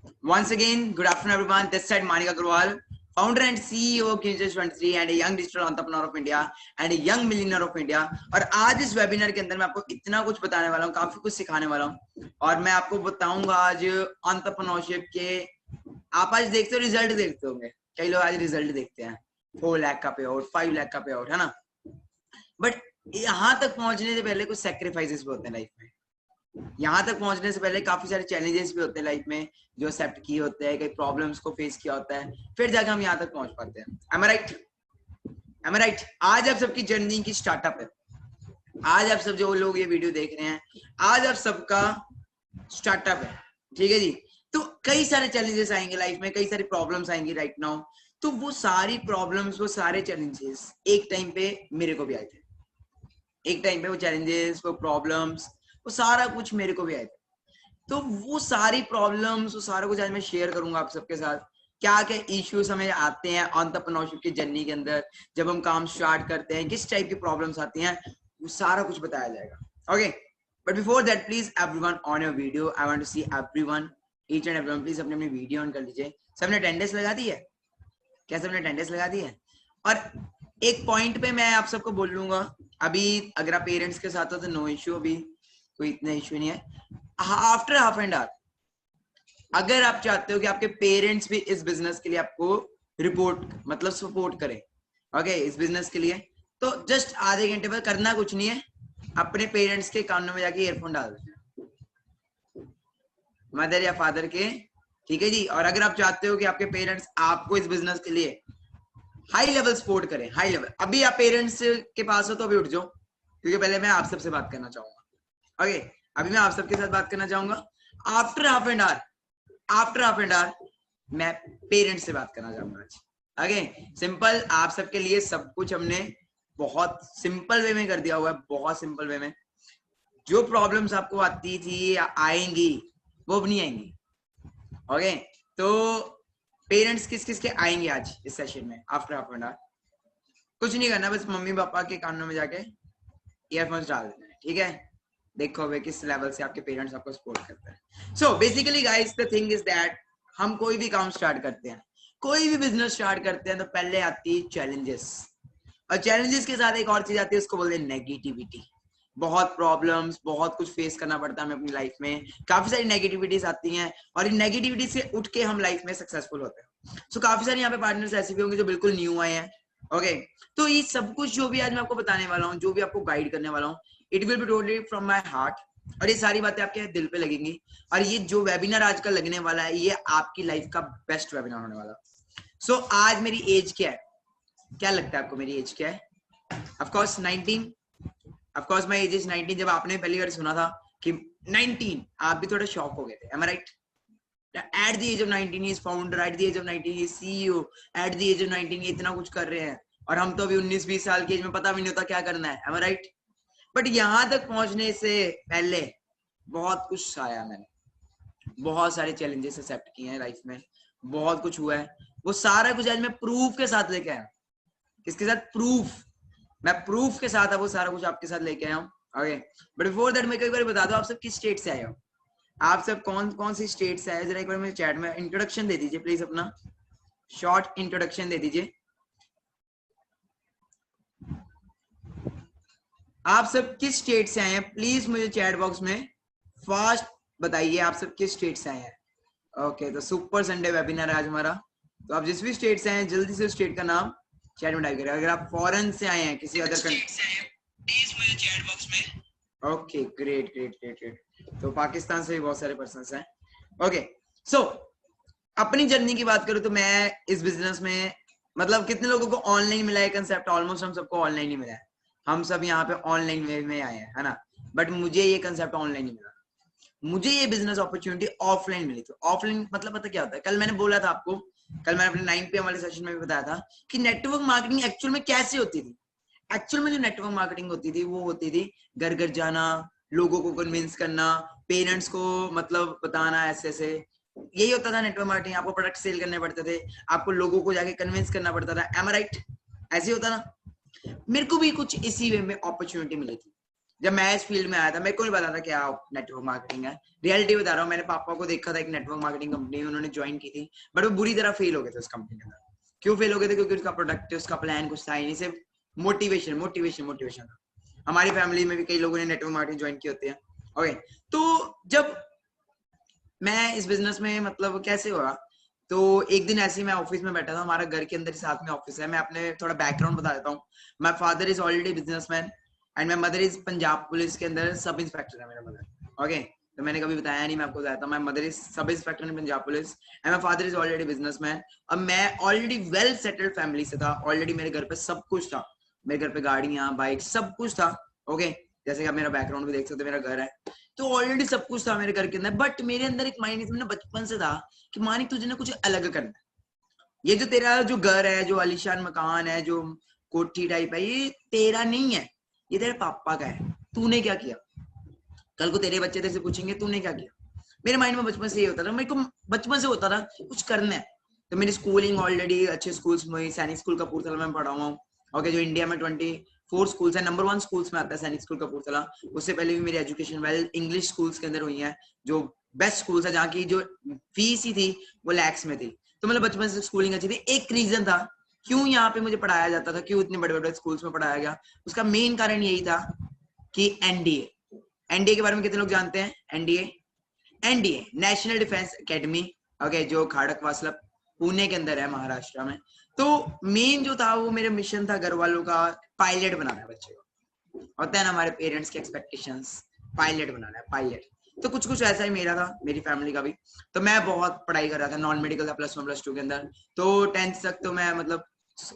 Once again, good afternoon everyone. This side Manik Agarwal, founder and CEO of Kinjaz 23 and a young digital entrepreneur of India and a young millionaire of India. और आज इस webinar के अंदर मैं आपको इतना कुछ बताने वाला हूँ, काफी कुछ सिखाने वाला हूँ और मैं आपको बताऊंगा आज एंटरप्रेन्योरशिप के। आप आज देखते हो, रिजल्ट देखते होंगे, कई लोग आज रिजल्ट देखते हैं, 4 लाख का पे आउट, 5 लाख का पे आउट, है ना। बट यहाँ तक पहुंचने से पहले कुछ सैक्रिफाइसेस भी होते हैं लाइफ में। यहाँ तक पहुंचने से पहले काफी सारे चैलेंजेस भी होते हैं लाइफ में, जो एक्सेप्ट किए होते हैं, कई प्रॉब्लम्स को फेस किया होता है, फिर जाकर हम यहाँ तक पहुंच पाते हैं। Am I right? Am I right? आज आप सबकी जर्नी की स्टार्टअप है। आज आप सब जो लोग ये वीडियो देख रहे हैं, आज आप सबका स्टार्टअप है, ठीक है जी। तो कई सारे चैलेंजेस आएंगे लाइफ में, कई सारी प्रॉब्लम्स आएंगी राइट नाउ। तो वो सारी प्रॉब्लम्स, वो सारे चैलेंजेस एक टाइम पे मेरे को भी आए थे। एक टाइम पे वो चैलेंजेस, वो प्रॉब्लम्स, वो सारा कुछ मेरे को भी आए थे। तो वो सारी प्रॉब्लम्स, वो सारा कुछ आज मैं शेयर करूंगा आप सबके साथ। क्या क्या इश्यूज हमें आते हैं एंटरप्रेन्योरशिप की जर्नी के अंदर, जब हम काम स्टार्ट करते हैं, किस टाइप की प्रॉब्लम्स आती हैं, वो सारा कुछ बताया जाएगा। Okay, but before that please everyone on your video, I want to see everyone, each and everyone, please अपनी अपनी वीडियो ऑन कर लीजिए। सबने अटेंडेंस लगा दी है? क्या सबने अटेंडेंस लगा दी है? और एक पॉइंट पे मैं आप सबको बोल लूंगा, अभी अगर आप पेरेंट्स के साथ हो तो नो इश्यू, अभी कोई इतना इश्यू नहीं है। आफ्टर हाफ एन आवर, अगर आप चाहते हो कि आपके पेरेंट्स भी इस बिजनेस के लिए आपको रिपोर्ट मतलब सपोर्ट करें, ओके, इस बिजनेस के लिए, तो जस्ट आधे घंटे बाद करना कुछ नहीं है, अपने पेरेंट्स के कानों में जाके ईयरफोन डाल देना, मदर या फादर के, ठीक है जी। और अगर आप चाहते हो कि आपके पेरेंट्स आपको इस बिजनेस के लिए हाई लेवल सपोर्ट करें, हाई लेवल, अभी आप पेरेंट्स के पास हो तो अभी उठ जाओ, क्योंकि पहले मैं आप सबसे बात करना चाहूंगा। ओके, अभी मैं आप सबके साथ बात करना चाहूंगा। आफ्टर हाफ एन आवर मैं पेरेंट्स से बात करना चाहूंगा आज। ओके, सिंपल, आप सबके लिए सब कुछ हमने बहुत सिंपल वे में कर दिया हुआ है, बहुत सिंपल वे में। जो प्रॉब्लम्स आपको आती थी या आएंगी, वो अब नहीं आएंगी। ओके, तो पेरेंट्स किस किस के आएंगे आज इस सेशन में आफ्टर हाफ एन आवर? कुछ नहीं करना, बस मम्मी पापा के कानों में जाके ईयरफोन्स डाल देना है, ठीक है। देखो वे किस लेवल से आपके पेरेंट्स आपको सपोर्ट करते हैं। So basically guys, the thing is that हम कोई भी काम स्टार्ट करते हैं, कोई भी बिजनेस स्टार्ट करते हैं, तो पहले आती है चैलेंजेस, और चैलेंजेस के साथ एक और चीज आती है, उसको बोलते हैं नेगेटिविटी। बहुत प्रॉब्लम्स, बहुत कुछ फेस करना पड़ता है हमें अपनी लाइफ में, काफी सारी नेगेटिविटीज आती हैं, और इन नेगेटिविटी से उठ के हम लाइफ में सक्सेसफुल होते हैं। सो काफी सारे यहाँ पे पार्टनर्स ऐसे भी होंगे जो बिल्कुल न्यू आए हैं। ओके, तो ये सब कुछ जो भी आज मैं आपको बताने वाला हूँ, जो भी आपको गाइड करने वाला हूँ, it will be totally from my heart, और ये सारी बातें आपके दिल पे लगेंगी। और ये जो वेबिनार आज का लगने वाला है, ये आपकी लाइफ का बेस्ट वेबिनार होने वाला है। सो आज मेरी एज क्या है? क्या लगता है आपको मेरी एज क्या है? Of course 19, of course my age is 19। जब आपने पहली बार सुना था कि 19, आप भी थोड़ा शॉक हो गए थे, am I right? At the age of 19 he is founder, at the age of 19 he is CEO, at the age of 19 ये इतना कुछ कर रहे हैं, और हम तो अभी 19-20 साल की एज में पता भी नहीं होता क्या करना है, am I right? बट यहाँ तक पहुंचने से पहले बहुत कुछ आया, मैंने बहुत सारे चैलेंजेस एक्सेप्ट किए हैं लाइफ में, बहुत कुछ हुआ है, वो सारा कुछ आज मैं प्रूफ के साथ लेके आया। किसके साथ? प्रूफ। मैं प्रूफ के साथ वो सारा कुछ आपके साथ लेके आया हूँ। ओके, बट बिफोर दैट मैं एक बार बता दो, आप सब किस स्टेट से आए हो? आप सब कौन कौन सी स्टेट से आए? जरा एक बार मेरे चैट में इंट्रोडक्शन दे दीजिए प्लीज, अपना शॉर्ट इंट्रोडक्शन दे दीजिए। आप सब किस स्टेट से आए हैं प्लीज मुझे चैट बॉक्स में फास्ट बताइए, आप सब किस स्टेट से आए हैं। ओके, तो सुपर संडे वेबिनार है आज हमारा, तो आप जिस भी स्टेट से आए हैं जल्दी से स्टेट का नाम चैट में टाइप करें। अगर आप फॉरेन से आए हैं, किसी अदर कंट्री से आए हैं, प्लीज मुझे चैट बॉक्स में। Okay, great great great great, तो पाकिस्तान से भी बहुत सारे पर्सन्स हैं। ओके, सो अपनी जर्नी की बात करूं तो मैं इस बिजनेस में, मतलब कितने लोगों को ऑनलाइन मिला है कंसेप्ट? ऑलमोस्ट हम सबको ऑनलाइन ही मिला है, हम सब यहाँ पे ऑनलाइन वे में आए हैं, है ना। बट मुझे ये कंसेप्ट ऑनलाइन ही मिला, मुझे ये बिजनेस अपॉर्चुनिटी ऑफलाइन मिली थी। ऑफलाइन मतलब पता क्या होता है? कल मैंने बोला था आपको, कल मैंने अपने 9 PM वाले सेशन में भी बताया था कि नेटवर्क मार्केटिंग एक्चुअल में कैसे होती थी। एक्चुअल में जो नेटवर्क मार्केटिंग होती थी, वो होती थी घर घर जाना, लोगों को कन्विंस करना, पेरेंट्स को मतलब बताना, ऐसे ऐसे यही होता था नेटवर्क मार्केटिंग। आपको प्रोडक्ट सेल करने पड़ते थे, आपको लोगों को जाके कन्विंस करना पड़ता था, एम आई राइट? ऐसे होता ना। मेरे को भी कुछ इसी वे में अपॉर्चुनिटी मिली थी, जब मैं इस फील्ड में आया था मेरे को नहीं पता था क्या नेटवर्क मार्केटिंग है। रियलिटी बता रहा हूँ, मैंने पापा को देखा था एक नेटवर्क मार्केटिंग कंपनी उन्होंने ज्वाइन की थी, बट वो बुरी तरह फेल हो गए थे उस कंपनी के अंदर। क्यों फेल हो गए थे? क्योंकि उसका प्रोडक्ट, उसका प्लान कुछ था ही नहीं, सिर्फ मोटिवेशन मोटिवेशन मोटिवेशन था। हमारी फैमिली में भी कई लोगों ने नेटवर्क मार्केटिंग ज्वाइन की होती है। ओके, तो जब मैं इस बिजनेस में मतलब कैसे हुआ, तो एक दिन ऐसे ही मैं ऑफिस में बैठा था, हमारा घर के अंदर ही साथ में ऑफिस है। मैं अपने थोड़ा बैकग्राउंड बता देता हूँ। My father is already businessman and my mother is Punjab police के अंदर सब इंस्पेक्टर है मेरा मदर। ओके, तो मैंने कभी बताया नहीं, मैं आपको बताता हूँ। My mother is sub inspector in Punjab police and my father is already businessman. अब मैं ऑलरेडी वेल सेटल्ड फैमिली से था, ऑलरेडी मेरे घर पे सब कुछ था, मेरे घर पे गाड़ियां बाइक सब कुछ था। ओके, जैसे कि आप मेरा बैकग्राउंड भी देख सकते हो, मेरा घर है तो ऑलरेडी सब कुछ था मेरे घर के अंदर। बट मेरे अंदर एक माइंड में बचपन से था कि मानिक तुझे ना कुछ अलग करना है। ये जो तेरा जो घर है, जो आलीशान मकान है, जो कोठी टाइप है, ये तेरा नहीं है, ये तेरे पापा का है। तूने क्या किया? कल को तेरे बच्चे तेरे से पूछेंगे तूने क्या किया। मेरे माइंड में बचपन से ये होता था, मेरे को बचपन से होता था कुछ करना है। तो मेरी स्कूलिंग ऑलरेडी अच्छे स्कूल्स में, सैनिक स्कूल कपूरथला में पढ़ा हुआ हूँ। ओके, जो इंडिया में 24 स्कूल्स है, नंबर 1 स्कूल्स में आता है सैनिक स्कूल कपूरथला। उससे पहले भी मेरी एजुकेशन वेल इंग्लिश स्कूल्स के अंदर हुई है, जो बेस्ट स्कूल्स है, जहाँ की जो फीस ही थी वो लैक्स में थी। तो मतलब बचपन से स्कूलिंग अच्छी थी। एक रीजन था क्यों यहाँ पे मुझे पढ़ाया जाता था, क्यों इतने बड़े बड़े स्कूल्स में पढ़ाया गया, उसका मेन कारण यही था कि एनडीए। एनडीए के बारे में कितने लोग जानते हैं? NDA, NDA national defence academy, okay, जो खड़कवासला पुणे के अंदर है, महाराष्ट्र में। तो मेन जो था वो मेरा मिशन था घर वालों का, पायलट बनाना है बच्चे को। होता है ना हमारे पेरेंट्स के एक्सपेक्टेशंस, पायलट बनाना है, पायलट। तो कुछ कुछ ऐसा ही मेरा था, मेरी फैमिली का भी। तो मैं बहुत पढ़ाई कर रहा था, नॉन मेडिकल था +1 +2 के अंदर। तो 10th तक तो मैं मतलब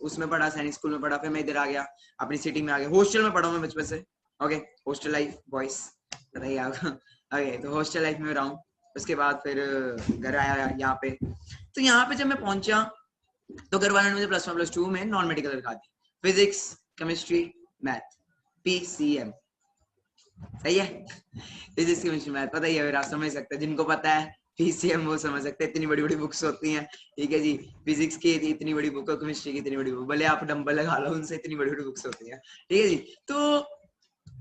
उसमें पढ़ा, सैनिक स्कूल में पढ़ा। फिर मैं इधर आ गया, अपनी सिटी में आ गया। हॉस्टल में पढ़ा हूँ मैं बचपन से। ओके, हॉस्टल लाइफ बॉयज बताइए आप। ओके, तो हॉस्टल लाइफ में रहा हूँ। उसके बाद फिर घर आया यहाँ पे। तो यहाँ पे जब मैं पहुंचा तो घर वालों ने मुझे +1 +2 में नॉन मेडिकल रखा दी, फिजिक्स केमिस्ट्री मैथ, PCM। सही है, फिजिक्स केमिस्ट्री मैथ, पता ही है, आप समझ सकते हैं। जिनको पता है PCM वो समझ सकते हैं, इतनी बड़ी बड़ी बुक्स होती हैं। ठीक है जी, फिजिक्स की इतनी बड़ी बुक और केमिस्ट्री की इतनी बड़ी बुक, भले आप डंबल लगा लो, उनसे इतनी बड़ी बड़ी बुक्स होती हैं। ठीक है जी, तो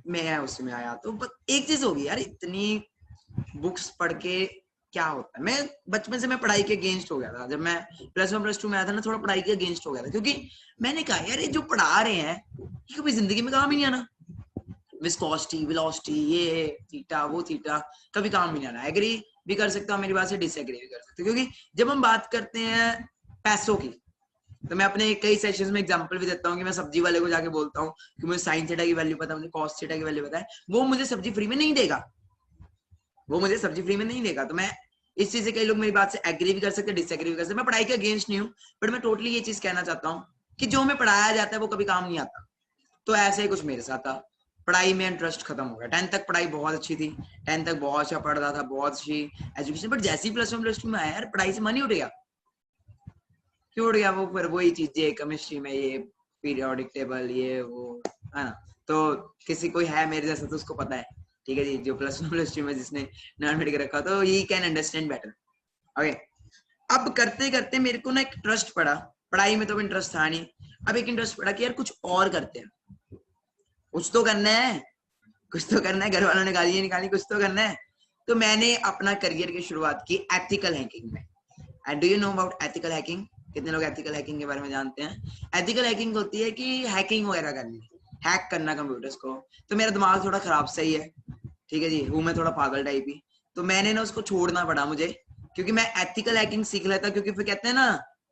मैं उसमें आया तो एक चीज होगी यार, इतनी बुक्स पढ़ के क्या होता है। मैं बचपन से मैं पढ़ाई के अगेंस्ट हो गया था। जब मैं +1 +2 में आया था ना, थोड़ा पढ़ाई के अगेंस्ट हो गया था, क्योंकि मैंने कहा यार ये जो पढ़ा रहे हैं ये कभी जिंदगी में काम ही नहीं आना। विस्कोसिटी, वेलोसिटी, ये थीटा वो थीटा, कभी काम नहीं आना। एग्री भी कर सकता हूँ मेरी बात से, डिसएग्री भी कर सकते हो, क्योंकि जब हम बात करते हैं पैसों की, तो मैं अपने कई सेशंस में एग्जांपल भी देता हूँ कि मैं सब्जी वाले को जाके बोलता हूँ कि मुझे साइन थीटा की वैल्यू पता है, मुझे कॉस थीटा की वैल्यू पता है, वो मुझे सब्जी फ्री में नहीं देगा, वो मुझे सब्जी फ्री में नहीं देगा। तो मैं इस चीज से, कई लोग मेरी बात से एग्री भी कर सकते हैं, डिसएग्री भी कर सकते हैं। मैं पढ़ाई के अगेंस्ट नहीं हूँ, बट मैं टोटली ये चीज कहना चाहता हूँ कि जो हमें पढ़ाया जाता है वो कभी काम नहीं आता। तो ऐसे ही कुछ मेरे साथ था, पढ़ाई में इंटरेस्ट खत्म हो गया। 10th तक पढ़ाई बहुत अच्छी थी, 10th तक बहुत अच्छा पढ़ रहा था, बहुत अच्छी एजुकेशन, बट जैसे ही +1 +2 में आया यार, पढ़ाई से मन ही उठ गया। क्यों उठ गया? वो फिर वही चीजें केमिस्ट्री में, ये पीरियोडिक टेबल, ये वो, है ना। तो किसी कोई है मेरे जैसा तो उसको पता है, ठीक है जी, जो +1 +2 में जिसने नॉन मेडिकल रखा, तो he can understand better. Okay, अब करते करते मेरे को ना एक इंटरेस्ट पड़ा, पढ़ाई में तो इंटरेस्ट था नहीं, अब एक इंटरेस्ट पड़ा कि यार कुछ और करते हैं, कुछ तो करना है, कुछ तो करना है। घर वालों ने गालियां निकाली, कुछ तो करना है। तो मैंने अपना करियर की शुरुआत की एथिकल हैकिंग में। And do you know about ethical hacking? कितने लोग एथिकल हैकिंग के बारे में जानते हैं? एथिकल हैकिंग होती है कि हैकिंग वगैरह करनी, हैक करना कंप्यूटर्स को। तो मेरा दिमाग थोड़ा खराब सही है, ठीक है जी, हूँ मैं थोड़ा पागल टाइप ही। तो मैंने ना उसको छोड़ना पड़ा मुझे, क्योंकि मैं एथिकल हैकिंग सीख लेता, क्योंकि फिर कहते हैं ना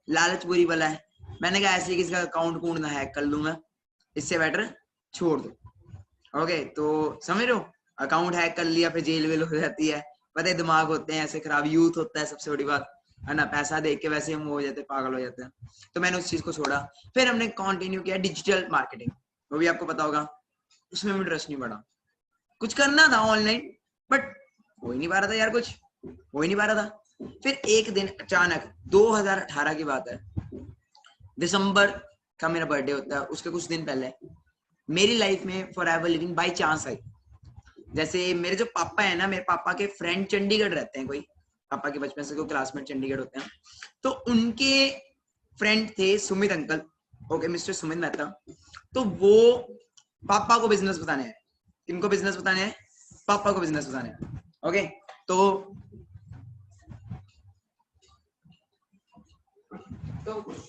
लालच बुरी बला है। मैंने कहा ऐसे किसी का अकाउंट कूड़ ना हैक कर लूंगा, इससे बेटर छोड़ दो। ओके, तो समझ रहे हो, अकाउंट हैक कर लिया फिर जेल वेल हो जाती है, पता है दिमाग होते हैं ऐसे खराब, यूथ होता है सबसे बड़ी बात, है ना, पैसा देख के वैसे हम हो जाते हैं, पागल हो जाते हैं। तो मैंने उस चीज को छोड़ा, फिर हमने कंटिन्यू किया डिजिटल मार्केटिंग, वो भी आपको पता होगा। उसमें इंटरेस्ट नहीं पड़ा, कुछ करना था ऑनलाइन, बट हो ही नहीं पा रहा था यार, कुछ हो ही नहीं पा रहा था। फिर एक दिन अचानक 2018 की बात है, दिसंबर का मेरा बर्थडे होता है, उसके कुछ दिन पहले मेरी लाइफ में for ever living by chance I. जैसे मेरे जो पापा है ना, मेरे पापा के फ्रेंड चंडीगढ़ रहते हैं, कोई पापा के बचपन से कोई क्लासमेट चंडीगढ़ होते हैं, तो उनके फ्रेंड थे Sumit uncle, okay, mister Sumit Mehta. तो वो पापा को बिजनेस बताने आए, किनको बिजनेस बताने हैं? पापा को बिजनेस बताने हैं। ओके, तो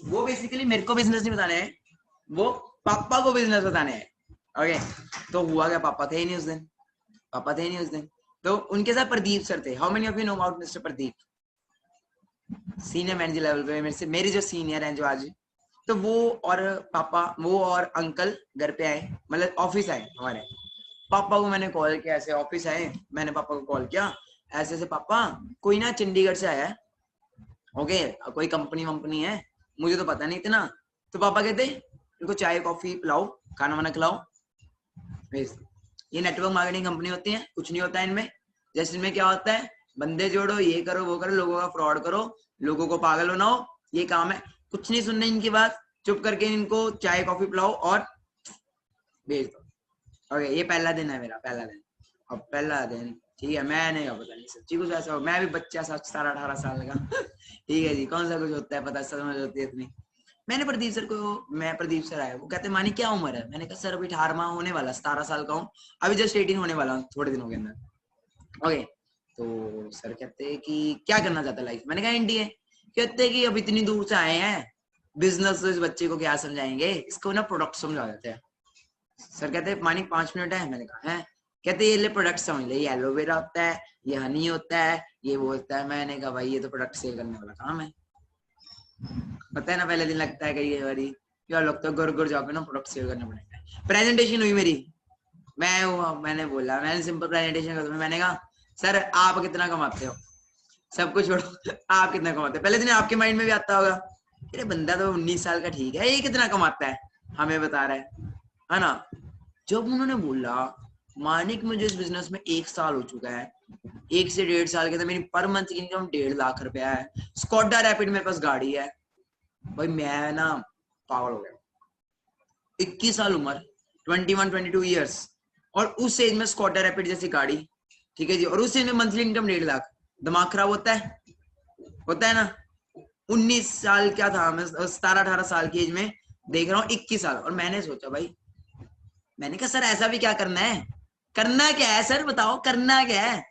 वो बेसिकली मेरे को बिजनेस नहीं बताने हैं, वो पापा को बिजनेस बताने हैं। ओके, तो हुआ क्या, पापा थे ही नहीं उस दिन, पापा थे ही नहीं उस दिन। तो उनके साथ प्रदीप सर थे। How many of you know about mister Pradeep? Senior manager level पे मेरे से, मेरे जो सीनियर हैं जो आज, तो वो और पापा, वो और अंकल घर पे आए, मतलब ऑफिस आए हमारे। पापा को मैंने कॉल किया, ऐसे ऑफिस आए, मैंने पापा को कॉल किया, ऐसे ऐसे पापा कोई ना चंडीगढ़ से आया है, ओके, कोई कंपनी वंपनी है, मुझे तो पता नहीं इतना। तो पापा कहते इनको चाय कॉफी पिलाओ, खाना वाना खिलाओ, भेज। ये नेटवर्क मार्केटिंग कंपनी होती है, कुछ नहीं होता है इनमें। जैसे इनमें क्या होता है, बंदे जोड़ो, ये करो वो करो, लोगों का फ्रॉड करो, लोगों को पागल बनाओ, ये काम है। कुछ नहीं सुनने इनकी बात, चुप करके इनको चाय कॉफी पिलाओ और भेज दो। ओके, ये पहला दिन है मेरा, पहला दिन। अब पहला दिन ठीक है, मैंने क्या पता नहीं सच्ची कुछ ऐसा हो, मैं भी बच्चा 17-18 साल का ठीक है जी, कौन सा कुछ होता है पता, समझ होती है इतनी। मैंने प्रदीप सर को, मैं प्रदीप सर आया, वो कहते मानी क्या उम्र है? मैंने कहा सर अभी 18वां होने वाला, 17 साल का हूँ, अभी जस्ट 18 होने वाला हूँ थोड़े दिनों के अंदर। ओके, तो सर कहते कि क्या करना चाहता है लाइफ? मैंने कहा एनडीए। कहते कि अब इतनी दूर से आए हैं, बिजनेस तो इस बच्चे को क्या समझाएंगे, इसको ना प्रोडक्ट समझा देते हैं। सर कहते मानी 5 मिनट है? मैंने कहा है। कहते ये ले प्रोडक्ट समझ ले, ये एलोवेरा होता है, ये हनी होता है, ये वो होता है। मैंने कहा भाई ये तो प्रोडक्ट सेल करने वाला काम है। पता है ना, पहले दिन लगता है कई बारी क्या लगता है, गुर गुर जाके ना प्रोडक्ट सेल करना पड़ेगा। प्रेजेंटेशन हुई मेरी, मैंने बोला, मैंने सिंपल प्रेजेंटेशन कर, मैंने कहा सर आप कितना कमाते हो? सब कुछ छोड़ो आप कितना कमाते हो? पहले दिन आपके माइंड में भी आता होगा, अरे बंदा तो 19 साल का ठीक है, ये कितना कमाता है हमें बता रहा है ना। जब उन्होंने बोला मानिक मुझे इस बिजनेस में 1 साल हो चुका है, 1 से 1.5 साल के अंदर मेरी पर मंथ की इनकम 1.5 लाख रुपया है, स्कॉडा रैपिड मेरे पास गाड़ी है, भाई मैं ना पागल हो गया। 21 साल उम्र, 21-22 ईयर्स, और उस एज में स्कॉडा रैपिड जैसी गाड़ी, ठीक है जी, और उस एज में मंथली इनकम 1.5 लाख। दिमाग खराब होता है ना। 19 साल क्या था मैं, 17-18 साल की एज में देख रहा हूँ 21 साल, और मैंने सोचा भाई, मैंने कहा सर ऐसा भी क्या करना है, करना क्या है सर बताओ, करना क्या है?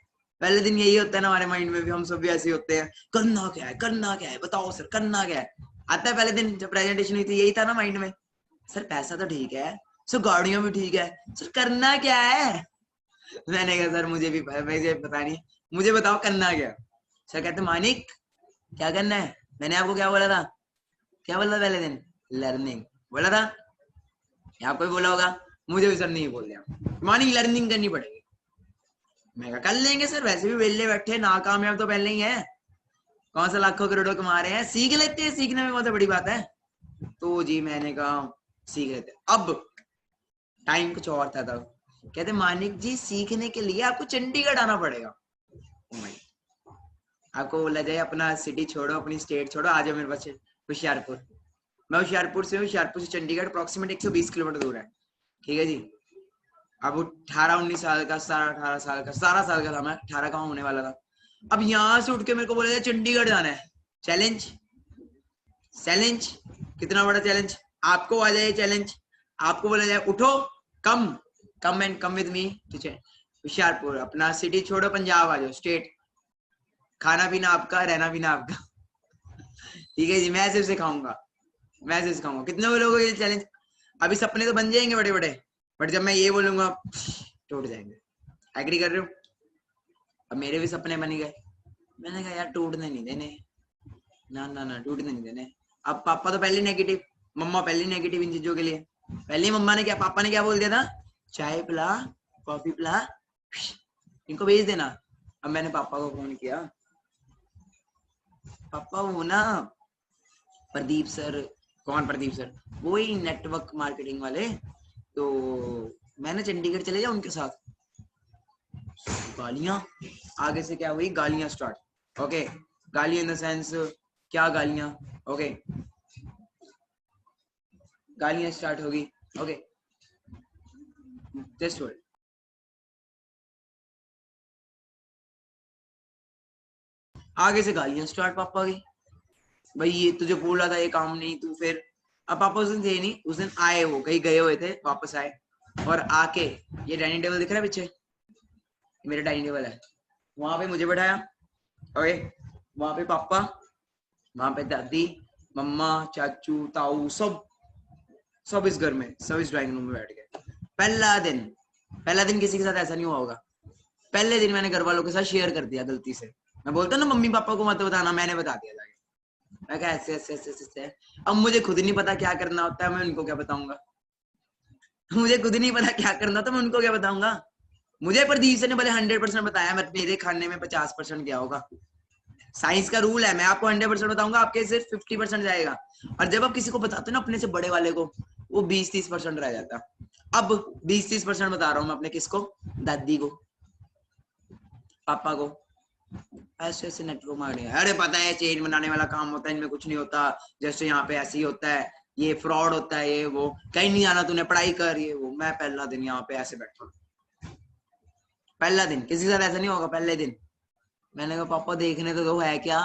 पहले दिन यही होता है ना हमारे माइंड में भी, हम सब भी ऐसे होते हैं, करना क्या है, करना क्या है बताओ सर, करना क्या है? आता है पहले दिन जब प्रेजेंटेशन हुई थी, यही था ना माइंड में, सर पैसा तो ठीक है, सर गाड़ियां भी ठीक है, सर करना क्या है? मैंने कहा सर मुझे पता नहीं, मुझे बताओ करना क्या। सर कहते मानिक क्या करना है? मैंने आपको क्या बोला था, क्या बोला था पहले दिन? लर्निंग बोला था, आपको भी बोला होगा, मुझे भी सर नहीं बोल दिया, मॉर्निंग लर्निंग करनी पड़ेगी। मैं कहा कर लेंगे सर, वैसे भी वेले बैठे, नाकामयाब तो पहले ही है, कौन सा लाखों करोड़ों कमा रहे हैं, सीख लेते हैं, सीखने में कौन सा बड़ी बात है। तो जी मैंने कहा सीख लेते। अब टाइम कुछ और था तब, कहते मानिक जी सीखने के लिए आपको चंडीगढ़ आना पड़ेगा। आपको बोला जाए अपना सिटी छोड़ो, अपनी स्टेट छोड़ो, आ जाओ मेरे पास होशियारपुर। मैं होशियारपुर से हूँ, होशियारपुर से चंडीगढ़ अप्रोक्सीमेट 120 किलोमीटर दूर है, ठीक है जी। अब 18-19 साल का, 17-18 साल का, 17 साल का था मैं, 18 का होने वाला था। अब यहाँ से उठ के मेरे को बोला जाए चंडीगढ़ जाना है, चैलेंज, चैलेंज, कितना बड़ा चैलेंज। आपको आ जाए चैलेंज, आपको बोला जाए उठो, come and come with me, ठीक है, होशियारपुर, अपना सिटी छोड़ो, पंजाब आ जाओ, स्टेट, खाना पीना आपका, रहना पीना आपका ठीक है जी, मैं सिर्फ सिखाऊंगा, मैं सिर्फ सिखाऊंगा। कितने लोगों को ये चैलेंज, अभी सपने तो बन जाएंगे बड़े बड़े, बट जब मैं ये बोलूंगा टूट जाएंगे। एग्री कर रहे हो? अब मेरे भी सपने बन गए, मैंने कहा यार टूटने नहीं देने, ना ना ना टूटने नहीं देने। अब पापा तो पहले नेगेटिव, मम्मा पहले नेगेटिव इन चीजों के लिए, पहले मम्मा ने क्या, पापा ने क्या बोल दिया था, चाय पिला, कॉफी पिला, इनको भेज देना। अब मैंने पापा को फोन किया, पापा वो ना प्रदीप सर, कौन प्रदीप सर? वो ही नेटवर्क मार्केटिंग वाले, तो मैंने चंडीगढ़ चले जाऊं उनके साथ। गालियां, आगे से क्या हुई, गालियां स्टार्ट। ओके, गालियां इन द सेंस, क्या गालियां? ओके, गालियां स्टार्ट होगी। Okay, just hold. आगे से गालियां स्टार्ट पापा की, भाई ये तुझे बोला था ये काम नहीं, तू फिर। अब पापा उस दिन थे नहीं, उस दिन आए, वो कहीं गए हुए थे, वापस आए, और आके ये डाइनिंग टेबल दिख रहा है पीछे, मेरा डाइनिंग टेबल है, वहां पे मुझे बैठाया, ओके, वहां पे पापा, वहां पे दादी, मम्मा, चाचू, ताऊ, सब इस घर में, सब इस ड्राइंग रूम में बैठ गए। पहला दिन किसी के साथ ऐसा नहीं हुआ होगा। पहले दिन मैंने घर वालों के साथ शेयर कर दिया गलती से। मैं बोलता ना मम्मी पापा को मत बताना, मैंने बता दिया जाके। मैं कहा ऐसे ऐसे ऐसे ऐसे। अब मुझे खुद नहीं पता क्या करना होता है, मैं उनको क्या बताऊंगा। मुझे खुद नहीं पता क्या करना होता, मैं उनको क्या बताऊंगा। मुझे प्रदीप सर ने भले 100% बताया, मेरे खाने में 50% क्या होगा। साइंस का रूल है, मैं आपको 100% बताऊंगा, आपके सिर्फ 50% जाएगा। और जब आप किसी को बताते हो ना अपने से बड़े वाले को, वो 20-30% रह जाता। अब 20-30% बता रहा हूँ मैं अपने किसको, दादी को, पापा को। ऐसे ऐसे नेटवर्क मारे, अरे पता है चेन बनाने वाला काम होता है, इनमें कुछ नहीं होता, जैसे यहाँ पे ऐसे ही होता है, ये फ्रॉड होता है, ये वो, कहीं नहीं आना तूने, पढ़ाई कर, ये वो। मैं पहला दिन यहाँ पे ऐसे बैठा, पहला दिन किसी के साथ ऐसा नहीं होगा। पहले दिन मैंने कहा पापा देखने तो दो है क्या।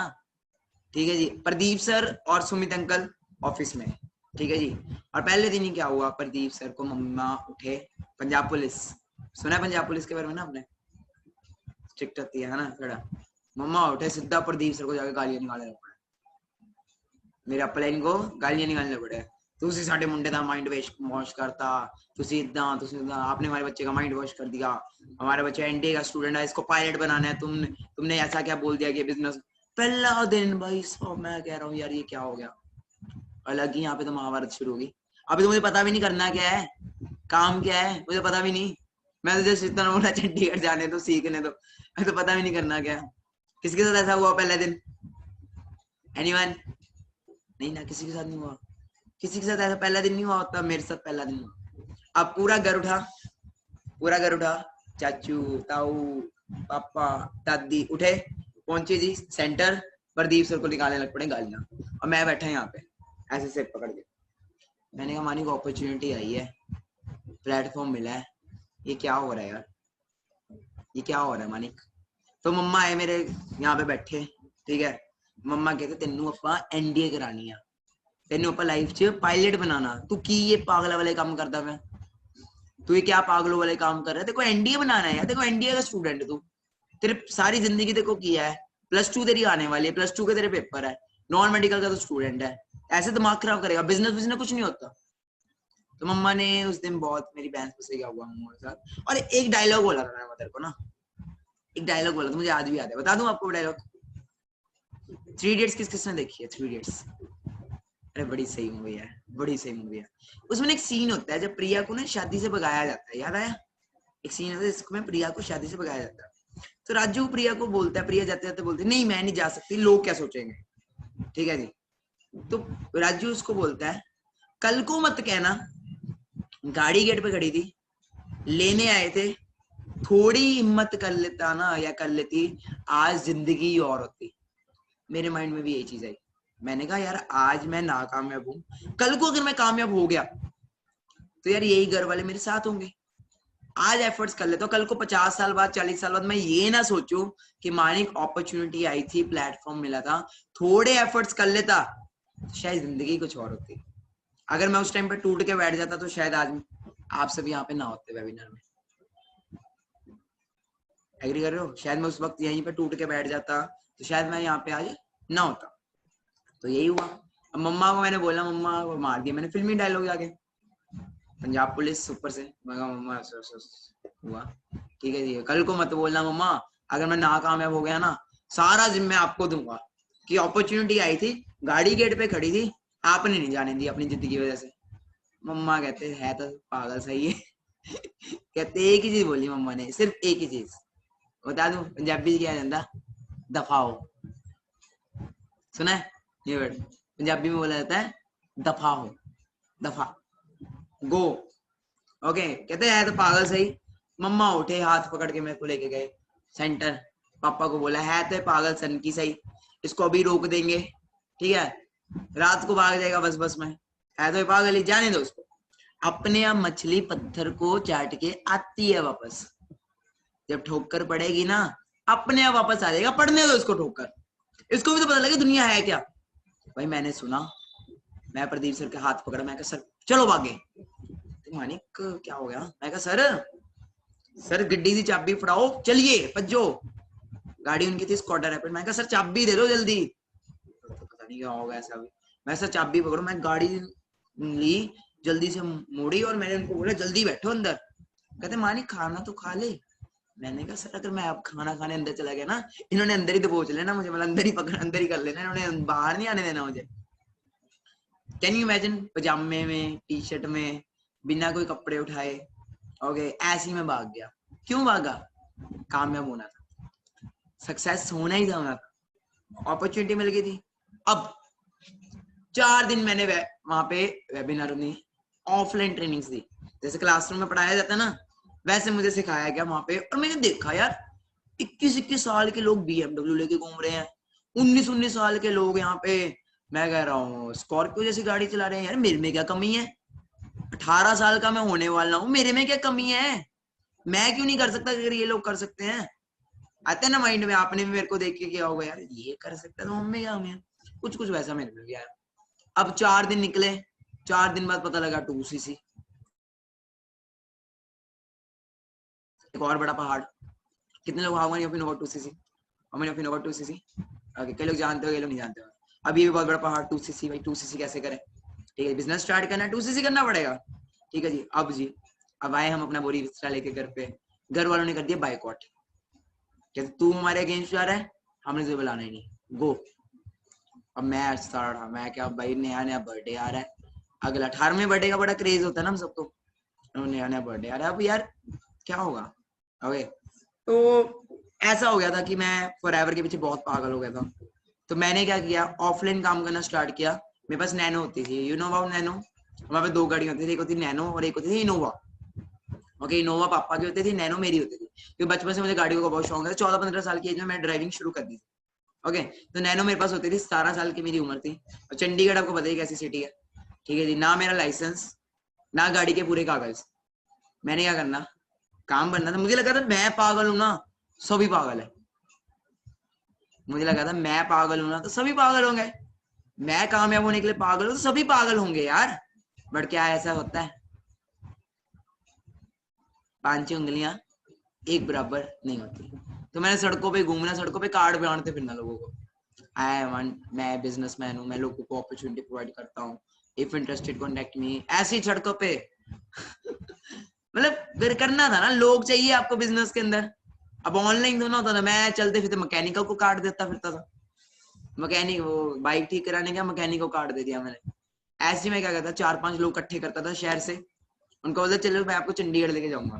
ठीक है जी, प्रदीप सर और सुमित अंकल ऑफिस में, ठीक है जी। और पहले दिन ही क्या हुआ, प्रदीप सर को मम्मा उठे, पंजाब पुलिस, सुना है पंजाब पुलिस के बारे में ना आपने, स्ट्रिक्ट होती है ना थोड़ा। मम्मा उठे, सीधा प्रदीप सर को जाके गालियां निकालने पड़े, मेरे अपलाइन को गालियां निकालने पड़े। ਤੁਸੀਂ ਸਾਡੇ मुंडे का माइंड वॉश करता, ਤੁਸੀਂ आपने हमारे बच्चे का माइंड वॉश कर दिया, हमारा बच्चा एनडीए का स्टूडेंट है, इसको पायलट बनाना है, तुमने ऐसा क्या बोल दिया कि बिजनेस। पहला दिन भाई साहब मैं कह रहा हूँ यार ये क्या हो गया, अलग ही यहाँ पे तो महाभारत शुरू होगी। अभी तो मुझे पता भी नहीं करना क्या है, काम क्या है, मुझे पता भी नहीं। मैं तो जस्ट इतना बोला चंडीगढ़ जाने तो सीखने तो, मैं तो पता भी नहीं करना क्या। किसके साथ ऐसा हुआ पहले दिन, एनीवन? नहीं ना, किसी के साथ नहीं हुआ, किसी के साथ ऐसा पहला दिन नहीं हुआ होता, मेरे साथ पहला दिन हुआ। अब पूरा घर उठा, पूरा घर उठा, चाचू, ताऊ, पापा, दादी उठे, पहुंचे जी सेंटर, प्रदीप सर को निकालने लग पड़े गालियां, और मैं बैठा यहाँ पे ऐसे सिर पकड़ के। मैंने कहा मानिक अपॉर्चुनिटी आई है, प्लेटफॉर्म मिला है, ये क्या हो रहा है यार, ये क्या हो रहा है मानिक। तो मम्मा आए मेरे यहाँ पे बैठे, ठीक है, मम्मा कहते तेनू अपा एनडीए करानी है, तेनू अपा लाइफ च पायलट बनाना, तू की ये पागल वाले काम करता मैं, तू ये क्या पागलों वाले काम कर रहा है, देखो एनडीए बनाना है यार, देखो एनडीए का स्टूडेंट है तू, तेरे सारी जिंदगी देखो किया है, +2 तेरी आने वाली है, +2 के तेरे पेपर है, नॉन मेडिकल का तो स्टूडेंट है, ऐसे दिमाग खराब करेगा, बिजनेस कुछ नहीं होता। तो मम्मा ने उस दिन बहुत मेरी बहन से क्या हुआ मम्मा के साथ, और एक डायलॉग बोला था मैं तेरे को ना, एक डायलॉग बोला था, मुझे आज भी याद है, बता दूं आपको डायलॉग। 3 इडियट्स किसने देखी है 3 इडियट्स? अरे बड़ी सही मूवी है, बड़ी सही मूवी है। उसमें एक सीन होता है जब प्रिया को ना शादी से भगाया जाता है, याद आया? एक सीन होता है जिसमें प्रिया को शादी से भगाया जाता है, तो राजू प्रिया को बोलता है, प्रिया जाते जाते बोलती है नहीं मैं नहीं जा सकती, लोग क्या सोचेंगे, ठीक है जी। तो राजू उसको बोलता है कल को मत कहना, गाड़ी गेट पे खड़ी थी, लेने आए थे, थोड़ी हिम्मत कर लेता ना या कर लेती, आज जिंदगी और होती। मेरे माइंड में भी यही चीज आई, मैंने कहा यार आज मैं नाकामयाब हूं, कल को अगर मैं कामयाब हो गया तो यार यही घर वाले मेरे साथ होंगे। आज एफर्ट्स कर लेता हूँ, कल को 50 साल बाद 40 साल बाद मैं ये ना सोचूं कि मानिक अपॉर्चुनिटी आई थी, प्लेटफॉर्म मिला था, थोड़े एफर्ट्स कर लेता तो शायद जिंदगी कुछ और होती। अगर मैं उस टाइम पे टूट के बैठ जाता तो शायद आज आप सब यहाँ पे ना होते वेबिनार में। एग्री कर रहे हो? शायद मैं उस वक्त यहीं पे टूट के बैठ जाता तो शायद मैं यहाँ पे आज ना होता। तो यही हुआ। अब मम्मा को मैंने बोला, मम्मा को मार दिया मैंने फिल्मी डायलॉग जाके, पंजाब पुलिस ऊपर से, मैं कहा मम्मा हुआ ठीक है जी, कल को मत बोलना मम्मा, अगर मैं नाकामयाब हो गया ना सारा जिम्मे आपको दूंगा, कि अपॉर्चुनिटी आई थी, गाड़ी गेट पे खड़ी थी, आपने नहीं जाने दी अपनी जिद्द की वजह से। मम्मा कहते है तो पागल सही है कहते एक ही चीज बोली मम्मा ने, सिर्फ एक ही चीज बता दूं, पंजाबी क्या कहता, दफा हो। सुना है ये वर्ड? पंजाबी में बोला जाता है दफा हो, दफा, गो। ओके, कहते हैं तो पागल सही। मम्मा उठे, हाथ पकड़ के मेरे को लेके गए सेंटर, पापा को बोला है तो पागल सन की सही, इसको अभी रोक देंगे, ठीक है, रात को भाग जाएगा बस बस में, है तो पागल ही, जाने दो उसको। अपने आप मछली पत्थर को चाट के आती है वापस, जब ठोकर पड़ेगी ना अपने आप वापस आ जाएगा, पढ़ने दो इसको ठोकर, इसको भी तो पता लगे दुनिया है क्या। भाई मैंने सुना, मैं प्रदीप सर के हाथ पकड़ा, मैं कहा सर चलो भागे, मानिक क्या हो गया? मैं कहा सर गड्डी की चाबी फड़ाओ, चलिए भज्जो। गाड़ी उनकी थी स्कॉटर रैपिड। मैं कहा सर चाबी दे दो जल्दी। तो पता नहीं क्या होगा ऐसा भी। मैं सर चाबी पकड़ो, मैं गाड़ी ली, जल्दी से मोड़ी और मैंने उनको बोला जल्दी बैठो अंदर। कहते मानिक खाना तो खा ले। मैंने कहा सर अगर मैं अब खाना खाने अंदर चला गया ना, इन्होंने अंदर ही दबोच लेना मुझे, मतलब अंदर ही पकड़, अंदर ही कर लेना, इन्होंने बाहर नहीं आने देना मुझे। कैन यू इमेजिन, पजामे में, टी शर्ट में, बिना कोई कपड़े उठाए, ओके, ऐसे ही मैं भाग गया। क्यों भागा? कामयाब होना था, सक्सेस होना ही था, अपॉर्चुनिटी मिल गई थी। अब 4 दिन मैंने वहां पे वेबिनार में ऑफलाइन ट्रेनिंग्स दी, जैसे क्लासरूम में पढ़ाया जाता है ना, वैसे मुझे सिखाया गया वहां पे। और मैंने देखा यार 21-21 साल के लोग BMW लेके घूम रहे हैं, 19-19 साल के लोग यहाँ पे, मैं कह रहा हूँ स्कॉर्पियो जैसी गाड़ी चला रहे हैं। यार मेरे में क्या कमी है? 18 साल का मैं होने वाला हूँ, मेरे में क्या कमी है? मैं क्यों नहीं कर सकता अगर ये लोग कर सकते हैं? आता है ना माइंड में, आपने भी मेरे को देख के क्या होगा यार, ये कर सकता है तो हमें क्या, हमें कुछ वैसा मेरे में भी आया। अब 4 दिन निकले, 4 दिन बाद पता लगा 2cc, एक और बड़ा पहाड़। कितने लोग how many of you know about 2cc? How many of you know about 2cc? Okay, कई लोग जानते हो, कई लोग नहीं जानते हो। अब ये भी बहुत बड़ा पहाड़ 2cc। भाई 2cc कैसे करें? ठीक है, बिजनेस स्टार्ट करना है 2cc करना पड़ेगा। ठीक है जी, अब आए हम अपना बोरी बिस्तरा लेके घर पे। घर वालों ने कर दिया बाइकआउट, कहते तू हमारे अगेंस्ट जा रहा है, हमने तुझे बुलाना ही नहीं, गो। अब मैं स्टार्ट, मैं क्या भाई, नया नया बर्थडे आ रहा है, अगला 18वें बर्थडे का बड़ा क्रेज होता है ना हम सबको, नया नया बर्थडे आ रहा है, अब यार क्या होगा? ओके, तो ऐसा हो गया था कि मैं फॉरएवर के पीछे बहुत पागल हो गया था। तो मैंने क्या किया, ऑफलाइन काम करना स्टार्ट किया। मेरे पास नैनो होती थी, यू नो अबाउट नैनो? हमारे पास 2 गाड़ियां होती थी, एक होती नैनो और एक होती थी इनोवा। ओके, इनोवा पापा की होती थी, नैनो मेरी होती थी, क्योंकि बचपन से मुझे गाड़ियों का बहुत शौक है। 14-15 साल की एज में मैं ड्राइविंग शुरू कर दी थी। ओके, तो नैनो मेरे पास होती थी, 17 साल की मेरी उम्र थी। और चंडीगढ़ आपको पता ही कैसी सिटी है। ठीक है जी, ना मेरा लाइसेंस, ना गाड़ी के पूरे कागज। मैंने क्या करना, काम बनना था। मुझे लगा था मैं पागल हूं ना, सभी पागल है। मुझे लगा था मैं पागल हूं ना तो सभी पागल होंगे, मैं कामयाब होने के लिए पागल हूं तो सभी पागल होंगे यार। बट क्या ऐसा होता है? 5 उंगलियां एक बराबर नहीं होती। तो मैंने सड़कों पे घूमना, सड़कों पे कार्ड बांटते फिरना लोगों को, आई वांट, मैं बिजनेसमैन हूँ, मैं लोगों को अपॉर्चुनिटी प्रोवाइड करता हूँ, इफ इंटरेस्टेड कॉन्टेक्ट मी, ऐसी सड़कों पे। मतलब करना था ना, लोग चाहिए आपको बिजनेस के अंदर। अब ऑनलाइन तो ना होता था, मैं चलते फिरते मैकेनिकल को कार्ड देता फिरता था। मैकेनिक, वो बाइक ठीक कराने का मैकेनिक को कार्ड दे दिया मैंने। ऐसे में क्या करता, 4-5 लोग इकट्ठे करता था शहर से, उनको बोलता चलो मैं आपको चंडीगढ़ लेके जाऊंगा।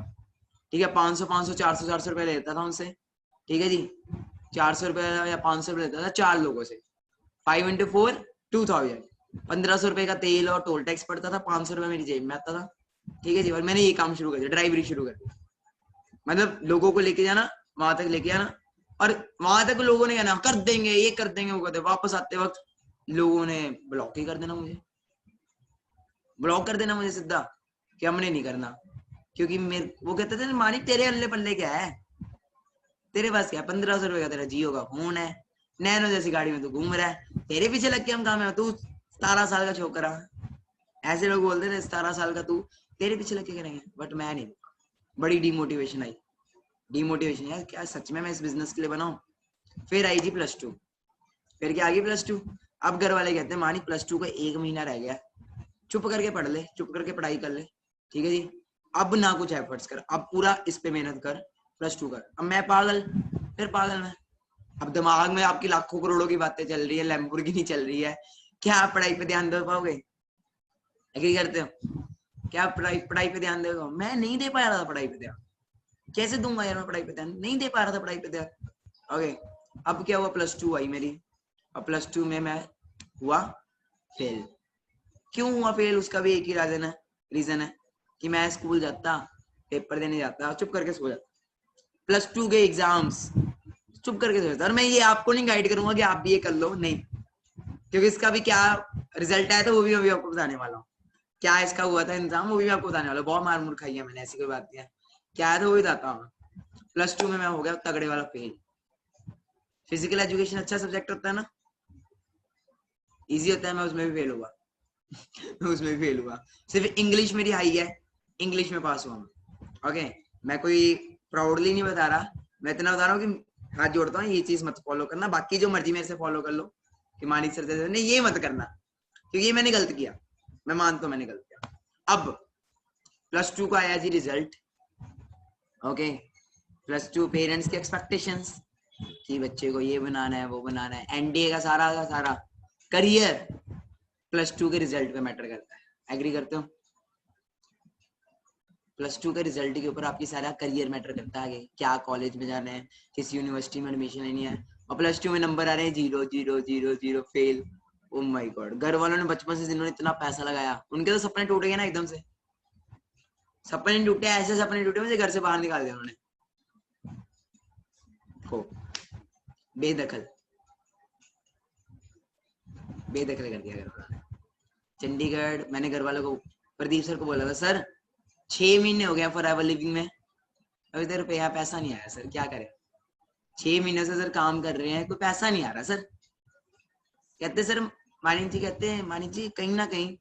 ठीक है, 500 400 रुपए लेता था उनसे। ठीक है जी, 400 रुपए या 500 रुपए लेता था 4 लोगों से। 5 into 4 2000, 1500 रुपए का तेल और टोल टैक्स पड़ता था, 500 रुपए मेरी जेब में आता था। ठीक है जी, और मैंने ये काम शुरू कर दिया, ड्राइवरी शुरू कर दी। मतलब लोगों को लेके जाना, वहां तक लेके आना, और वहां तक लोगों ने कहना कर देंगे, ये कर देंगे, वो करते, वापस आते वक्त लोगों ने ब्लॉक ही कर देना मुझे, ब्लॉक कर देना मुझे सीधा, कि हमने नहीं करना। क्योंकि मेरे वो कहते थे मानिक तेरे अल्ले पल्ले क्या है, तेरे पास क्या 1500 रुपए का तेरा जियो का फोन है, नैनो जैसी गाड़ी में तू घूम रहा है, तेरे पीछे लग के हम काम है, तू 17 साल का छोकरा। ऐसे लोग बोलते थे 17 साल का तू, तेरे पीछे लग के करेंगे। बट मैं नहीं, बड़ी डिमोटिवेशन आई, डिमोटिवेशन यार, क्या सच में मैं इस बिजनेस के लिए बनाऊं? फिर आई जी +2, फिर क्या आ गई +2। अब घर वाले कहते हैं मानिक +2 का 1 महीना रह गया, चुप करके पढ़ ले, चुप करके पढ़ाई कर ले। ठीक है जी, अब ना कुछ एफर्ट्स कर, अब पूरा इस पे मेहनत कर, +2 कर। अब मैं पागल, फिर पागल मैं, अब दिमाग में आपकी लाखों करोड़ों की बातें चल रही है, लैम्बोर्गिनी चल रही है, क्या आप पढ़ाई पे ध्यान दे पाओगे? एग्री करते हो? क्या आप पढ़ाई पढ़ाई पे ध्यान देगा? मैं नहीं दे पा रहा था पढ़ाई पे ध्यान, कैसे दूंगा यार मैं पढ़ाई पे ध्यान, नहीं दे पा रहा था पढ़ाई पे ध्यान। ओके, अब क्या हुआ, +2 आई मेरी, और +2 में मैं हुआ फेल। क्यों हुआ फेल? उसका भी एक ही रीजन है कि मैं स्कूल जाता, पेपर देने जाता, चुप करके सो जाता। +2 के एग्जाम्स चुप करके सो जाता। और मैं ये आपको नहीं गाइड करूंगा कि आप भी ये कर लो, नहीं, क्योंकि इसका भी क्या रिजल्ट आया था वो भी अभी आपको बताने वाला हूँ। क्या इसका हुआ था इंतजाम, वो भी आपको बताने वाला हूँ। बहुत मार मुर खाई है मैंने, ऐसी कोई बात नहीं है। क्या आया था वो भी बताता हूँ। +2 में मैं हो गया तगड़े वाला फेल। फिजिकल एजुकेशन अच्छा सब्जेक्ट होता है ना, इजी होता है, मैं उसमें भी फेल हुआ। मैं उसमें भी फेल हुआ। सिर्फ इंग्लिश मेरी हाई है, इंग्लिश में पास हुआ हूँ। ओके, मैं कोई प्राउडली नहीं बता रहा, मैं इतना बता रहा हूँ कि हाथ जोड़ता हूँ, ये चीज मत फॉलो करना, बाकी जो मर्जी मेरे से फॉलो कर लो कि मानिक सर से नहीं, ये मत करना, क्योंकि ये मैंने गलत किया, मैं मानता हूँ मैंने गलत किया। अब +2 का आया जी रिजल्ट। ओके, +2 पेरेंट्स के एक्सपेक्टेशंस कि बच्चे को ये बनाना है वो बनाना है, एनडीए का सारा करियर +2 के रिजल्ट पे मैटर करता है। एग्री करते हो? +2 के रिजल्ट के ऊपर आपकी सारा करियर मैटर करता है, क्या कॉलेज में जाना है, किस यूनिवर्सिटी में एडमिशन लेनी है, और +2 में नंबर आ रहे हैं 0 0 0 0 फेल। ओ माय गॉड, घर वालों ने बचपन से जिन्होंने इतना पैसा लगाया, उनके तो सपने टूट गए ना एकदम से। सपने टूटे, ऐसे सपने टूटे मुझे घर से बाहर निकाल दिया उन्होंने। हो बेदखल बेदखल कर दिया घर वालों ने। चंडीगढ़, मैंने घर वालों को, प्रदीप सर को बोला था, सर 6 महीने हो गया फॉरएवर लिविंग में, अभी तक रुपया पैसा नहीं आया सर, क्या करें? 6 महीने से सर काम कर रहे हैं, कोई पैसा नहीं आ रहा सर। कहते सर, मानिक जी कहते हैं, मानिक जी कहीं ना कहीं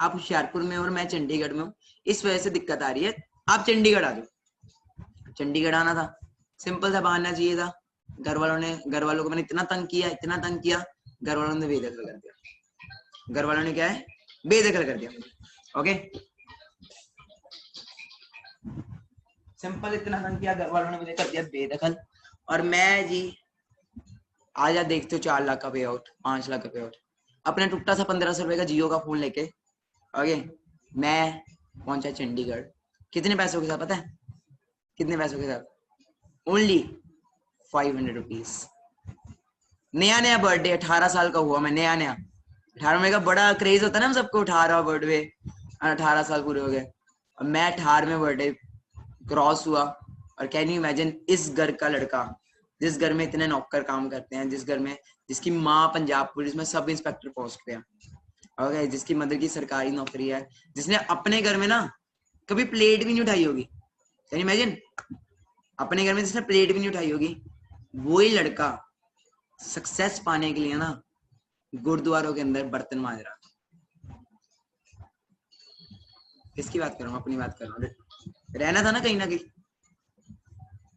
आप होशियारपुर में और मैं चंडीगढ़ में हूँ, इस वजह से दिक्कत आ रही है, आप चंडीगढ़ आ जाओ। चंडीगढ़ आना था, सिंपल सा बहाना चाहिए था। घर वालों को मैंने इतना तंग किया, घर वालों ने बेदखल कर दिया। घर वालों ने क्या है, बेदखल कर दिया। ओके, सिंपल इतना तंग किया, घर वालों ने मुझे कर दिया बेदखल। और मैं जी आज आप देखते हो 4 लाख का पे आउट, 5 लाख का पे आउट, अपने टुकटा सा 1500 रुपए का जियो का फोन लेके, ओके, मैं पहुंचा चंडीगढ़। कितने पैसों के साथ पता है? कितने पैसों के साथ? Only 500 rupees. नया बर्थडे, 18 साल का हुआ मैं, नया 18 में का बड़ा क्रेज होता है ना हम सबको, 18 बर्थडे, 18 साल पूरे हो गए, और मैं 18वें बर्थडे क्रॉस हुआ। और कैन यू इमेजिन, इस घर का लड़का, जिस घर में इतने नौकर काम करते हैं, जिस घर में जिसकी माँ पंजाब पुलिस में सब इंस्पेक्टर पोस्ट पे है, ओके, जिसकी मदर की सरकारी नौकरी है, जिसने अपने घर में ना कभी प्लेट भी नहीं उठाई होगी, कैन यू इमेजिन, अपने घर में जिसने प्लेट भी नहीं उठाई होगी, वही लड़का सक्सेस पाने के लिए ना गुरुद्वारों के अंदर बर्तन मांज रहा। किसकी बात कर रहा हूँ? अपनी बात कर रहा हूँ। रहना था ना कहीं ना कहीं,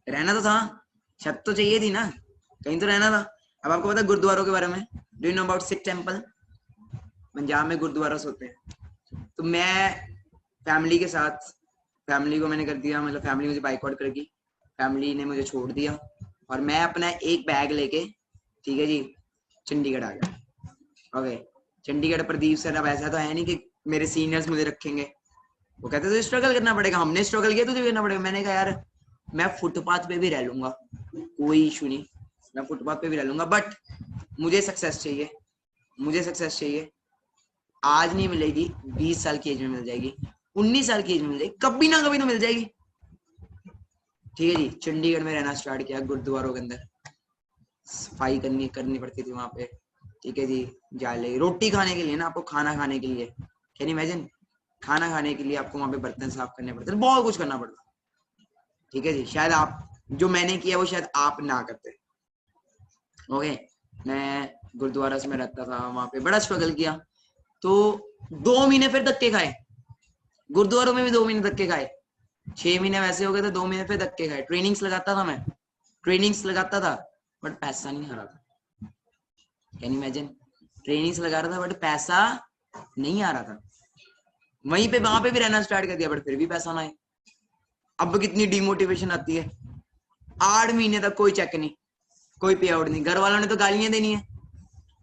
रहना तो था, छत तो चाहिए थी ना, कहीं तो रहना था। अब आपको पता है गुरुद्वारों के बारे में? Do you know about Sikh temple? Punjab में गुरुद्वारा होते हैं। तो मैं फैमिली के साथ, फैमिली को मैंने कर दिया, मतलब फैमिली मुझे बाइकआउट कर दी, फैमिली ने मुझे छोड़ दिया, और मैं अपना एक बैग लेके, ठीक है जी, चंडीगढ़ आ गया। ओके, चंडीगढ़ प्रदीप सर अब ऐसा तो है नहीं कि मेरे सीनियर्स मुझे रखेंगे, वो कहते थे स्ट्रगल करना पड़ेगा, हमने स्ट्रगल किया, तुझे करना पड़ेगा। मैंने कहा यार मैं फुटपाथ पे भी रह लूंगा, कोई इशू नहीं, मैं फुटपाथ पे भी रह लूंगा, बट मुझे सक्सेस चाहिए, मुझे सक्सेस चाहिए। आज नहीं मिलेगी, 20 साल की एज में मिल जाएगी, 19 साल की एज में मिल जाएगी, कभी ना कभी तो मिल जाएगी। ठीक है जी, चंडीगढ़ में रहना स्टार्ट किया, गुरुद्वारों के अंदर सफाई करनी पड़ती थी वहां पे, ठीक है जी, जाले रोटी खाने के लिए ना, आपको खाना खाने के लिए, कैन यू इमेजिन, खाना खाने के लिए आपको वहां पे बर्तन साफ करने पड़ते, बहुत कुछ करना पड़ता। ठीक है जी, शायद आप, जो मैंने किया वो शायद आप ना करते। ओके, मैं गुरुद्वारा से मैं रहता था, वहां पे बड़ा स्ट्रगल किया, तो 2 महीने फिर धक्के खाए, गुरुद्वारों में भी 2 महीने धक्के खाए, 6 महीने वैसे हो गए थे, 2 महीने फिर धक्के खाए। ट्रेनिंग्स लगाता था मैं, ट्रेनिंग्स लगाता था, बट पैसा नहीं आ रहा था। कैन यू इमेजिन, ट्रेनिंग्स लगा रहा था बट पैसा नहीं आ रहा था। वहीं पे वहां पे भी रहना स्टार्ट कर दिया, बट फिर भी पैसा ना आए। अब कितनी डिमोटिवेशन आती है। 8 महीने तक कोई चेक नहीं, कोई पे आउट नहीं, घर वालों ने तो गालियां देनी है।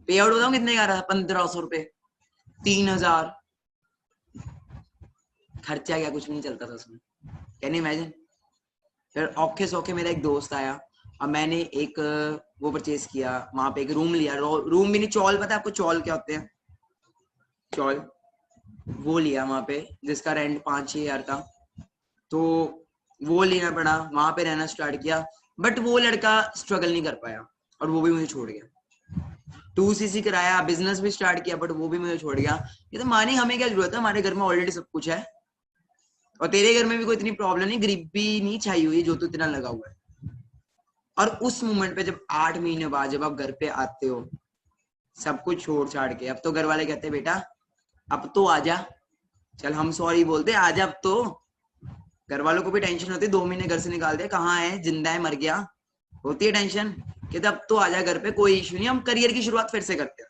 पे आउट बताऊं कितने का आ रहा था? 1500 रुपए, 3000, खर्चा क्या, कुछ भी नहीं चलता था उसमें। Can you imagine. फिर औखे सौखे मेरा एक दोस्त आया, अब मैंने एक वो परचेज किया, वहां पे एक रूम लिया, रूम भी नहीं, चौल, पता है आपको चौल क्या होते हैं? चौल, वो लिया वहां पे, जिसका रेंट 5-6 हजार था, तो वो लेना पड़ा, वहां पे रहना स्टार्ट किया, बट वो लड़का स्ट्रगल नहीं कर पाया, और वो भी मुझे छोड़ गया। 2cc कराया, बिजनेस भी स्टार्ट किया, बट वो भी मुझे छोड़ गया। ये तो माने, हमें क्या जरूरत है, हमारे घर में ऑलरेडी सब कुछ है, और तेरे घर में भी कोई इतनी प्रॉब्लम नहीं, गरीबी नहीं छाई हुई जो तू इतना लगा हुआ है। और उस मोमेंट पे जब 8 महीने बाद जब आप घर पे आते हो, सब कुछ छोड़ छाड़ के, अब तो घर वाले कहते बेटा अब तो आजा, चल हम सॉरी बोलते, आजा अब तो, घर वालों को भी टेंशन होती है, 2 महीने घर से निकाल दिया, कहाँ है, जिंदा है, मर गया, होती है टेंशन। कहते अब तो आ जा घर पे, कोई इशू नहीं, हम करियर की शुरुआत फिर से करते हैं,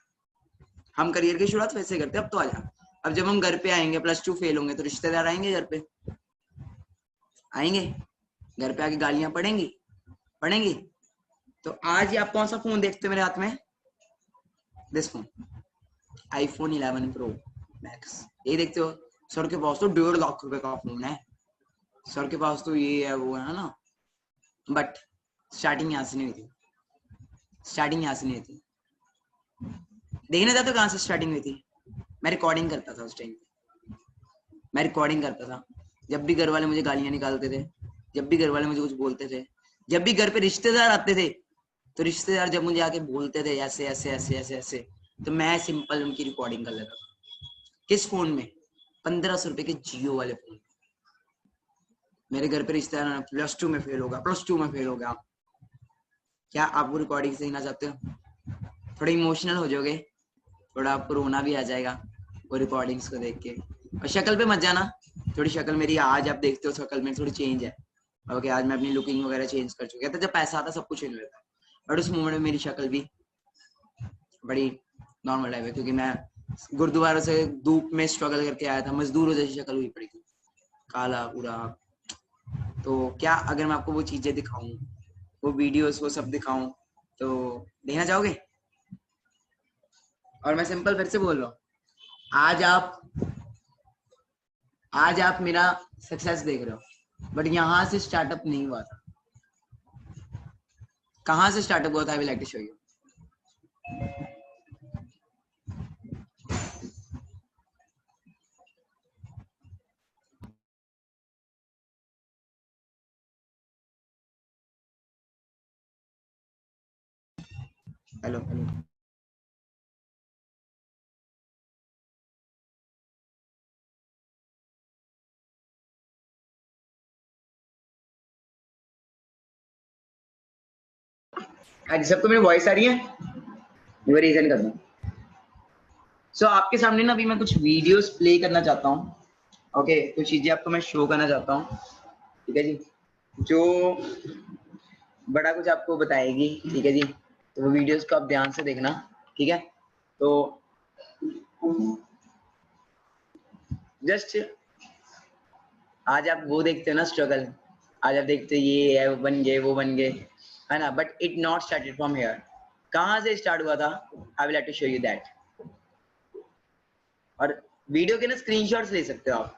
हम करियर की शुरुआत फिर से करते हैं, अब तो आ जा। अब जब हम घर पे आएंगे, +2 फेल होंगे, तो रिश्तेदार आएंगे घर पे, आएंगे घर पे, आके गालियां पड़ेंगी। तो आज ही आप कौन सा फोन देखते हो मेरे हाथ में? This phone, iPhone 11 Pro Max, ये देखते हो। सर के पास तो 1.5 लाख रुपए का फोन है, सर के पास तो ये है, वो है ना। बट स्टार्टिंग यहाँ से नहीं हुई थी, स्टार्टिंग यहाँ से नहीं हुई थी। देखने जाते कहाँ से स्टार्टिंग हुई थी? मैं रिकॉर्डिंग करता था उस टाइम पे, मैं रिकॉर्डिंग करता था। जब भी घर वाले मुझे गालियां निकालते थे, जब भी घर वाले मुझे कुछ बोलते थे, जब भी घर पे रिश्तेदार आते थे, तो रिश्तेदार जब मुझे आके बोलते थे ऐसे ऐसे ऐसे ऐसे ऐसे, तो मैं सिंपल उनकी रिकॉर्डिंग कर लेता था। किस फोन में? 1500 रुपए के जियो वाले फोन। मेरे घर पे रिश्तेदार +2 में फेल होगा, +2 में फेल होगा। क्या आप वो रिकॉर्डिंग सीखना चाहते हो? थोड़ा इमोशनल हो जाओगे, थोड़ा आपको रोना भी आ जाएगा वो रिकॉर्डिंग्स को देख के। और शक्ल पे मत जाना, थोड़ी शक्ल मेरी आज आप देखते हो, शक्ल में थोड़ी चेंज है। ओके, आज मैं अपनी लुकिंग वगैरह चेंज कर चुकी है। जब पैसा आता सब कुछ चेंज होता है, बट उस मोमेंट में मेरी शक्ल भी बड़ी नॉर्मल टाइप है, क्योंकि मैं गुरुद्वारा से धूप में स्ट्रगल करके आया था, मजदूरों जैसी शक्ल हुई पड़ी थी, काला पूरा। तो क्या अगर मैं आपको वो चीजें दिखाऊं, वो वीडियोस, वो सब दिखाऊं, तो देखना चाहोगे? और मैं सिंपल फिर से बोल रहा हूँ, आज आप मेरा सक्सेस देख रहे हो, बट यहाँ से स्टार्टअप नहीं हुआ था। कहाँ से स्टार्टअप हुआ था? I will like to show you. Hello, आज सबको मेरी वॉइस आ रही है? वो रीजन कर दूं। सो आपके सामने ना अभी मैं कुछ वीडियोस प्ले करना चाहता हूँ। ओके, कुछ चीजें आपको मैं शो करना चाहता हूँ, ठीक है जी, जो बड़ा कुछ आपको बताएगी, ठीक है जी। तो वो वीडियोस को आप ध्यान से देखना, ठीक है। तो जस्ट आज आप वो देखते हो ना स्ट्रगल, आज आप देखते हो ये है, वो बन गए, वो बन गए, है ना। But it not started from here. कहाँ से स्टार्ट हुआ था? I will have to show you that. और वीडियो के ना स्क्रीनशॉट्स ले सकते हो आप,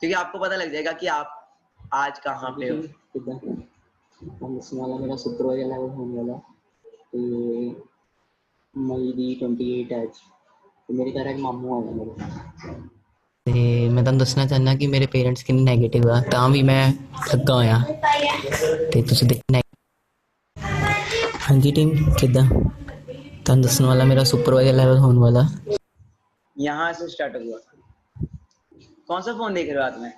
क्योंकि आपको पता लग जाएगा कि आप आज कहाँ पे हो। वाला मेरा सुपरवाइजर लेवल होने वाला ਤੇ ਮਈ ਦੀ 28 ਅੱਜ ਤੇ ਮੇਰੇ ਘਰ ਇੱਕ ਮਾਮੂ ਆਇਆ ਮੇਰੇ ਤੇ ਮੈਂ ਤੁਹਾਨੂੰ ਦੱਸਣਾ ਚਾਹੁੰਦਾ ਕਿ ਮੇਰੇ ਪੇਰੈਂਟਸ ਕਿੰਨੇ ਨੈਗੇਟਿਵ ਆ ਤਾਂ ਵੀ ਮੈਂ ਲੱਗਾ ਹੋਇਆ ਤੇ ਤੁਸੀਂ ਦੇਖਣਾ। ਹਾਂਜੀ ਟੀਮ ਕਿੱਦਾਂ ਤੁਹਾਨੂੰ ਦੱਸਣ ਵਾਲਾ ਮੇਰਾ ਸੁਪਰਵਾइजर लेवल होने वाला। यहाँ से स्टार्ट हुआ। कौन सा फोन देख रहे हो हाथ में?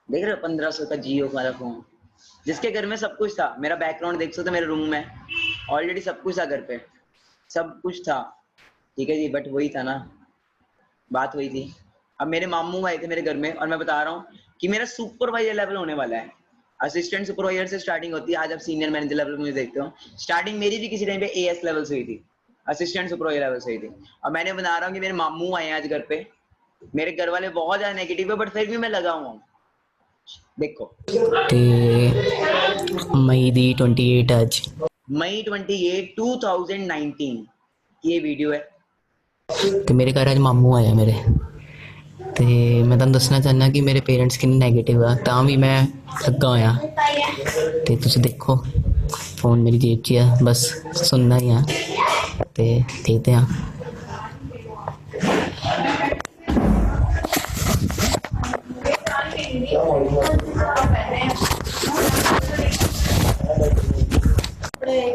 देख रहे हो 1500 का जियो वाला फोन, जिसके घर में सब कुछ था। मेरा बैकग्राउंड देख सकते हो, मेरे रूम में ऑलरेडी सब कुछ था, घर पे सब कुछ था, ठीक है जी। बट वही था ना, बात वही थी। अब मेरे मामू आए थे मेरे घर में, और मैं बता रहा हूँ कि मेरा सुपरवाइजर लेवल होने वाला है। असिस्टेंट सुपरवाइजर से स्टार्टिंग होती है, आज आप सीनियर मैनेजर लेवल मुझे देखते हो। स्टार्टिंग मेरी भी किसी टाइम पे AS लेवल से हुई थी, असिस्टेंट सुपरवाइजर लेवल से हुई थी। और मैंने बना रहा हूँ कि मेरे मामू आए आज घर पे, मेरे घर वाले बहुत ज्यादा नेगेटिव है, बट फिर भी मैं लगा हुआ हूँ। देखो ਤੇ ਮਈ ਦੀ 28 ਅੱਜ मई 28 2019 ये वीडियो है। ਤੇ ਮੇਰੇ ਘਰ ਅੱਜ ਮਾਮੂ ਆਇਆ ਮੇਰੇ ਤੇ ਮੈਂ ਤੁਹਾਨੂੰ ਦੱਸਣਾ ਚਾਹੁੰਦਾ ਕਿ ਮੇਰੇ ਪੇਰੈਂਟਸ ਕਿੰਨੇ ਨੈਗੇਟਿਵ ਆ ਤਾਂ ਵੀ ਮੈਂ ਲੱਗਾ ਹੋਇਆ ਤੇ ਤੁਸੀਂ ਦੇਖੋ ਫੋਨ ਮੇਰੀ ਜੇਬ 'ਚ ਆ, ਬਸ ਸੁਣਨਾ ਹੀ ਆ ਤੇ ਦੇਖਦੇ ਆ।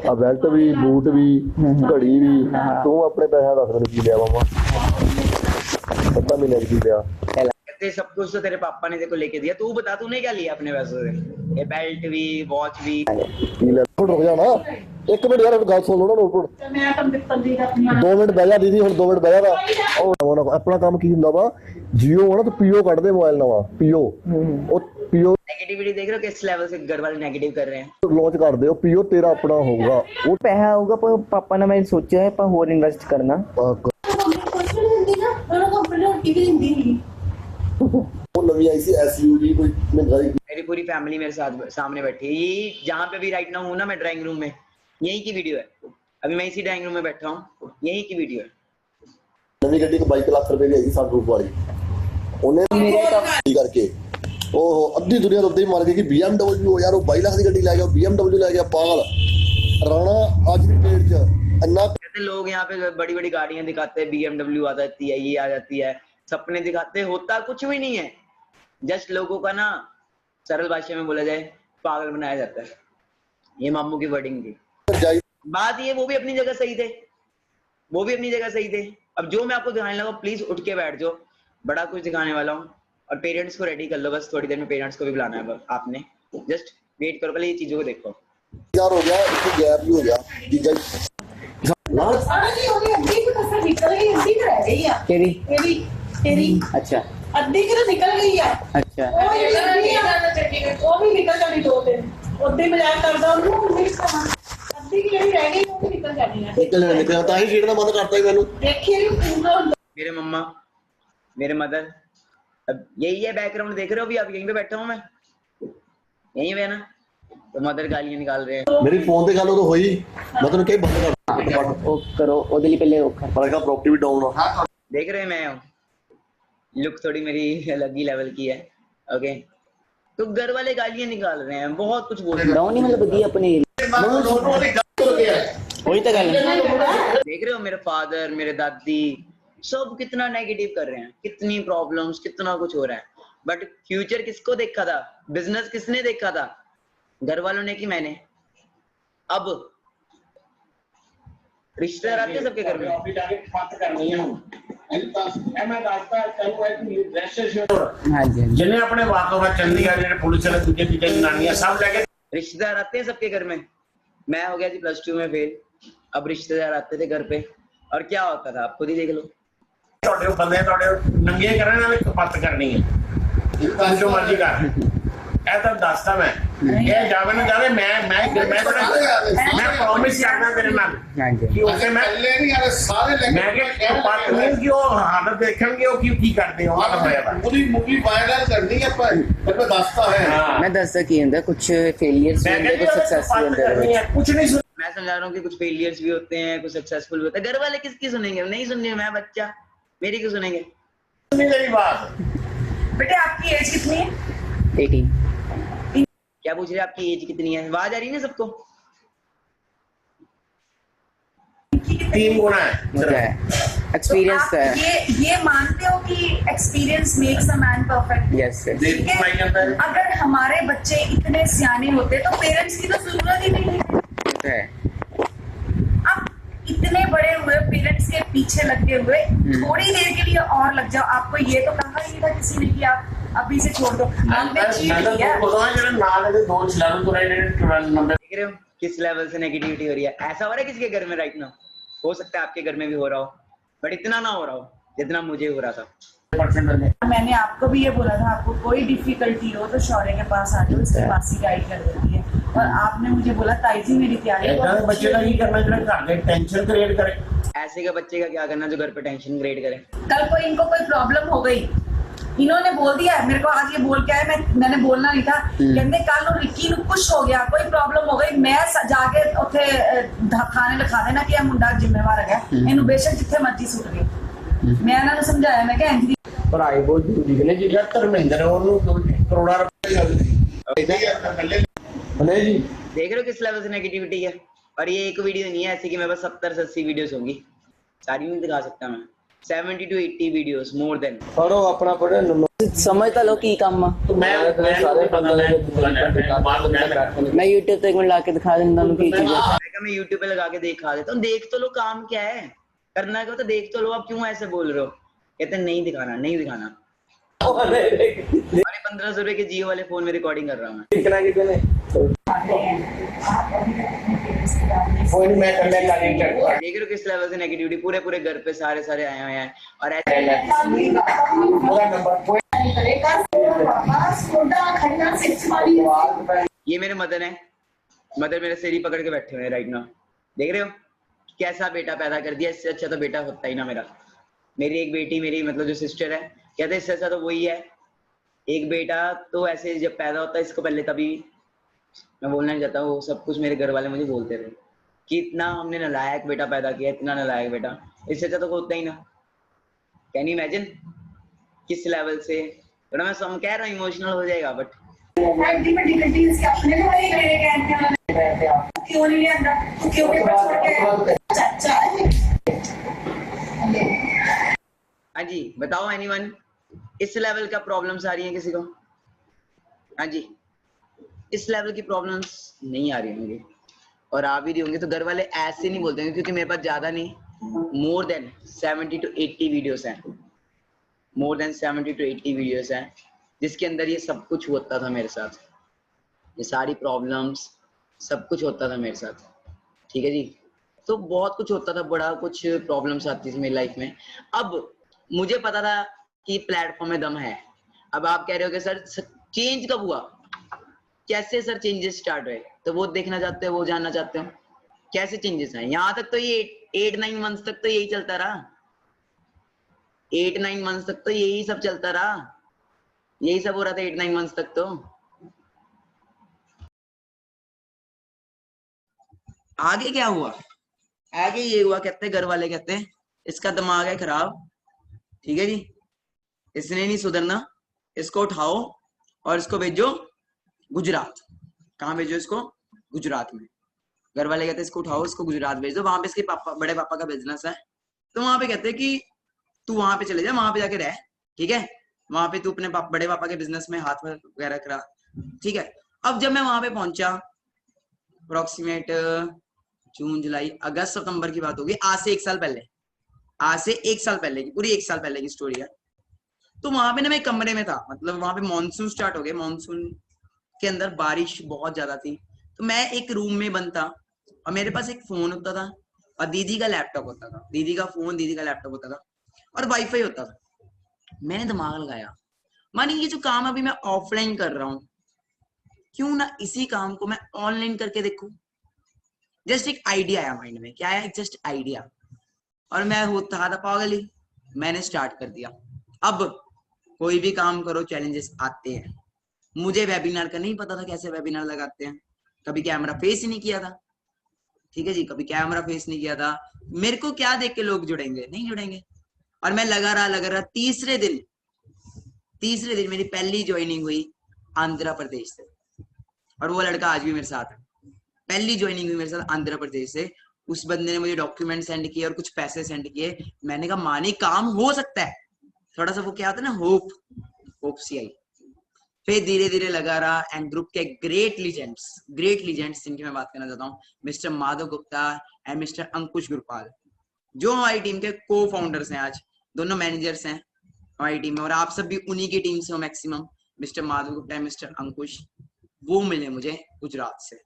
ਆ ਬੈਲਟ ਵੀ, ਬੂਟ ਵੀ, ਘੜੀ ਵੀ, ਤੂੰ ਆਪਣੇ ਪੈਸਿਆਂ ਦੱਸ ਮੈਨੂੰ ਕੀ ਲਿਆ ਮਾਮਾ? ਪਤਾ ਮਹੀਨੇ ਕੀ ਲਿਆ? कहते सब कुछ तो तेरे पापा ने तेरे को लेके दिया, तू बता तूने क्या लिया अपने पैसों से? ये बेल्ट भी, वॉच भी। ਕੀ ਲੈ? ਰੁਕ ਜਾ ਨਾ, ਇੱਕ ਮਿੰਟ ਯਾਰ ਗੱਲ ਸੁਣ ਲਓ ਨਾ। ਨੋਟ 2 ਮਿੰਟ ਬਹਿ ਜਾ ਦੀਦੀ, ਹੁਣ 2 ਮਿੰਟ ਬਹਿ ਜਾ। ਉਹ ਆਪਣਾ ਕੰਮ ਕੀ ਹੁੰਦਾ ਵਾ, ਜੀਓ ਨਾ ਤਾਂ ਪੀਓ ਕੱਢਦੇ ਮੋਬਾਈਲ ਨਵਾਂ, ਪੀਓ ਉਹ पीओ नेगेटिविटी देख रहे हो किस लेवल से घर वाले नेगेटिव कर रहे हैं। लॉन्च कर दे पीओ तेरा अपना होगा वो ਪੈਸਾ ਆਊਗਾ ਪਰ ਪਾਪਾ ਨੇ ਮੈਂ ਸੋਚਿਆ ਹੈ ਆਪਾਂ ਹੋਰ ਇਨਵੈਸਟ ਕਰਨਾ। वो नवी आई सी एसयूवी कोई महंगाई मेरी पूरी फैमिली मेरे साथ सामने बैठी है। ये जहाँ पे भी राइट नाउ हूँ ना मैं ड्राइंग रूम में, यही की वीडियो है। अभी मैं इसी ड्राइंग रूम में बैठा हूँ, यही की वीडियो है। नवी गड्डी को 22 लाख रुपए की आई सनरूफ वाली उन्हें करके ओहो अद्धी दुनिया तो ही मान गई कि BMW यार वो 22 लाख की गड्डी ले गया BMW ले गया पागल राणा आज की डेट च अन्ना कहते लोग यहाँ पे बड़ी बड़ी गाड़ियां दिखाते हैं, BMW आ जाती है, ये आ जाती है, सपने दिखाते हैं, होता कुछ भी नहीं है। जस्ट लोगों का ना सरल भाषा में बोला जाए पागल बनाया जाता है। ये मामू की वर्डिंग थी। बात ये वो भी अपनी जगह सही थे, वो भी अपनी जगह सही थे। अब जो मैं आपको दिखाने लगा प्लीज उठ के बैठ जाओ, बड़ा कुछ दिखाने वाला हूँ। और पेरेंट्स को रेडी कर लो, बस थोड़ी देर में पेरेंट्स को भी बुलाना है आपने। जस्ट वेट करो, पहले ये चीजों को देखो। यार हो गया इसको गैप भी हो गया जीजा तेरी तेरी अच्छा अद्धी की तो निकल गई है। अच्छा वो भी निकल जानी 2 दिन उद्दी मजाक करदा ਉਹਨੂੰ अद्धी की ਜਿਹੜੀ ਰਹਿ ਗਈ ਉਹ भी निकल जानी है। निकल ਤਾਂ ਹੀ ਛੇੜਨਾ ਬੰਦ ਕਰਤਾ ਹੀ ਮੈਨੂੰ देखिए पूरा मेरे मम्मा मेरे मदर, अब यही है बैकग्राउंड देख रहे हो। अभी आप यहीं पे बैठा हूँ मैं, यहीं पे है ना, तो मदर गालियां निकाल रहे हैं। मेरी फोन ਤੇ ਗੱਲ ਉਦੋਂ ਹੋਈ ਮੈਂ ਤੈਨੂੰ ਕਹੀ ਬੰਦ ਕਰ ਉਹ ਕਰੋ ਉਹਦੇ ਲਈ ਪਹਿਲੇ ਉਹ ਕਰ ਪਰ ਇਹਦਾ ਪ੍ਰॉपर्टी भी डाउन है देख रहे हैं मैं हूँ, लुक थोड़ी मेरी अलग ही लेवल की है। ओके तो घर वाले गालियां निकाल रहे हैं, बहुत कुछ बोल रहे हैं। ਡਾਊਨ ਨਹੀਂ ਮਤਲਬ ਵਧੀਆ ਆਪਣੇ वही तो गल देख रहे हो मेरे फादर मेरे दादी सब कितना नेगेटिव कर रहे हैं, कितनी प्रॉब्लम्स, कितना कुछ हो रहा है। बट फ्यूचर किसको देखा था, बिजनेस किसने देखा था, घर वालों ने कि मैंने। अब रिश्तेदार आते हैं सबके घर में। हाँ जी जिन्हें अपने वाकों में चंडीगढ़ जिन्हें पुलिस ने तुझे पीछे जनानियां सब लेके रिश्तेदार आते हैं सबके घर में। मैं हो गया जी +2 में फेल, अब रिश्तेदार आते थे घर पे और क्या होता था आप खुद ही देख लो। ਤੁਹਾਡੇ ਬੰਦੇ ਤੁਹਾਡੇ ਨੰਗੇ ਕਰਨ ਨਾਲ ਕਪੱਤ ਕਰਨੀ ਹੈ ਜੋ ਮਰਜ਼ੀ ਕਰ ਇਹ ਤਾਂ ਦੱਸਦਾ ਮੈਂ ਇਹ ਜਾਵੇ ਨਾ ਜਾਵੇ ਮੈਂ ਪ੍ਰੋਮਿਸ ਕਰਦਾ ਤੇਰੇ ਨਾਲ हाँ जी ਕਿ ਉਸੇ ਮੈਂ ਮੈਂ ਕਿ ਕਪੱਤ ਨਹੀਂ ਕਿ ਉਹ ਹਾਲਤ ਦੇਖਣਗੇ ਉਹ ਕੀ ਕਰਦੇ ਹੋ ਆ ਹੋਇਆ ਵਾ ਪੂਰੀ ਮੂਵੀ ਵਾਇਰਲ ਕਰਨੀ ਹੈ ਪਰ ਮੈਂ ਦੱਸਦਾ ਹੈ मैं दसदा की होंदा कुछ फेलियर्स भी होंदे कुछ सक्सेस भी होंदे कुछ नहीं मैं समझा रहा हूँ कि कुछ फेलियर्स भी होते हैं, कुछ सक्सेसफुल भी होते हैं। घर वाले किसकी सुनेंगे, नहीं सुनने, मैं बच्चा, मेरी क्यों सुनेंगे। सुनी मेरी बात। बेटे आपकी एज कितनी है? 18 क्या पूछ रहे हैं आपकी एज कितनी है, आवाज आ रही है ना सबको। 3 गुना है होता है एक्सपीरियंस आप है ये मानते हो कि experience makes a man perfect? Yes ठीक है? अगर हमारे बच्चे इतने सियाने होते तो पेरेंट्स की तो जरूरत ही नहीं है। होता है अब इतने बड़े हुए पेरेंट्स के पीछे लगे हुए थोड़ी देर के लिए और लग जाओ। आपको ये तो कहा ही नहीं था किसी ने कि आप अभी से छोड़ दो। हमने चीट किया। देख रहे हो किस लेवल से नेगेटिविटी हो रही है। ऐसा हो रहा है किसी के घर में राइट नाउ, हो सकता है आपके घर में भी हो रहा हो, बट इतना ना हो रहा हो जितना मुझे हो रहा था। मैंने आपको भी ये बोला था आपको कोई डिफिकल्टी हो तो शौर्य के पास आ जाओ, इसकी मासी गाइड कर देती है। और आपने मुझे बोला ताई जी मेरी तैयारी बच्चे का करना टेंशन क्रिएट करे। ऐसे का बच्चे का क्या करना जो घर पे टेंशन क्रिएट करे। कल को इनको कोई प्रॉब्लम हो गई, इन्होंने बोल दिया है मेरे को आज ये बोल के आए, मैंने बोलना नहीं था। कहते कल रिक्की ਨੂੰ कुछ हो गया, कोई प्रॉब्लम हो गई, मैं जाके ਉੱਥੇ ਖਾਣੇ ਲਿਖਾ ਦੇਣਾ ਕਿ ਇਹ ਮੁੰਡਾ ਜ਼ਿੰਮੇਵਾਰ ਹੈਗਾ, ਇਹਨੂੰ ਬੇਸ਼ੱਕ ਜਿੱਥੇ ਮਰਜ਼ੀ ਸੁੱਟ ਦੇ। ਮੈਂ ਇਹਨਾਂ ਨੂੰ ਸਮਝਾਇਆ, ਮੈਂ ਕਿਹਾ ਇੰਜ ਪੜਾਈ ਬਹੁਤ ਜ਼ਰੂਰੀ ਹੈ ਜੀ। ਧਰਮਿੰਦਰ ਉਹਨੂੰ ਕਰੋੜਾਂ ਰੁਪਏ नहीं जी देख रहे हो किस लेवल से नेगेटिविटी है। और ये एक वीडियो नहीं है ऐसी कि मेरे पास 70 से 80 वीडियोस होंगी, सारी नहीं दिखा सकता मैं। 70 to 80 वीडियोस मोर देन। पढ़ो अपना पढ़े समझ तो लो की काम मैं YouTube पे एक मिनट लाके दिखा देता हूं की चीज है। मैं YouTube पे लगा के दिखा देता हूँ, देख तो लो काम क्या है, करना क्या तो देख तो लो। आप क्यों ऐसे बोल रहे हो, कहते नहीं दिखाना नहीं दिखाना। अरे 1500 रुपए के जियो वाले फोन में रिकॉर्डिंग कर रहा हूँ मैं। देख रहे हो किस लेवल से नेगेटिविटी, पूरे घर पे सारे आए हुए हैं। और ऐसे ये मेरे मदर है, मदर मेरे सिर ही पकड़ के बैठे हुए हैं राइट नाउ। देख रहे हो कैसा बेटा पैदा कर दिया, इससे अच्छा तो बेटा होता ही ना मेरा। मेरी एक बेटी, मेरी मतलब जो सिस्टर है, कहते इससे अच्छा तो वही है। एक बेटा तो ऐसे जब पैदा होता है, इसको पहले तभी मैं बोलना नहीं चाहता, वो सब कुछ मेरे घर वाले मुझे बोलते थे कि इतना हमने नालायक बेटा पैदा किया, इतना नालायक बेटा, इससे अच्छा तो होता ही ना। कैन यू इमेजिन किस लेवल से, थोड़ा मैं सम कह रहा हूँ इमोशनल हो जाएगा, बट हाँ जी बताओ एनीवन, इस लेवल का प्रॉब्लम्स आ रही हैं किसी को? हाँ जी, इस लेवल की प्रॉब्लम्स नहीं आ रही होंगी, और आ भी रही होंगी तो घर वाले ऐसे नहीं बोलते हैं, क्योंकि मेरे पास ज्यादा नहीं, मोर देन 70 to 80 वीडियोस हैं, मोर देन 70 to 80 वीडियोस हैं, जिसके अंदर ये सब कुछ होता था मेरे साथ, ये सारी प्रॉब्लम्स सब कुछ होता था मेरे साथ। ठीक है जी, तो बहुत कुछ होता था, बड़ा कुछ प्रॉब्लम्स आती थी मेरी लाइफ में। अब मुझे पता था कि प्लेटफॉर्म में दम है। अब आप कह रहे हो कि सर चेंज कब हुआ, कैसे सर चेंजेस स्टार्ट हुए, तो वो देखना चाहते हो, वो जानना चाहते हो कैसे चेंजेस हैं। यहाँ तक तो ये 8-9 मंथ्स तक तो यही चलता रहा, 8-9 मंथ्स तक तो यही सब चलता रहा, यही सब हो रहा था 8-9 मंथ्स तक। तो आगे क्या हुआ, आगे ये हुआ, कहते घर वाले कहते हैं इसका दिमाग है खराब, ठीक है जी, इसने नहीं सुधरना, इसको उठाओ और इसको भेजो गुजरात। कहाँ भेजो इसको? गुजरात में। घर वाले कहते हैं इसको उठाओ, इसको गुजरात भेज दो, वहां पे इसके पापा, बड़े पापा का बिजनेस है, तो वहां पे कहते हैं कि तू वहां पे चले जा, वहां पे जाके रह, ठीक है, वहां पे तू अपने बड़े पापा के बिजनेस में हाथ वगैरह करा, ठीक है। अब जब मैं वहां पे पहुंचा, अप्रोक्सीमेट जून जुलाई अगस्त सितंबर की बात होगी, आज से 1 साल पहले, आज से 1 साल पहले की, पूरी 1 साल पहले की स्टोरी है। तो वहां पे ना मैं कमरे में था, मतलब वहां पे मानसून स्टार्ट हो गया, मानसून के अंदर बारिश बहुत ज्यादा थी, तो मैं एक रूम में बंद था, और मेरे पास एक फोन होता था और दीदी का लैपटॉप होता था, दीदी का फोन, दीदी का लैपटॉप होता था, और वाईफाई होता था। मैंने दिमाग लगाया, मानी ये जो काम अभी मैं ऑफलाइन कर रहा हूँ, क्यों ना इसी काम को मैं ऑनलाइन करके देखूं। जस्ट एक आइडिया आया माइंड में, क्या आया, जस्ट आइडिया, और मैं होता था पागल ही, मैंने स्टार्ट कर दिया। अब कोई भी काम करो चैलेंजेस आते हैं, मुझे वेबिनार का नहीं पता था कैसे वेबिनार लगाते हैं, कभी कैमरा फेस ही नहीं किया था, ठीक है जी, कभी कैमरा फेस नहीं किया था, मेरे को क्या देख के लोग जुड़ेंगे, नहीं जुड़ेंगे, और मैं लगा रहा। तीसरे दिन मेरी पहली ज्वाइनिंग हुई आंध्र प्रदेश से, और वो लड़का आज भी मेरे साथ है, पहली ज्वाइनिंग हुई मेरे साथ आंध्र प्रदेश से। उस बंदे ने मुझे डॉक्यूमेंट सेंड किए और कुछ पैसे सेंड किए, मैंने कहा मानी काम हो सकता है, थोड़ा सा वो क्या होता है ना, होप सी आई। फिर धीरे धीरे लगा रहा, एंड ग्रुप के ग्रेट लीजेंड्स जिनकी मैं बात करना चाहता हूँ, mister Madhav Gupta and mister Ankush Gurpal, जो हमारी टीम के को फाउंडर्स हैं, आज दोनों मैनेजर्स हैं हमारी टीम में, और आप सब भी उन्हीं की टीम से हो maximum, mister Madhav Gupta and mister Ankush, वो मिले मुझे गुजरात से।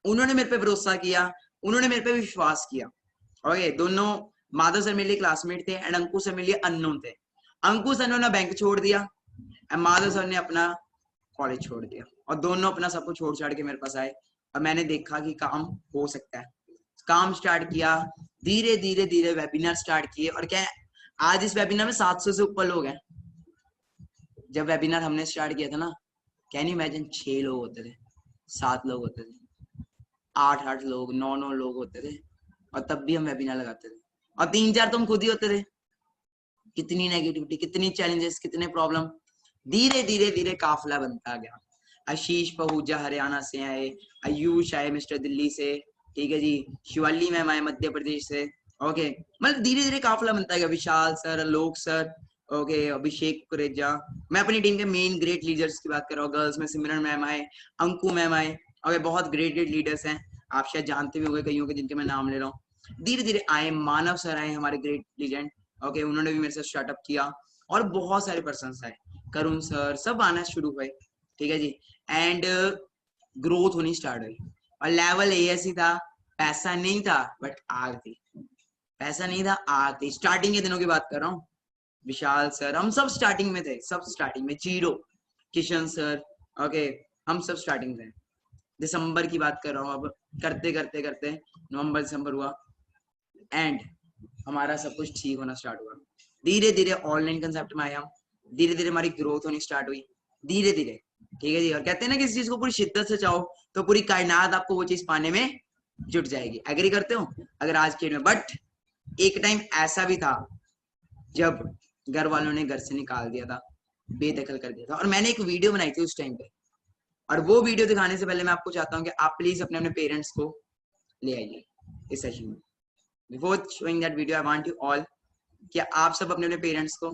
उन्होंने मेरे पे भरोसा किया, उन्होंने मेरे पे विश्वास किया। ओके, दोनों माधव सर मेरे लिए क्लासमेट थे एंड अंकुश सर मेरे लिए अननोन थे। अंकुश सर ने बैंक छोड़ दिया एंड माधव सर ने अपना कॉलेज छोड़ दिया, और दोनों अपना सब कुछ छोड़ छाड़ के मेरे पास आए, और मैंने देखा कि काम हो सकता है, काम स्टार्ट किया, धीरे धीरे वेबिनार स्टार्ट किए, और क्या आज इस वेबिनार में 700 से ऊपर लोग हैं। जब वेबिनार हमने स्टार्ट किया था ना, कैन यू इमेजिन, 6 लोग होते थे, 7 लोग होते थे, 8 लोग, 9 लोग होते थे, और तब भी हम वेबिनार लगाते थे, और 3-4 तो हम खुद ही होते थे। कितनी नेगेटिविटी, कितनी चैलेंजेस, कितने प्रॉब्लम, धीरे धीरे काफिला बनता गया। आशीष पहूजा हरियाणा से आए, आयुष आए मिस्टर दिल्ली से, ठीक है जी, शिवाली मैम आए मध्य प्रदेश से। ओके, मतलब धीरे धीरे काफिला बनता गया। विशाल सर, आलोक सर, ओके, अभिषेक कुरेजा, मैं अपनी टीम के मेन ग्रेट लीडर्स की बात कर रहा हूँ, गर्ल्स में सिमरन मैम आए, अंकु मैम आए, ओके, बहुत ग्रेट लीडर्स हैं, आप शायद जानते भी होंगे कईयों के जिनके मैं नाम ले रहा हूँ। धीरे धीरे आए, मानव सर आए हमारे ग्रेट लीजेंड, ओके, उन्होंने भी मेरे साथ स्टार्टअप किया, और बहुत सारे पर्सन आए, करुण सर, सब आना शुरू हुए, ठीक है जी, एंड ग्रोथ होनी स्टार्ट हुई। और लेवल ऐसी था, पैसा नहीं था बट आग थी, पैसा नहीं था, आग थी। स्टार्टिंग के दिनों की बात कर रहा हूँ, विशाल सर, हम सब स्टार्टिंग में थे, सब स्टार्टिंग में, जीरो, किशन सर, ओके, हम सब स्टार्टिंग थे। दिसंबर की बात कर रहा हूँ, अब करते करते करते नवंबर दिसंबर हुआ एंड हमारा सब कुछ ठीक होना स्टार्ट हुआ। धीरे धीरे ऑनलाइन कंसेप्ट में आया, धीरे धीरे हमारी ग्रोथ होनी स्टार्ट हुई, धीरे धीरे, ठीक है जी। और कहते हैं ना किसी चीज को पूरी शिद्दत से चाहो तो पूरी कायनात आपको वो चीज पाने में जुट जाएगी। एग्री करते हो अगर आज के में? बट एक टाइम ऐसा भी था जब घर वालों ने घर से निकाल दिया था, बेदखल कर दिया था, और मैंने एक वीडियो बनाई थी उस टाइम पे, और वो वीडियो दिखाने से पहले मैं आपको चाहता हूँ कि आप प्लीज अपने अपने पेरेंट्स को ले आइए इस सेशन में। Before showing that video I want you all कि आप सब अपने अपने पेरेंट्स को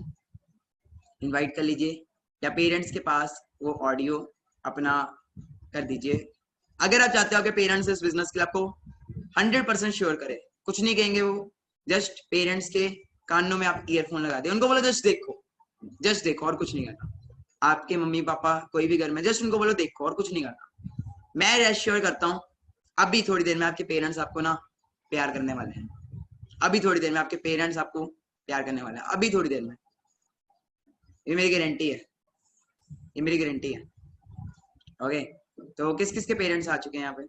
इनवाइट कर लीजिए या पेरेंट्स के पास वो ऑडियो अपना कर दीजिए। अगर आप चाहते हो कि पेरेंट्स इस बिजनेस के लिए आपको 100% श्योर करे, कुछ नहीं कहेंगे वो, जस्ट पेरेंट्स के कानों में आप ईयरफोन लगा दे, उनको बोलो जस्ट देखो और कुछ नहीं करना। आपके मम्मी पापा कोई भी घर में, जस्ट उनको बोलो देखो और कुछ नहीं करना। मैं रेश्योर करता हूँ अभी थोड़ी देर में आपके पेरेंट्स आपको ना प्यार करने वाले हैं, अभी थोड़ी देर में आपके पेरेंट्स आपको प्यार करने वाले हैं, अभी थोड़ी देर में। ये मेरी गारंटी है, ये मेरी गारंटी है। ओके, तो किस किस के पेरेंट्स आ चुके हैं यहाँ पे?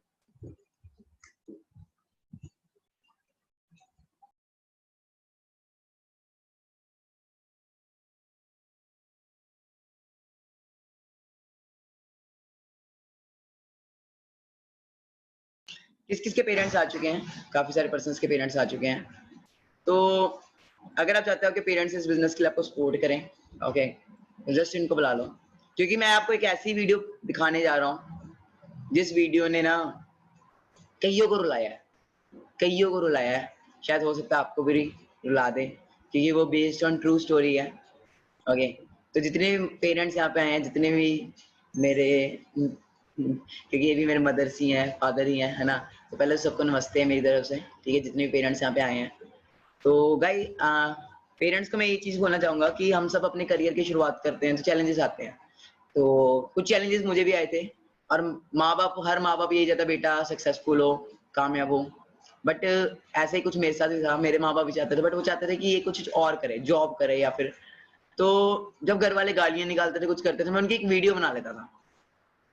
किस किस के पेरेंट्स आ चुके हैं? काफी सारे पर्सन्स के पेरेंट्स आ चुके हैं। तो अगर आप चाहते हो कि पेरेंट्स इस बिजनेस के लिए आपको सपोर्ट करें, ओके, जस्ट इनको बुला लो, क्योंकि मैं आपको एक ऐसी वीडियो दिखाने जा रहा हूँ जिस वीडियो ने ना कईयों को रुलाया है, कईयों को रुलाया है। शायद हो सकता है आपको भी रुला दे, क्योंकि वो बेस्ड ऑन ट्रू स्टोरी है। ओके, तो जितने पेरेंट्स यहाँ पे आए हैं, जितने भी मेरे, क्योंकि ये भी मेरे मदर्स ही हैं, फादर ही हैं, है ना, तो पहले सबको नमस्ते है मेरी तरफ से, ठीक है, जितने भी पेरेंट्स यहाँ पे आए हैं। तो गाइस, पेरेंट्स को मैं ये चीज़ बोलना चाहूँगा कि हम सब अपने करियर की शुरुआत करते हैं तो चैलेंजेस आते हैं, तो कुछ चैलेंजेस मुझे भी आए थे, और हर माँ बाप यही चाहता बेटा सक्सेसफुल हो, कामयाब हो, बट ऐसे ही कुछ मेरे साथ भी था। मेरे माँ बाप भी चाहते थे, बट वो चाहते थे कि ये कुछ और करे, जॉब करे या फिर, तो जब घर वाले गालियाँ निकालते थे, कुछ करते थे, मैं उनकी एक वीडियो बना लेता था।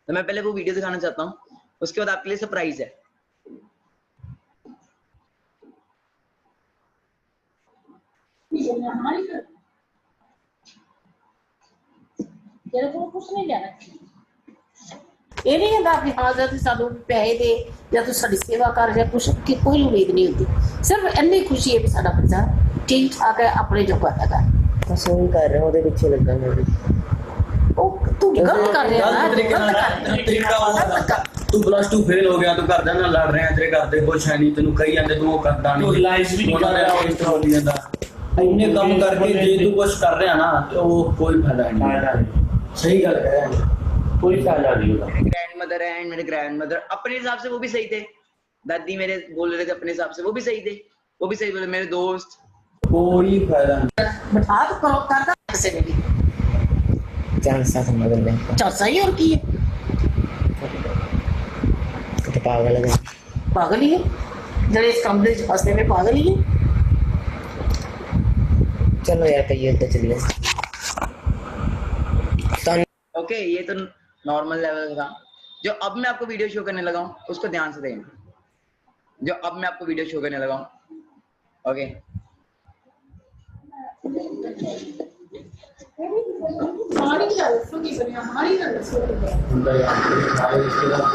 तो मैं पहले वो वीडियो दिखाना चाहता हूँ, उसके बाद आपके लिए सरप्राइज है। तेरे को कुछ नहीं जाना, ये नहीं कहता कि हाँ जब सानू पैसे दे या तू साडी सेवा कर या कुछ की कोई उम्मीद नहीं होती, सिर्फ इन्नी खुशी है भी साडा बच्चा ठीक ठाक है, अपने जो करता है। बस वही कर रहे हैं, ਉਹਦੇ ਪਿੱਛੇ ਲੱਗਾ ਮੈਂ ਵੀ। ਉਹ ਤੂੰ ਗਲਤ ਕਰ ਰਿਹਾ ਨਾ, ਤਰੀਕਾ ਹੋਊਗਾ। ਤੂੰ +2 ਫੇਲ ਹੋ ਗਿਆ, ਤੂੰ ਘਰਦਿਆਂ ਨਾਲ ਲੜ ਰਿਹਾ, ਤੇਰੇ ਘਰ ਦੇ ਕੁਛ ਹੈ ਨਹੀਂ, ਤੈਨੂੰ ਕਹੀ ਜਾਂਦੇ ਤੂੰ ਉਹ ਕਰਦਾ ਨਹੀਂ, ਰਿਲਾਈਜ਼ ਵੀ ਨਹੀਂ ਕਰ ਰਿਹਾ ਹੋ ਜਾਂਦਾ। ਇੰਨੇ ਕੰਮ ਕਰਕੇ ਜੇ ਤੂੰ ਕੁਛ ਕਰ ਰਿਹਾ ਨਾ ਤੇ ਉਹ ਕੋਈ ਫਾਇਦਾ ਨਹੀਂ। ਸਹੀ ਗੱਲ ਕਹਿ ਰਿਹਾ, कोई फायदा नहीं होगा। ग्रैंड मदर है एंड मेरे ग्रैंड मदर अपने हिसाब से वो भी सही थे, दादी मेरे बोल रहे थे अपने हिसाब से, वो भी सही थे, वो भी सही बोले। मेरे दोस्त, कोई फायदा नहीं। बट आप करो करता कैसे नहीं चांसा समझ ले, अच्छा सही और की है, तो पागल है, पागल ही है, जब इस कमरे से फंसने में पागल ही है। चलो यार कहिए तो चलिए। ओके, ये तो नॉर्मल लेवल था। जो अब मैं आपको वीडियो शो करने लगा हूँ उसको ध्यान से देखें, जो अब मैं आपको वीडियो शो करने लगा हूँ, ओके।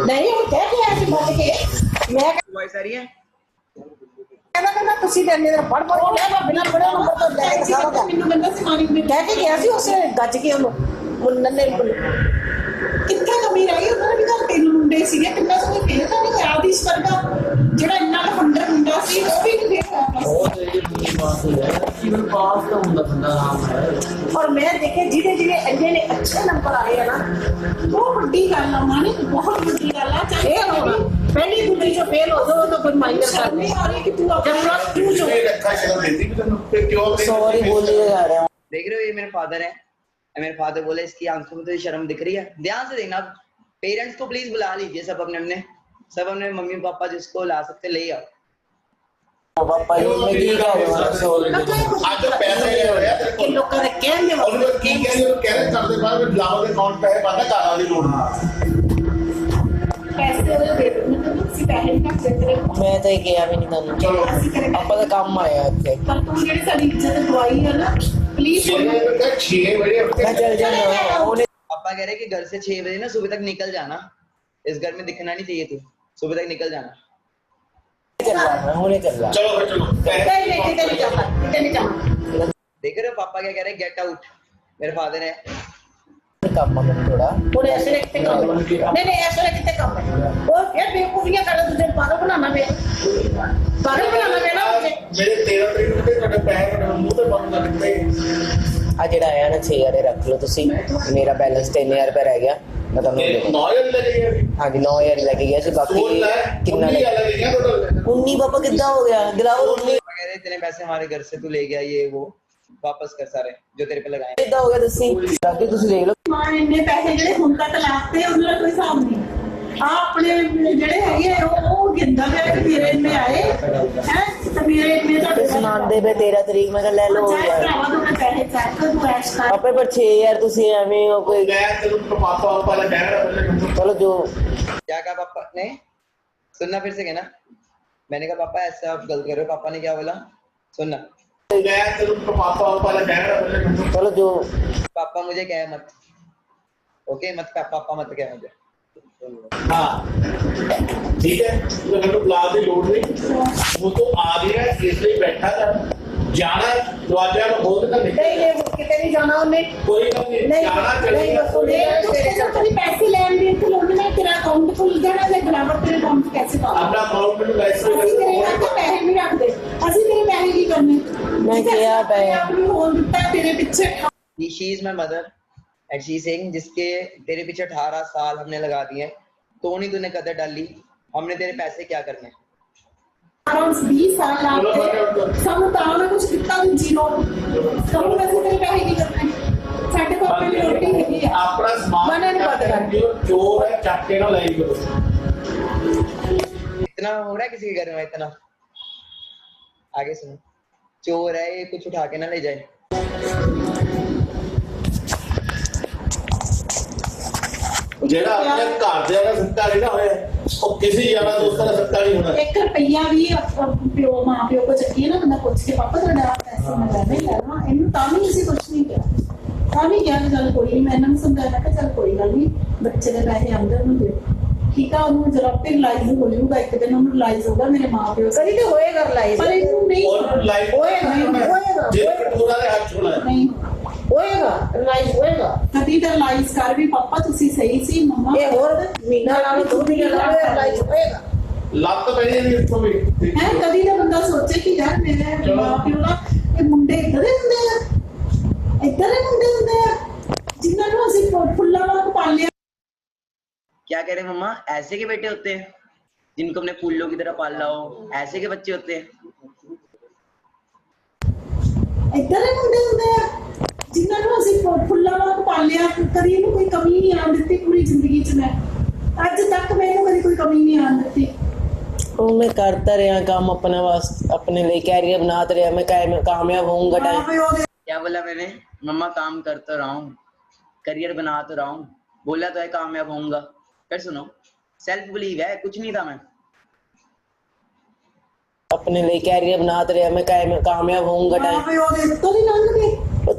नहीं वो कह के ऐसे बोल के मैं वॉइस आ रही है? कहना कहना ਤੁਸੀਂ ਤੇ ਮੇਰੇ ਪੜ ਪੜ ਗਿਆ ਮੈਂ ਬਿਨਾ ਪੜੇ ਨੰਬਰ ਤੋਂ ਲੈ ਕੇ ਸਾਰਾ ਦਾ ਮੈਨੂੰ ਬੰਦਾ ਸਮਾਨੀ ਕਹਿ ਕੇ ਗਿਆ ਸੀ ਉਸੇ ਗੱਜ ਕੇ ਉਹਨੂੰ ਮੁੰਨਨ ਨੇ ਕਿੱਥੇ ਕਮੀ ਰਹਿ ਗਈ, ਉਹਨਾਂ ਨੇ ਵੀ ਤਾਂ ਤਿੰਨ ਮੁੰਡੇ ਸੀਗੇ, ਕਿੰਨਾ ਸੋਹਣਾ ਫੇਰ ਤਾਂ ਨਹੀਂ ਹੋਇਆ ਦੀ ਵਰਗਾ ਜਿਹੜਾ ਇੰਨਾ ਫੰਡਰ ਮੁੰਡਾ ਸੀ ਉਹ ਵੀ ਨਹੀਂ ਫੇਰ बहुत ये बात है कि वो पास का ਹੁੰਦਾ ਬੰਦਾ ਆਰਾਮ ਹੈ। और मैं देखे जिन्हें जिन्हें इंने ने अच्छे नंबर आए हैं ना, बहुत बड़ी गल है मानी, बहुत बड़ी गल है। फेल होना पहली दूसरी जो फेल हो जाओ तो कोई माइनस कर नहीं आ रही कि तू अपना +2 जो सॉरी बोलिए जा रहे हैं। देख रहे हो, ये मेरे फादर है, मेरे फादर बोले इसकी आंखों में तो ये शर्म दिख रही है। ध्यान से देखना, पेरेंट्स को प्लीज बुला लीजिए, सब अपने मम्मी पापा जिसको ला सकते ले आओ। पापा ये मैं की कह रहा हूं, आज पैसे ਲੋਕਾਂ ਦੇ ਕਹਿਣ ਦੇ ਉਹਨੂੰ ਕੀ ਕਹਿੰਦੇ ਉਹ ਕਹਿ ਕਰਦੇ ਬਾਅਦ ਵਿੱਚ ਲਾਵਾ ਦੇ ਅਕਾਊਂਟ ਪੈਸੇ ਪਾਤਾ ਘਰ ਵਾਲੀ ਲੋੜ ਪੈਸੇ ਉਹਦੇ ਦੇ ਦਿੰਦੇ ਨੇ ਤੁਸੀਂ ਪੈਸੇ ਨਹੀਂ ਕੱਟ ਸਕਦੇ ਮੈਂ ਤਾਂ ਇਹ ਕਿਹਾ ਵੀ ਨਹੀਂ ਤੁਹਾਨੂੰ ਚਲੋ ਅਸੀਂ ਕਰੇ ਆਪਾਂ ਦਾ ਕੰਮ ਆਇਆ ਇੱਥੇ ਪਰ ਤੂੰ ਜਿਹੜੀ ਸਾਡੀ ਇੱਜ਼ਤ ਦਵਾਈ ਹੈ ਨਾ ਪਲੀਜ਼ 6 ਵਜੇ ਉੱਠ मैं चल जाऊंगा उन्हें पापा कह रहे कि घर से 6 बजे ना सुबह तक निकल जाना, इस घर में दिखना नहीं चाहिए तू, सुबह तक निकल जाना। चल रहा उन्हें चल रहा ਚਲੋ ਫਿਰ ਚਲੋ ਕਿਤੇ ਨਹੀਂ ਜਾਣਾ ਕਿਤੇ नहीं जाना देख रहे हो पापा क्या कह रहे हैं, गेट आउट। मेरे फादर है काम है मेरा थोड़ा ਹੁਣ ਐਸੇ ਨੇ ਕਿਤੇ ਕੰਮ ਨਹੀਂ ਐਸੇ ਨੇ ਕਿਤੇ ਕੰਮ ਉਹ ਫਿਰ ਬੇਵਕੂਫੀਆਂ ਕਰ ਤੁझे ਪਾਗਲ ਬਣਾਉਣਾ ਪਿਆ ਪਾਗਲ ਬਣਾਉਣਾ ਪਿਆ ਨਾ ਮੁझे ਮੇਰੇ 13 ਤਰੀਕ ਨੂੰ ਤੇ ਤੁਹਾਡੇ ਪੈਸੇ ਤੁਹਾਡੇ ਮੂੰਹ ਤੇ ਬੰਦ ਕਰ ਦਿੱਤੇ ਆ ਜਿਹੜਾ ਆਇਆ ਨਾ 6000 ਰੱਖ ਲਓ ਤੁਸੀਂ ਮੇਰਾ बैलेंस 3000 रुपए रह गया मैं ਤੁਹਾਨੂੰ ਦੇ ਦੂੰਗਾ 9000 ਲੱਗੇ ਗਏ हाँ जी 9000 लग गया से बाकी कितना ਕਿੰਨਾ ਲੱਗੇ ਗਿਆ ਟੋਟਲ 19 पापा कितना हो गया दिलाओ 19 पापा कह रहे इतने पैसे हमारे घर से तू ले गया, ये वो वापस कर सारे जो तेरे पे लगाए। कितना हो गया दसी बाकी ਤੁਸੀਂ ਦੇਖ ਲਓ ਮਾਂ ਇੰਨੇ ਪੈਸੇ ਜਿਹੜੇ ਹੁਣ ਤੱਕ ਲਾਤੇ ਉਹਨਾਂ ਦਾ ਕੋਈ ਹਿਸਾਬ ਨਹੀਂ ਆ ਆਪਣੇ ਜਿਹੜੇ ਹੈਗੇ ਉਹ ਗਿੰਦਾ ਪਿਆ ਕਿ ਮੇਰੇ ਇੰਨੇ ਆਏ ਹੈ ਤੇ ਮੇਰੇ ਇੰਨੇ ਤੁਹਾਡੇ ਸੁਣਾਉਂਦੇ ਪਏ 13 ਤਰੀਕ ਮੈਂ ਕਿਹਾ ਲੈ ਲਓ ਯਾਰ ਭਰਾਵਾ ਤੂੰ ਪੈਸੇ ਚੱਕ ਤੂੰ ਐਸ਼ ਕਰ ਪਾਪਾ ਪਰ 6000 ਤੁਸੀਂ ਐਵੇਂ ਹੋ ਕੋਈ ਮੈਂ ਤੈਨੂੰ ਪਾਪਾ ਵਾਲਾ ਕਹਿ ਰਿਹਾ चलो जो क्या कहा पापा ने? सुनना फिर से कहना। मैंने कहा पापा ऐसा आप गलत कर रहे हो। पापा ने क्या बोला? सुनना। ਮੈਂ ਤੈਨੂੰ ਪਾਪਾ ਵਾਲਾ ਕਹਿ ਰਿਹਾ चलो जो पापा मुझे कहे मत, ओके मत पापा मत कहे मुझे। हाँ ठीक है तो मैं तो क्लास की लोड नहीं वो तो आ गया इसलिए बैठा था जाना दरवाजा खोल कर नहीं किते नहीं जाना ਉਹਨੇ कोई काम नहीं जाना नहीं चलेगा तेरे पैसे ਲੈਣ ਦੇ ਤੇ ਲੋਨ ਮੈਂ ਤੇਰਾ ਅਕਾਊਂਟ ਖੁੱਲ ਜਾਣਾ ਤੇ ਬਰਾਬਰ ਤੇਰੇ ਅਕਾਊਂਟ 'ਚ ਪੈਸੇ ਪਾ अपना अकाउंट में ਅਸੀਂ वैसे ਤੇਰੇ ਕਰਕੇ ਪੈਸੇ ਨਹੀਂ ਰੱਖਦੇ ਅਸੀਂ ਤੇਰੇ ਪੈਸੇ ਕੀ ਕਰਨੇ मैं किया पे ਆਪਣੀ ਹੋਣ ਦਿੱਤਾ ਤੇਰੇ ਪਿੱਛੇ She is my mother and she is saying जिसके तेरे पीछे 18 साल हमने लगा दिए तो नहीं तूने कदर डाली, हमने तेरे पैसे क्या करने। अराउंड 20 साल लाते ਸਾਨੂੰ ਤਾਂ ਨਾ ਕੁਝ ਦਿੱਤਾ ਨਹੀਂ ਜੀਰੋ ਸਾਨੂੰ ਅਸੀਂ ਤੇਰੇ ਪੈਸੇ ਕੀ ਕਰਨੇ ਸਾਡੇ ਕੋਲ ਆਪਣੀ ਰੋਟੀ ਹੈਗੀ ਆ अपना सामान मना नहीं पता है। जो चोर है चाके ना लाई करो इतना हो रहा है किसी के घर में इतना? आगे सुनो, चोर है ये, कुछ उठा के ना ले जाए। ਜਿਹੜਾ ਆਪਣੇ ਘਰ ਦੇ ਦਾ ਸੱਤਾ ਨਹੀਂ ਨਾ ਹੋਇਆ ਉਹ ਕਿਸੇ ਯਾਰਾ ਦੋਸਤਾਂ ਦਾ ਸੱਤਾ ਨਹੀਂ ਹੋਣਾ 1 ਰੁਪਈਆ ਵੀ ਪਿਓ ਮਾਂ ਪਿਓ ਕੋ ਚੱਕੀਏ ਨਾ ਬੰਦਾ ਪੁੱਛ ਕੇ ਪਾਪਾ ਤੁਹਾਡਾ ਪੈਸੇ ਮੈਂ ਲੈਣੇ ਲੈਣਾ ਇਹਨੂੰ ਤਾਂ ਵੀ ਅਸੀਂ ਕੁਝ ਨਹੀਂ ਕਿਹਾ ਤਾਂ ਵੀ ਕਿਹਾ ਕਿ ਚੱਲ ਕੋਈ ਨਹੀਂ ਮੈਂ ਇਹਨਾਂ ਨੂੰ ਸਮਝਾਇਆ ਕਿ ਚੱਲ ਕੋਈ ਗੱਲ ਨਹੀਂ ਬੱਚੇ ਦੇ ਪੈਸੇ ਆਉਂਦੇ ਉਹਨੂੰ ਦਿਓ ਠੀਕ ਆ ਉਹਨੂੰ ਜਰਾ ਤੇ ਰਿਲਾਈਜ਼ ਹੋ ਜਾਊਗਾ ਇੱਕ ਦਿਨ ਉਹਨੂੰ ਰਿਲਾਈਜ਼ ਹੋਊਗਾ ਮੇਰੇ ਮਾਂ ਪਿਓ ਕਦੀ ਤੇ ਹੋਏਗਾ ਰਿਲਾਈਜ਼ ਪਰ ਇਹਨੂੰ ਨਹੀਂ और लाइफ ਹੋਏਗਾ ਜੇ ਪੂਰਾ ਦੇ ਹੱਥ ਛੋੜਾ ਨਹੀਂ ਹੋਏਗਾ ਰਿਲਾਈਜ਼ ਹੋਏਗਾ ਕਦੀ ਤਾਂ ਰਿਲਾਈਜ਼ ਕਰ ਵੀ ਪਾਪਾ ਤੁਸੀਂ ਸਹੀ ਸੀ ਮੰਮਾ ਇਹ ਹੋਰ ਮਹੀਨਾ ਨਾਲ 2 ਮਹੀਨੇ ਨਾਲ ਰਿਲਾਈਜ਼ ਹੋਏਗਾ ਲੱਤ ਪੈ ਜਾਂਦੀ ਉੱਥੋਂ ਵੀ ਹੈ ਕਦੀ ਤਾਂ ਬੰਦਾ ਸੋਚੇ ਕਿ ਯਾਰ ਮੇਰੇ ਮਾਂ ਪਿਓ ਨਾ ਇਹ ਮੁੰਡੇ ਇੱਧਰ ਹੀ ਹੁੰਦੇ ਆ ਇੱਧਰ ਹੀ ਮੁੰਡੇ ਹੁੰਦੇ ਆ ਜਿਨ੍ਹਾਂ ਨੂੰ ਅਸੀਂ ਫੁੱਲਾਂ ਵਾਂਗ ਪਾਲਿਆ क्या कह रहे हैं मम्मा? ऐसे के बेटे होते हैं जिनको हमने फूलों की तरह पाला हो, ऐसे के बच्चे होते हैं? ਇੱਧਰ ਹੀ ਮੁੰਡੇ ਹੁੰਦੇ ਆ ਜਿਨ੍ਹਾਂ ਨੂੰ ਅਸੀਂ ਫੁੱਲਾਂ ਵਾਂਗ ਪਾਲਿਆ ਕਦੀ ਇਹਨੂੰ ਕੋਈ ਕਮੀ ਨਹੀਂ ਆਉਣ ਦਿੱਤੀ ਪੂਰੀ ਜ਼ਿੰਦਗੀ 'ਚ ਮੈਂ ਅੱਜ ਤੱਕ ਮੈਨੂੰ ਕਦੀ ਕੋਈ ਕਮੀ ਨਹੀਂ ਆਉਣ ਦਿੱਤੀ वो मैं करता रहा काम अपने वास्ते अपने लिए कैरियर बनाते रहा मैं कामयाब होऊंगा ਮਾਂ टाइम ਪਿਓ ਦੇ क्या बोला मैंने? मम्मा काम कर तो रहा हूँ, करियर बना तो रहा हूँ, बोला तो है कामयाब होऊंगा। फिर सुनो, सेल्फ बिलीव है, कुछ नहीं था मैं। अपने लिए कैरियर बनाते रहा मैं कामयाब होऊंगा ਮਾਂ टाइम ਪਿਓ ਦੇ ਤੋਂ ਨਹੀਂ ਲੰਘਦੇ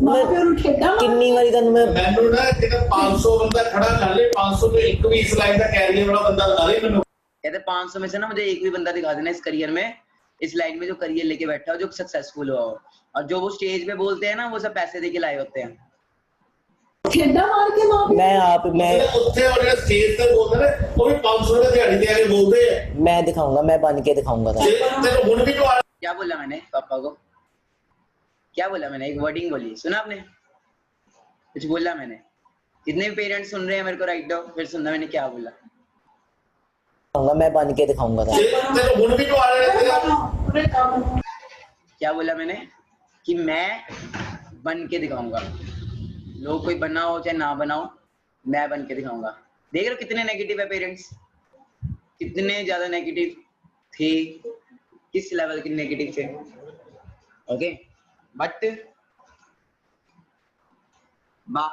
ਮਾਂ ਪਿਓ ਨੂੰ ਠੇਡਾ किन्नी बारी तन्नू मैं ਮੈਨੂੰ ਨਾ ਜਿਹੜਾ 500 ਬੰਦਾ ਖੜਾ ਕਰ ਲੇ 500 ਤੋਂ ਇੱਕ ਵੀ ਇਸ ਲਾਈਨ ਦਾ ਕੈਰੀਅਰ ਵਾਲਾ ਬੰਦਾ ਲਾ ਦੇ ਮੈਨੂੰ कहते 500 में से ना मुझे एक भी बंदा दिखा देना इस करियर में, इस लाइन में जो करियर लेके बैठा हो, जो सक्सेसफुल हुआ हो, और जो वो स्टेज पे बोलते हैं ना वो सब पैसे दे के लाए होते हैं। ਠੇਡਾ ਮਾਰ ਕੇ ਮਾਂ ਪਿਓ मैं आप मैं ਉੱਥੇ ਉਹ ਜਿਹੜਾ ਸਟੇਜ ਤੇ ਬੋਲਦੇ ਨੇ ਉਹ ਵੀ 500 ਦੇ ਦਿਹਾੜੀ ਦੇ ਆ ਕੇ ਬੋਲਦੇ ਆ मैं दिखाऊंगा मैं बन के दिखाऊंगा था ਜੇ ਤੈਨੂੰ ਹੁਣ ਵੀ ਜਵਾਬ क्या बोला मैंने पापा को? क्या बोला मैंने? एक वर्डिंग बोली, सुना आपने? कुछ बोला मैंने? जितने भी पेरेंट्स सुन रहे हैं मेरे को राइट डाउन, फिर सुनना मैंने क्या बोला। मैं बन के दिखाऊंगा था ਜੇ ਤੈਨੂੰ ਹੁਣ ਵੀ ਜਵਾਬ ਪੂਰੇ ਕੰਮ क्या बोला मैंने? कि मैं बन के दिखाऊंगा, लोग कोई बना हो चाहे ना बनाओ, मैं बन के दिखाऊंगा। देख रहे हो कितने नेगेटिव है पेरेंट्स, कितने ज्यादा नेगेटिव थे, किस लेवल के नेगेटिव थे। ओके बट बा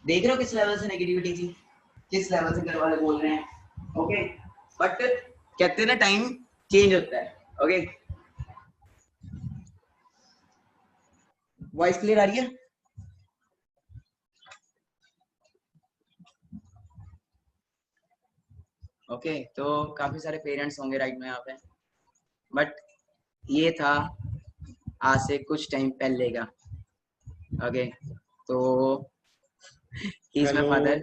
देख रहे हो किस लेवल से नेगेटिविटी थी, किस लेवल से घर वाले बोल रहे हैं। ओके बट कहते हैं ना टाइम चेंज होता है। ओके वॉइस क्लियर आ रही है? ओके तो काफी सारे पेरेंट्स होंगे राइट में यहाँ पे, बट ये था आज से कुछ टाइम पहले का। ओके तो he is my father.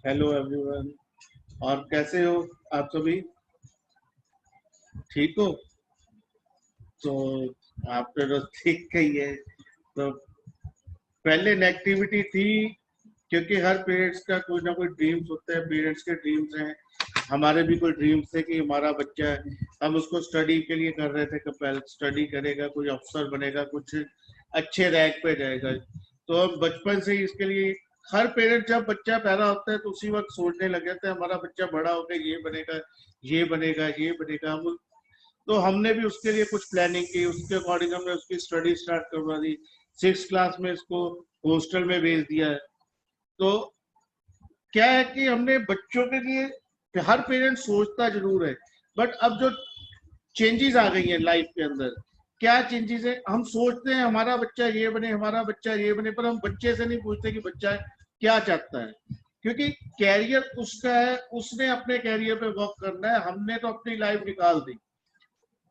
Hello everyone, और कैसे हो आप सभी? ठीक हो? तो आपने तो ठीक कही है। तो पहले नेगेटिविटी थी क्योंकि हर पेरेंट्स का कोई ना कोई ड्रीम्स होता है, पेरेंट्स के ड्रीम्स हैं, हमारे भी कोई ड्रीम्स थे कि हमारा बच्चा, हम उसको स्टडी के लिए कर रहे थे कि पहले स्टडी करेगा, कोई अफसर बनेगा, कुछ अच्छे रैंक पे जाएगा। तो हम बचपन से ही इसके लिए, हर पेरेंट जब बच्चा पैदा होता है तो उसी वक्त सोचने लग जाते हैं हमारा बच्चा बड़ा होकर ये बनेगा, ये बनेगा, ये बनेगा। हम तो हमने भी उसके लिए कुछ प्लानिंग की, उसके अकॉर्डिंग हमने उसकी स्टडी स्टार्ट करवा दी। 6th क्लास में इसको हॉस्टल में भेज दिया है। तो क्या है कि हमने बच्चों के लिए, हर पेरेंट सोचता जरूर है, बट अब जो चेंजेस आ गई हैं लाइफ के अंदर, क्या चेंजेस है, हम सोचते हैं हमारा बच्चा ये बने, हमारा बच्चा ये बने, पर हम बच्चे से नहीं पूछते कि बच्चा क्या चाहता है, क्योंकि कैरियर उसका है, उसने अपने कैरियर पे वर्क करना है। हमने तो अपनी लाइफ निकाल दी।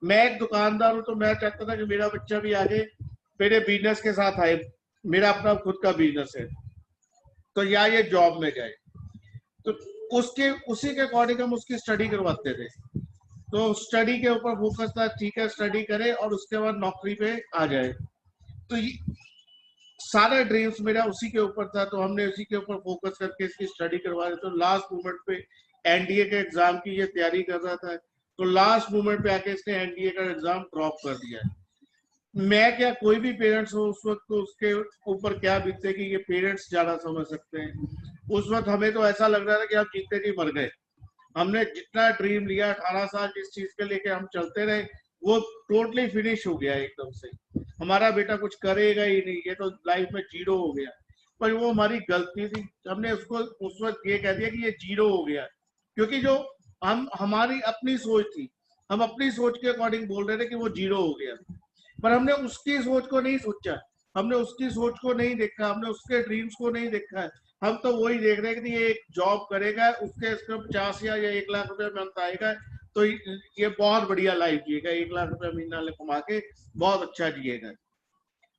मैं एक दुकानदार हूँ तो मैं चाहता था कि मेरा बच्चा भी आगे मेरे बिजनेस के साथ आए, मेरा अपना खुद का बिजनेस है, तो या ये जॉब में जाए। तो उसी के अकॉर्डिंग हम उसकी स्टडी करवाते थे। तो स्टडी के ऊपर फोकस था, ठीक है स्टडी करे और उसके बाद नौकरी पे आ जाए। तो सारा ड्रीम्स मेरा उसी के ऊपर था, तो हमने उसी के ऊपर फोकस करके इसकी स्टडी करवा रहे। तो लास्ट मोमेंट पे एनडीए के एग्जाम की ये तैयारी कर रहा था, तो लास्ट मोमेंट पे आके इसने एनडीए का एग्जाम ड्रॉप कर दिया। मैं क्या, कोई भी पेरेंट्स हो उस वक्त तो उसके ऊपर क्या बीतते कि ये पेरेंट्स ज्यादा समझ सकते हैं। उस वक्त हमें तो ऐसा लग रहा था कि हम जीते जी मर गए। हमने जितना ड्रीम लिया 18 साल जिस चीज के लेके हम चलते रहे, वो टोटली फिनिश हो गया एकदम से। हमारा बेटा कुछ करेगा ही नहीं, ये तो लाइफ में जीरो हो गया। पर वो हमारी गलती थी, हमने उसको उस वक्त ये कह दिया कि ये जीरो हो गया, क्योंकि जो हमारी अपनी सोच थी, हम अपनी सोच के अकॉर्डिंग बोल रहे थे कि वो जीरो हो गया, पर हमने उसकी सोच को नहीं सोचा, हमने उसकी सोच को नहीं देखा, हमने उसके ड्रीम्स को नहीं देखा। हम तो वही देख रहे हैं कि ये एक जॉब करेगा, उसके 50 या 1 लाख रुपए मंथ आएगा, तो ये बहुत बढ़िया लाइफ जिएगा, 1 लाख रुपए महीना कमा के बहुत अच्छा जिएगा।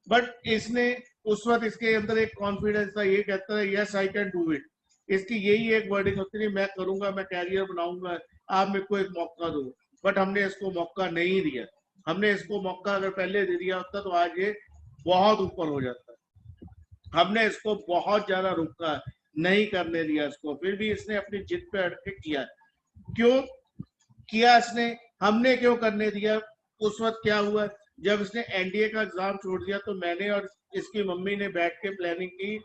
बट इसने उस वक्त इसके अंदर एक कॉन्फिडेंस था, ये कहता है yes I can do it. इसकी यही एक वर्डिंग होती है, मैं करूंगा, मैं कैरियर बनाऊंगा, आप मेरे को एक मौका दो। बट हमने इसको मौका नहीं दिया। हमने इसको मौका अगर पहले दे दिया होता तो आज ये बहुत ऊपर हो जाता। हमने इसको बहुत ज्यादा रुका, नहीं करने दिया इसको, फिर भी इसने अपनी जिद पे अड़ के किया। क्यों किया इसने, हमने क्यों करने दिया? उस वक्त क्या हुआ, जब इसने एनडीए का एग्जाम छोड़ दिया तो मैंने और इसकी मम्मी ने बैठ के प्लानिंग की,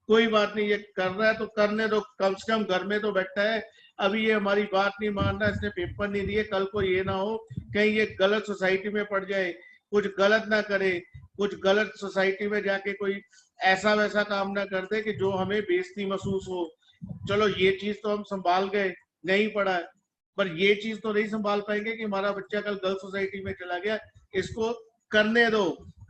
कोई बात नहीं, ये कर रहा है तो करने दो, कम से कम घर में तो बैठा है, अभी ये हमारी बात नहीं मान रहा, इसने पेपर नहीं दिए, कल को ये ना हो कहीं ये गलत सोसाइटी में पड़ जाए, कुछ गलत ना करे, कुछ गलत सोसाइटी में जाके कोई ऐसा वैसा काम ना कर दे कि जो हमें बेइज्जती महसूस हो। चलो ये चीज तो हम संभाल गए, नहीं पड़ा, पर ये चीज तो नहीं संभाल पाएंगे कि हमारा बच्चा कल गलत सोसाइटी में चला गया, इसको करने दो।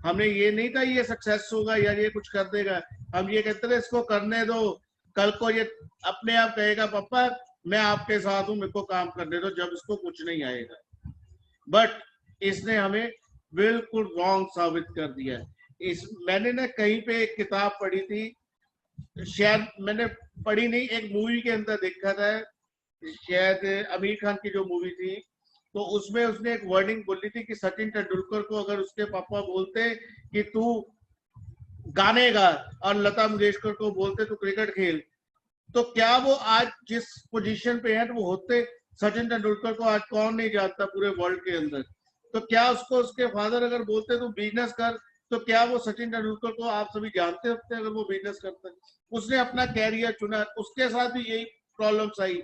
हमने ये नहीं था ये सक्सेस होगा या ये कुछ कर देगा, हम ये कहते थे इसको करने दो, कल को ये अपने आप कहेगा पापा मैं आपके साथ हूं, मेरे को काम करने दो, जब इसको कुछ नहीं आएगा। बट इसने हमें बिल्कुल रॉन्ग साबित कर दिया। मैंने ना कहीं पे एक किताब पढ़ी थी, शायद मैंने पढ़ी नहीं, एक मूवी के अंदर देखा था, शायद आमिर खान की जो मूवी थी, तो उसमें उसने एक वर्डिंग बोली थी कि सचिन तेंदुलकर को अगर उसके पापा बोलते कि तू गाने गा और लता मंगेशकर को बोलते तू क्रिकेट खेल, तो क्या वो आज जिस पोजीशन पे है वो होते? सचिन तेंदुलकर को आज कौन नहीं जानता पूरे वर्ल्ड के अंदर। तो क्या उसको उसके फादर अगर बोलते तू बिजनेस कर, तो क्या वो सचिन तेंदुलकर को आप सभी जानते होते अगर वो बिजनेस करता? उसने अपना कैरियर चुना, उसके साथ भी यही प्रॉब्लम्स आई।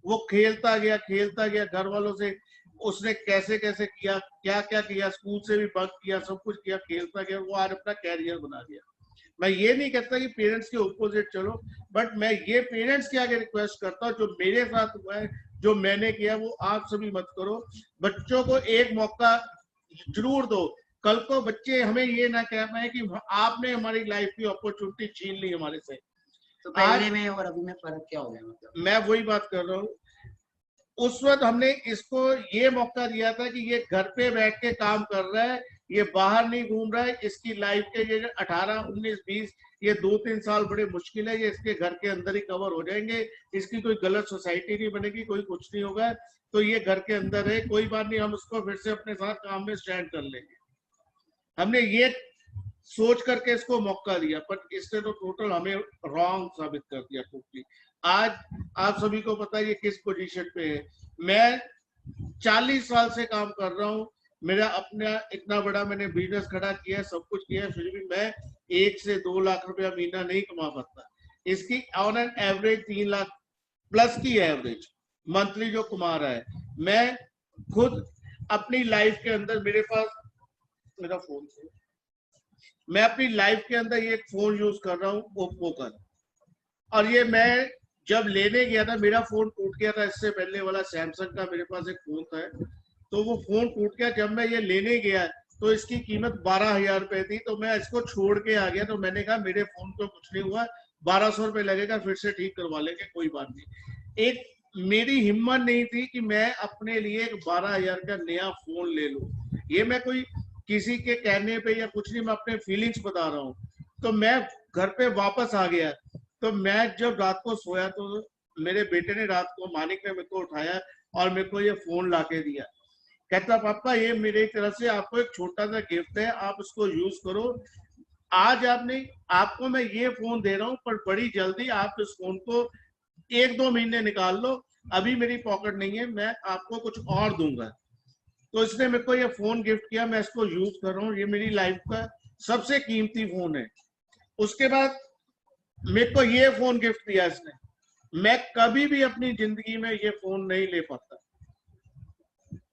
वो खेलता गया घर वालों से, उसने कैसे कैसे किया, क्या क्या किया, स्कूल से भी बंक किया, सब कुछ किया, खेलता गया, वो आज अपना कैरियर बना गया। मैं ये नहीं कहता कि पेरेंट्स के ऑपोजिट चलो, बट मैं ये पेरेंट्स के आगे रिक्वेस्ट करता हूँ, जो मेरे साथ हुआ है, जो मैंने किया, वो आप सभी मत करो। बच्चों को एक मौका जरूर दो। कल को बच्चे हमें ये ना कह पाए कि आपने हमारी लाइफ की अपॉर्चुनिटी छीन ली हमारे से। तो पहले में और अभी में फर्क क्या हो गया? मतलब मैं वही बात कर रहा हूँ, उस वक्त हमने इसको ये मौका दिया था कि ये घर पे बैठ के काम कर रहा है, ये बाहर नहीं घूम रहा है, इसकी लाइफ के ये 18, 19, 20 ये 2-3 साल बड़े मुश्किल है, ये इसके घर के अंदर ही कवर हो जाएंगे, इसकी कोई गलत सोसाइटी नहीं बनेगी, कोई कुछ नहीं होगा, तो ये घर के अंदर है, कोई बात नहीं, हम उसको फिर से अपने साथ काम में स्टैंड कर लेंगे। हमने ये सोच करके इसको मौका दिया, पर इसने तो टोटल हमें रॉन्ग साबित कर दिया टोटली। आज आप सभी को पता है ये किस पोजीशन पे है। मैं 40 साल से काम कर रहा हूँ, मेरा अपना इतना बड़ा मैंने बिजनेस खड़ा किया है, सब कुछ किया है, फिर भी मैं 1 से 2 लाख रुपया महीना नहीं कमा पाता। इसकी on an average 3 lakh plus की एवरेज मंथली जो कमा रहा है। मैं खुद अपनी लाइफ के अंदर, मेरे पास मेरा फोन, मैं अपनी लाइफ के अंदर ये फोन यूज कर रहा हूँ ओप्पो का, और ये मैं जब लेने गया था, मेरा फोन टूट गया था, इससे पहले वाला सैमसंग का मेरे पास एक फोन था, तो वो फोन टूट गया। जब मैं ये लेने गया तो इसकी कीमत 12,000 रुपए थी, तो मैं इसको छोड़ के आ गया। तो मैंने कहा मेरे फोन को कुछ नहीं हुआ, 1200 रुपए लगेगा, फिर से ठीक करवा लेंगे, कोई बात नहीं। एक मेरी हिम्मत नहीं थी कि मैं अपने लिए एक 12,000 का नया फोन ले लूं। ये मैं कोई किसी के कहने पे या कुछ नहीं, मैं अपने फीलिंग्स बता रहा हूँ। तो मैं घर पे वापस आ गया, तो मैं जब रात को सोया तो मेरे बेटे ने रात को, मानिक ने मेरे को उठाया और मेरे को ये फोन लाके दिया। कहता पापा ये मेरी तरफ से आपको एक छोटा सा गिफ्ट है, आप उसको यूज करो। आज आपको मैं ये फोन दे रहा हूँ, पर बड़ी जल्दी आप इस फोन को 1-2 महीने निकाल लो, अभी मेरी पॉकेट नहीं है, मैं आपको कुछ और दूंगा। तो इसने मेरे को ये फोन गिफ्ट किया, मैं इसको यूज कर रहा हूँ, ये मेरी लाइफ का सबसे कीमती फोन है। उसके बाद मेरे को ये फोन गिफ्ट दिया इसने। मैं कभी भी अपनी जिंदगी में ये फोन नहीं ले पाता,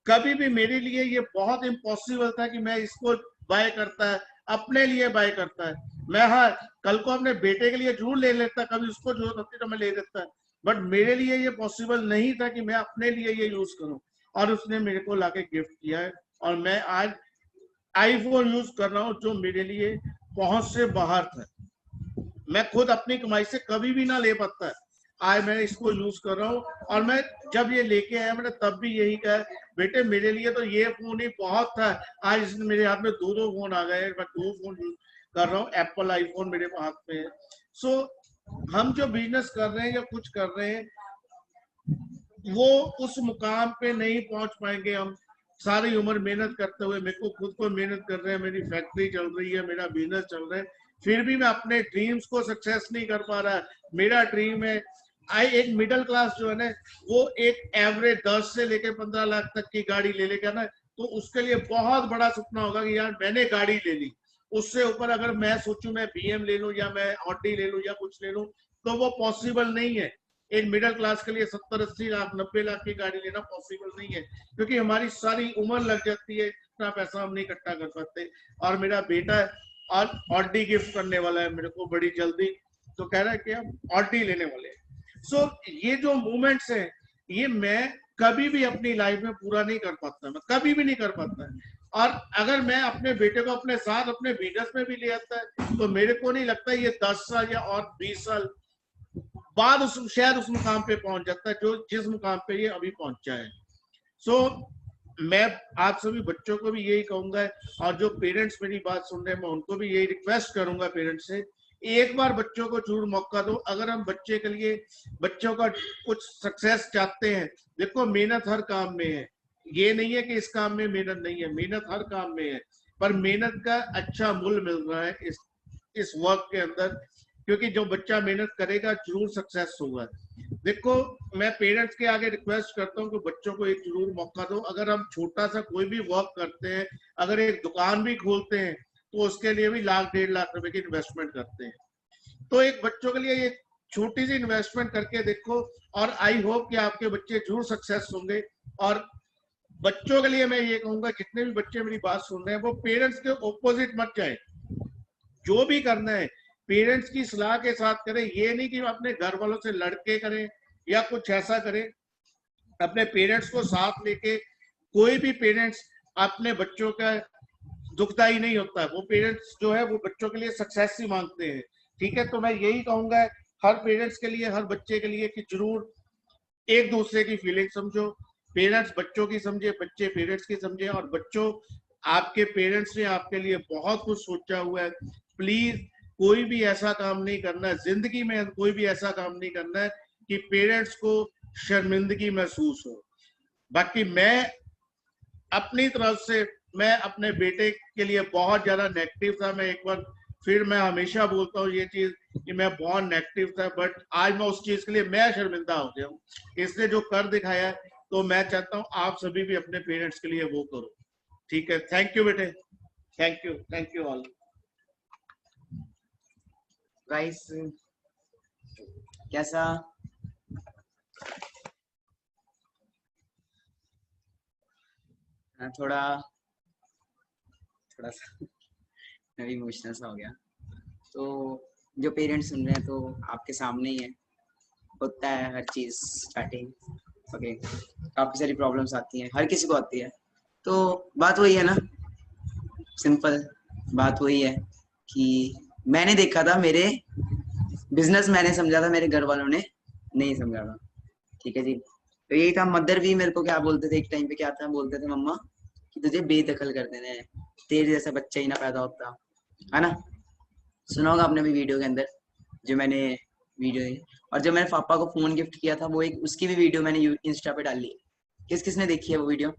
कभी भी। मेरे लिए ये बहुत इम्पॉसिबल था कि मैं इसको बाय करता है, अपने लिए बाय करता है। मैं हाँ कल को अपने बेटे के लिए जरूर ले लेता, कभी उसको जरूरत होती तो मैं ले लेता, बट मेरे लिए ये पॉसिबल नहीं था कि मैं अपने लिए ये यूज करूं। और उसने मेरे को लाके गिफ्ट किया है, और मैं आज आईफोन यूज कर रहा हूँ, जो मेरे लिए पहुंच से बाहर था। मैं खुद अपनी कमाई से कभी भी ना ले पाता, आज मैं इसको यूज कर रहा हूँ। और मैं जब ये लेके आया, मैंने तब भी यही कहा, बेटे मेरे लिए तो ये फोन ही बहुत था, आज इसने मेरे हाथ में 2 फोन आ गए, मैं 2 फोन यूज कर रहा हूँ, एप्पल आईफोन मेरे हाथ में है। सो हम जो बिजनेस कर रहे हैं या कुछ कर रहे हैं, वो उस मुकाम पे नहीं पहुंच पाएंगे हम सारी उम्र मेहनत करते हुए। मेरे को खुद को मेहनत कर रहे हैं, मेरी फैक्ट्री चल रही है, मेरा बिजनेस चल रहा है, फिर भी मैं अपने ड्रीम्स को सक्सेस नहीं कर पा रहा। मेरा ड्रीम है एक मिडिल क्लास जो है ना, वो एक एवरेज 10 से लेकर 15 लाख तक की गाड़ी ले लेगा ना, तो उसके लिए बहुत बड़ा सपना होगा कि यार मैंने गाड़ी ले ली। उससे ऊपर अगर मैं सोचूं मैं BM ले लूं या मैं ऑडी ले लूं या कुछ ले लूं, तो वो पॉसिबल नहीं है। एक मिडिल क्लास के लिए 70-80 लाख 90 लाख की गाड़ी लेना पॉसिबल नहीं है, क्योंकि हमारी सारी उम्र लग जाती है, इतना पैसा हम नहीं इकट्ठा कर सकते। और मेरा बेटा और ऑडी गिफ्ट करने वाला है मेरे को बड़ी जल्दी, तो कह रहा है कि हम ऑडी लेने वाले हैं। सो ये जो मूवमेंट्स हैं, ये मैं कभी भी अपनी लाइफ में पूरा नहीं कर पाता, मैं कभी भी नहीं कर पाता। और अगर मैं अपने बेटे को अपने साथ अपने बिजनेस में भी ले आता है, तो मेरे को नहीं लगता ये 10 साल या और 20 साल बाद शायद उस मुकाम पे पहुंच जाता है जो जिस मुकाम पे ये अभी पहुंचा है। सो मैं आप सभी बच्चों को भी यही कहूंगा, और जो पेरेंट्स मेरी बात सुन रहे हैं, मैं उनको भी यही रिक्वेस्ट करूंगा पेरेंट्स से, एक बार बच्चों को जरूर मौका दो। अगर हम बच्चे के लिए, बच्चों का कुछ सक्सेस चाहते हैं, देखो मेहनत हर काम में है, ये नहीं है कि इस काम में मेहनत नहीं है, मेहनत हर काम में है, पर मेहनत का अच्छा मूल्य मिल रहा है इस वर्क के अंदर, क्योंकि जो बच्चा मेहनत करेगा जरूर सक्सेस होगा। देखो मैं पेरेंट्स के आगे रिक्वेस्ट करता हूँ कि बच्चों को एक जरूर मौका दो। अगर हम छोटा सा कोई भी वर्क करते हैं, अगर एक दुकान भी खोलते हैं, तो उसके लिए भी 1-1.5 लाख रुपए की इन्वेस्टमेंट करते हैं। तो एक बच्चों के लिए ये छोटी सी इन्वेस्टमेंट करके देखो, और आई होप कि आपके बच्चे जरूर सक्सेस होंगे। और बच्चों के लिए मैं ये कहूंगा, जितने भी बच्चे मेरी बात सुन रहे हैं वो पेरेंट्स के ऑपोजिट मत जाए। जो भी करना है पेरेंट्स की सलाह के साथ करें। ये नहीं कि अपने घर वालों से लड़के करें या कुछ ऐसा करें। अपने पेरेंट्स को साथ लेके, कोई भी पेरेंट्स अपने बच्चों का दुखदाई नहीं होता है। वो पेरेंट्स जो है वो बच्चों के लिए सक्सेस ही मांगते हैं। ठीक है, तो मैं यही कहूंगा हर पेरेंट्स के लिए, हर बच्चे के लिए, कि जरूर एक दूसरे की फीलिंग समझो। पेरेंट्स बच्चों की समझे, बच्चे पेरेंट्स की समझे। और बच्चों, आपके पेरेंट्स ने आपके लिए बहुत कुछ सोचा हुआ है। प्लीज कोई भी ऐसा काम नहीं करना है जिंदगी में, कोई भी ऐसा काम नहीं करना है कि पेरेंट्स को शर्मिंदगी महसूस हो। बाकी मैं अपनी तरफ से, मैं अपने बेटे के लिए बहुत ज्यादा नेगेटिव था। मैं एक बार फिर मैं हमेशा बोलता हूँ ये चीज कि मैं बहुत नेगेटिव था, बट आज मैं उस चीज के लिए मैं शर्मिंदा हो गया हूँ। इसने जो कर दिखाया है, तो मैं चाहता हूँ आप सभी भी अपने पेरेंट्स के लिए वो करो। ठीक है, थैंक यू बेटे, थैंक यू ऑल। गाइस, कैसा थोड़ा सा मैं भी इमोशनल सा हो गया। तो जो पेरेंट्स सुन रहे हैं, तो आपके सामने ही है, होता है हर चीज स्टार्टिंग। ओके, काफी सारी प्रॉब्लम्स आती हैं, हर किसी को आती है। तो बात वही है ना, सिंपल बात वही है कि मैंने देखा था, मेरे बिजनेस मैंने समझा था, मेरे घर वालों ने नहीं समझा था। ठीक है जी, तो यही था। मदर भी मेरे को क्या बोलते थे एक टाइम पे, क्या था बोलते थे मम्मा कि तुझे बेदखल कर देने हैं, तेरे जैसा बच्चा ही ना पैदा होता, है ना। सुना होगा आपने भी वीडियो के अंदर जो मैंने वीडियो, और जब मैंने पापा को फोन गिफ्ट किया था, वो एक उसकी भी वीडियो मैंने इंस्टा पे डाली है। किस किसने देखी है वो वीडियो?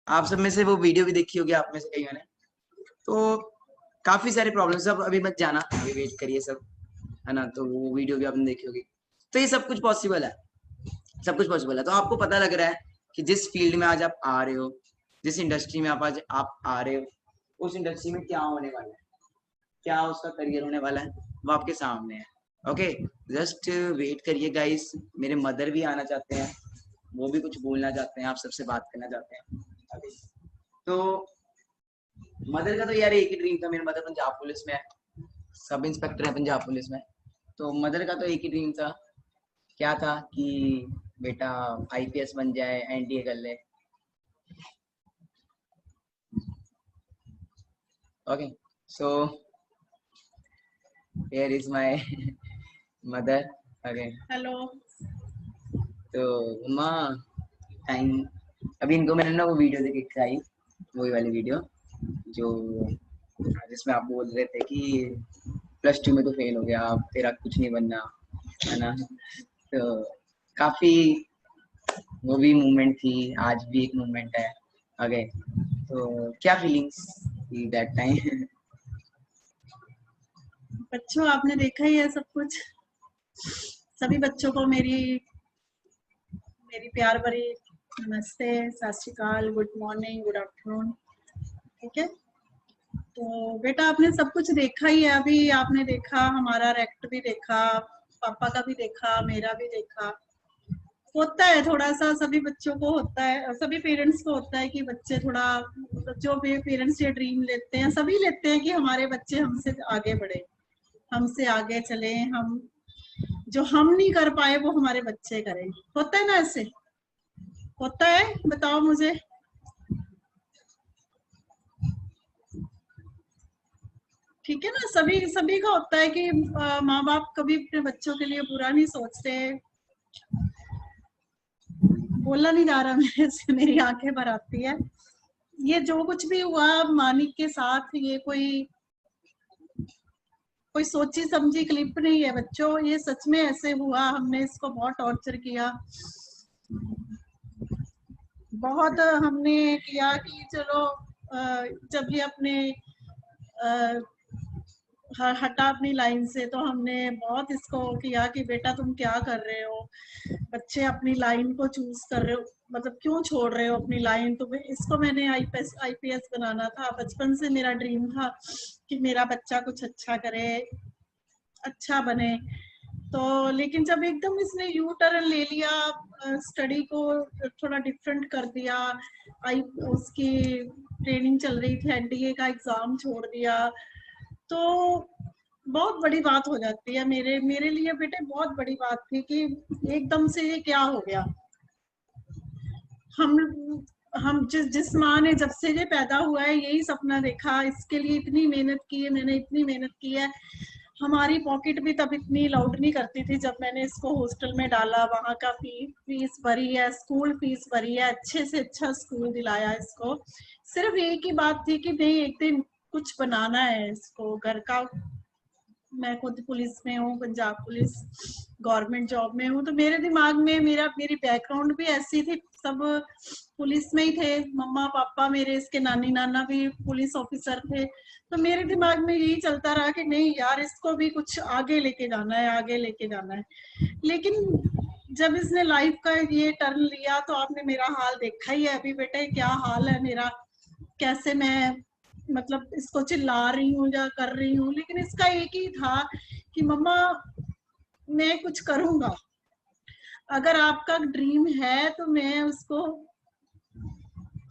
आप सब में से वो वीडियो भी देखी होगी, आप में से कई ने। तो काफी सारे प्रॉब्लम्स, अब अभी मत जाना, अभी वेट करिए सब, है ना। तो वो वीडियो भी आपने देखी होगी। तो ये सब कुछ पॉसिबल है, सब कुछ पॉसिबल है। तो आपको पता लग रहा है कि जिस फील्ड में आज आप आ रहे हो, जिस इंडस्ट्री में आज आप आ रहे हो, उस इंडस्ट्री में क्या होने वाला है, क्या उसका करियर होने वाला है, वो आपके सामने है। ओके, जस्ट वेट करिए गाइस। मेरे मदर भी आना चाहते हैं, वो भी कुछ बोलना चाहते हैं, आप सबसे बात करना चाहते हैं अभी। तो मदर का तो यार एक ही ड्रीम था, मेरी मदर पंजाब पुलिस में है, सब इंस्पेक्टर है पंजाब पुलिस में। तो मदर का तो एक ही ड्रीम था, क्या था कि बेटा आईपीएस बन जाए, एनडीए कर ले। Okay, so here is my mother. Okay, hello. तो माँ, टाइम अभी इनको मैंने ना वो वीडियो देख के आई, वही वाली वीडियो जो जिसमें आप बोल रहे थे कि +2 में तो फेल हो गया, अब तेरा कुछ नहीं बनना, है ना। तो काफी वो भी मूवमेंट थी, आज भी एक मूवमेंट है। ओके, तो क्या फीलिंग्स थी दैट टाइम? बच्चों, आपने देखा ही है सब कुछ। सभी बच्चों को मेरी प्यार भरी नमस्ते, सत श्री अकाल, गुड मॉर्निंग, गुड आफ्टरनून। ठीक है, तो बेटा आपने सब कुछ देखा ही है। अभी आपने देखा, हमारा रेक्ट भी देखा, पापा का भी देखा, मेरा भी देखा। होता है थोड़ा सा, सभी बच्चों को होता है, सभी पेरेंट्स को होता है कि बच्चे थोड़ा, जो भी पेरेंट्स ये ड्रीम लेते हैं, सभी लेते हैं कि हमारे बच्चे हमसे आगे बढ़े, हमसे आगे चले, हम जो हम नहीं कर पाए वो हमारे बच्चे करें। होता है ना, ऐसे होता है? बताओ मुझे। ठीक है ना, सभी का होता है कि माँ बाप कभी अपने बच्चों के लिए बुरा नहीं सोचते। बोलना नहीं जा रहा मेरे से, मेरी आंखें भर आती है। ये जो कुछ भी हुआ मानिक के साथ, ये कोई सोची समझी क्लिप नहीं है बच्चों, ये सच में ऐसे हुआ। हमने इसको बहुत टॉर्चर किया, बहुत हमने किया कि चलो जब ये अपने हटा अपनी लाइन से, तो हमने बहुत इसको किया कि बेटा तुम क्या कर रहे हो, बच्चे अपनी लाइन को चूज कर रहे हो, मतलब क्यों छोड़ रहे हो अपनी लाइन। तो इसको मैंने आईपीएस बनाना था, बचपन से मेरा ड्रीम था कि मेरा बच्चा कुछ अच्छा करे, अच्छा बने। तो लेकिन जब एकदम इसने यू टर्न ले लिया, स्टडी को थोड़ा डिफरेंट कर दिया, उसकी ट्रेनिंग चल रही थी, एनडीए का एग्जाम छोड़ दिया, तो बहुत बड़ी बात हो जाती है। मेरे लिए बेटे बहुत बड़ी बात थी कि एकदम से ये क्या हो गया। हम जिस माँ ने जब से ये पैदा हुआ है यही सपना देखा, इसके लिए इतनी मेहनत की है, मैंने इतनी मेहनत की है। हमारी पॉकेट भी तब इतनी लाउड नहीं करती थी जब मैंने इसको हॉस्टल में डाला, वहाँ का फीस भरी है, स्कूल फीस भरी है, अच्छे से अच्छा स्कूल दिलाया इसको। सिर्फ एक ही बात थी कि नहीं एक दिन कुछ बनाना है इसको घर का। मैं खुद पुलिस में हूँ, पंजाब पुलिस गवर्नमेंट जॉब में हूँ, तो मेरे दिमाग में मेरी बैकग्राउंड भी ऐसी थी, सब पुलिस में ही थे, मम्मा पापा मेरे, इसके नानी नाना भी पुलिस ऑफिसर थे। तो मेरे दिमाग में यही चलता रहा कि नहीं यार इसको भी कुछ आगे लेके जाना है, आगे लेके जाना है। लेकिन जब इसने लाइफ का ये टर्न लिया तो आपने मेरा हाल देखा ही है अभी बेटे, क्या हाल है मेरा, कैसे मैं मतलब इसको चिल्ला रही हूँ या कर रही हूँ। लेकिन इसका एक ही था कि मम्मा मैं कुछ करूंगा, अगर आपका ड्रीम है तो मैं उसको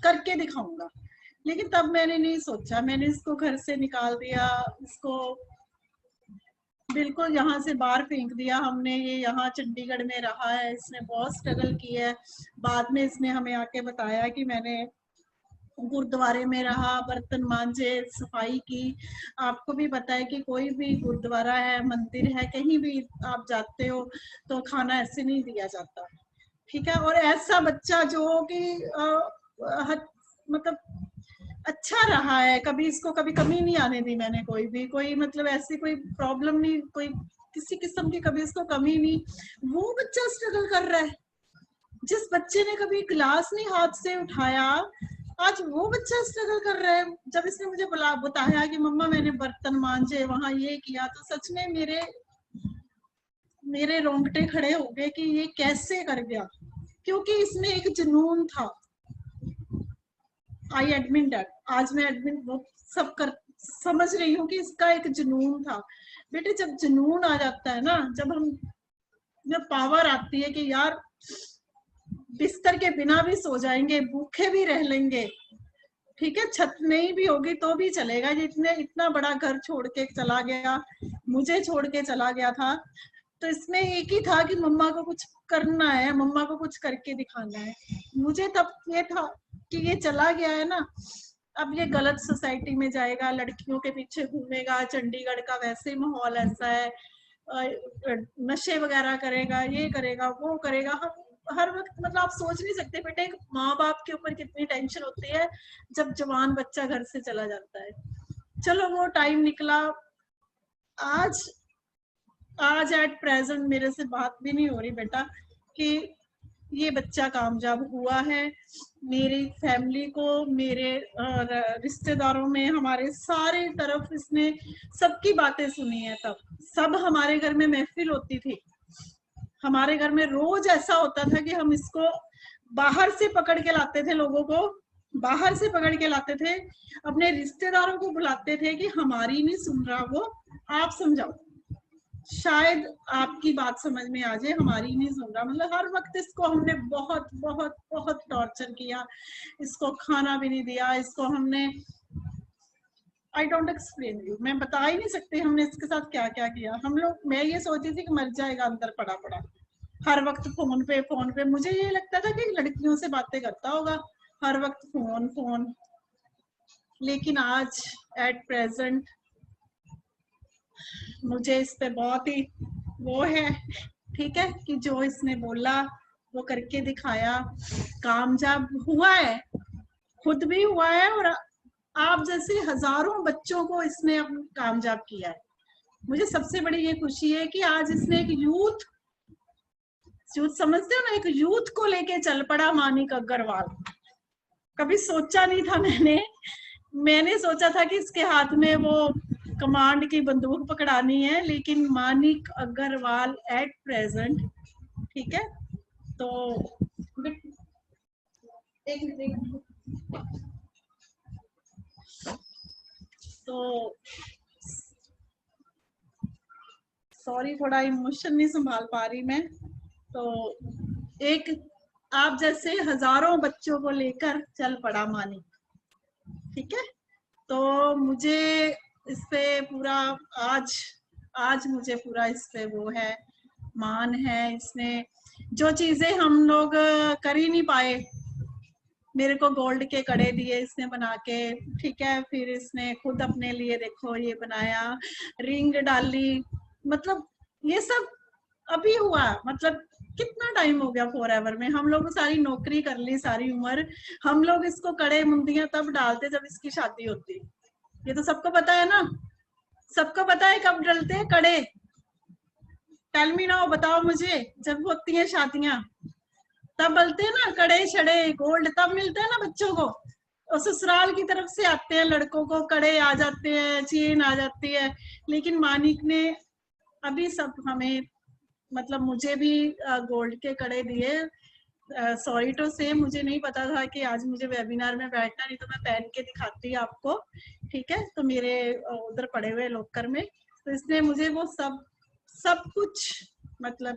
करके दिखाऊंगा। लेकिन तब मैंने नहीं सोचा, मैंने इसको घर से निकाल दिया, इसको बिल्कुल यहाँ से बाहर फेंक दिया हमने। ये यहाँ चंडीगढ़ में रहा है, इसने बहुत स्ट्रगल की है। बाद में इसने हमें आके बताया कि मैंने गुरुद्वारे में रहा, बर्तन मांजे, सफाई की। आपको भी पता है कि कोई भी गुरुद्वारा है, मंदिर है, कहीं भी आप जाते हो तो खाना ऐसे नहीं दिया जाता, ठीक है। और ऐसा बच्चा जो कि मतलब अच्छा रहा है, कभी इसको कभी कमी नहीं आने दी मैंने, कोई मतलब ऐसी कोई प्रॉब्लम नहीं, कोई किसी किस्म की कभी इसको कमी नहीं। वो बच्चा स्ट्रगल कर रहा है, जिस बच्चे ने कभी गिलास नहीं हाथ से उठाया, आज वो बच्चा स्ट्रगल कर रहा है। जब इसने मुझे बताया कि मम्मा मैंने बर्तन मांजे, वहां ये किया, तो सच में मेरे रोंगटे खड़े हो गए कि ये कैसे कर गया, क्योंकि इसमें एक जुनून था। आई एडमिट दैट, आज मैं एडमिट वो सब कर समझ रही हूँ कि इसका एक जुनून था। बेटे जब जुनून आ जाता है ना, जब पावर आती है कि यार बिस्तर के बिना भी सो जाएंगे, भूखे भी रह लेंगे, ठीक है, छत नहीं भी होगी तो भी चलेगा। ये इतना बड़ा घर छोड़ के चला गया, मुझे छोड़ के चला गया था, तो इसमें एक ही था कि मम्मा को कुछ करना है, मम्मा को कुछ करके दिखाना है। मुझे तब ये था कि ये चला गया है ना, अब ये गलत सोसाइटी में जाएगा, लड़कियों के पीछे घूमेगा, चंडीगढ़ का वैसे माहौल ऐसा है, नशे वगैरह करेगा, ये करेगा, वो करेगा। हर वक्त मतलब आप सोच नहीं सकते बेटे, एक माँ बाप के ऊपर कितनी टेंशन होती है जब जवान बच्चा घर से चला जाता है। चलो वो टाइम निकला, आज एट प्रेजेंट मेरे से बात भी नहीं हो रही बेटा कि ये बच्चा कामयाब हुआ है। मेरी फैमिली को, मेरे रिश्तेदारों में, हमारे सारे तरफ इसने सबकी बातें सुनी है। तब सब हमारे घर में महफिल होती थी, हमारे घर में रोज ऐसा होता था कि हम इसको बाहर से पकड़ के लाते थे, लोगों को बाहर से पकड़ के लाते थे, अपने रिश्तेदारों को बुलाते थे कि हमारी नहीं सुन रहा वो, आप समझाओ, शायद आपकी बात समझ में आ जाए, हमारी नहीं सुन रहा। मतलब हर वक्त इसको हमने बहुत बहुत बहुत टॉर्चर किया, इसको खाना भी नहीं दिया, इसको हमने आई डोंट एक्सप्लेन यू, मैं बता ही नहीं सकती हमने इसके साथ क्या क्या किया। हम लोग, मैं ये सोचती थी कि मर जाएगा अंदर पड़ा पड़ा, हर वक्त फोन पे। मुझे ये लगता था कि लड़कियों से बातें करता होगा, हर वक्त फोन। लेकिन आज एट प्रेजेंट मुझे इस पे बहुत ही वो है, ठीक है, कि जो इसने बोला वो करके दिखाया, कामयाब हुआ है, खुद भी हुआ है, और आप जैसे हजारों बच्चों को इसने कामयाब किया है। मुझे सबसे बड़ी ये खुशी है कि आज इसने एक यूथ समझते हो ना, एक यूथ को लेके चल पड़ा मानिक अग्रवाल। कभी सोचा नहीं था मैंने सोचा था कि इसके हाथ में वो कमांड की बंदूक पकड़ानी है, लेकिन मानिक अग्रवाल एट प्रेजेंट, ठीक है। तो एक मिनट, तो सॉरी थोड़ा इमोशन नहीं संभाल पा रही मैं। तो एक आप जैसे हजारों बच्चों को लेकर चल पड़ा मानिक, ठीक है। तो मुझे इस पे पूरा आज मुझे पूरा इस पे वो है, मान है। इसने जो चीजें हम लोग कर ही नहीं पाए, मेरे को गोल्ड के कड़े दिए इसने बना के, ठीक है। फिर इसने खुद अपने लिए देखो ये बनाया, रिंग डाली, मतलब ये सब अभी हुआ। मतलब कितना टाइम हो गया फॉरएवर में, हम लोग सारी नौकरी कर ली सारी उम्र, हम लोग इसको कड़े मुंदियां तब डालते जब इसकी शादी होती। ये तो सबको पता है ना, सबको पता है कब डलते हैं कड़े। टेल मी नाउ, बताओ मुझे, जब होती हैं शादियां तब बलते हैं ना कड़े छड़े, गोल्ड तब मिलते हैं ना बच्चों को। और ससुराल की तरफ से आते हैं लड़कों को, कड़े आ जाते हैं, चेन आ जाती है। लेकिन मानिक ने अभी सब हमें, मतलब मुझे भी गोल्ड के कड़े दिए। सॉरी टू से, मुझे नहीं पता था कि आज मुझे वेबिनार में बैठना, नहीं तो मैं पहन के दिखाती आपको, ठीक है। तो मेरे उधर पड़े हुए लॉकर में, तो इसने मुझे वो सब कुछ, मतलब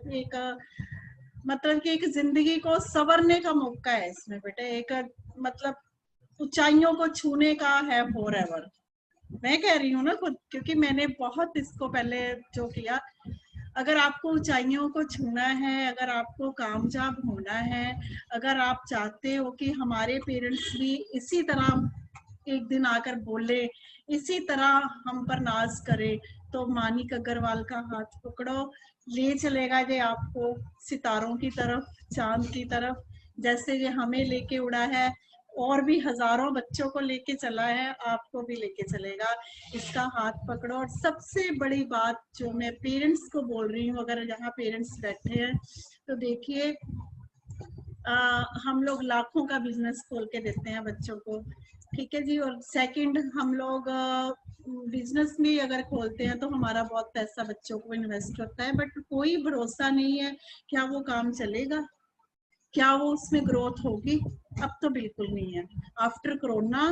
कि एक जिंदगी को संवरने का मौका है इसमें बेटे, एक मतलब ऊंचाइयों को छूने का है फॉरएवर। मैं कह रही हूँ ना खुद, क्योंकि मैंने बहुत इसको पहले जो किया। अगर आपको ऊंचाइयों को छूना है, अगर आपको कामयाब होना है, अगर आप चाहते हो कि हमारे पेरेंट्स भी इसी तरह एक दिन आकर बोले, इसी तरह हम पर नाज करे, तो मानिक अग्रवाल का हाथ पकड़ो, ले चलेगा ये आपको सितारों की तरफ, चांद की तरफ, जैसे ये हमें लेके उड़ा है, और भी हजारों बच्चों को लेके चला है, आपको भी लेके चलेगा। इसका हाथ पकड़ो। और सबसे बड़ी बात जो मैं पेरेंट्स को बोल रही हूँ, अगर यहाँ पेरेंट्स बैठे हैं तो देखिए, हम लोग लाखों का बिजनेस खोल के देते हैं बच्चों को, ठीक है जी। और सेकंड, हम लोग बिजनेस भी अगर खोलते हैं तो हमारा बहुत पैसा बच्चों को इन्वेस्ट होता है, बट कोई भरोसा नहीं है क्या वो काम चलेगा, क्या वो उसमें ग्रोथ होगी। अब तो बिल्कुल नहीं है। आफ्टर कोरोना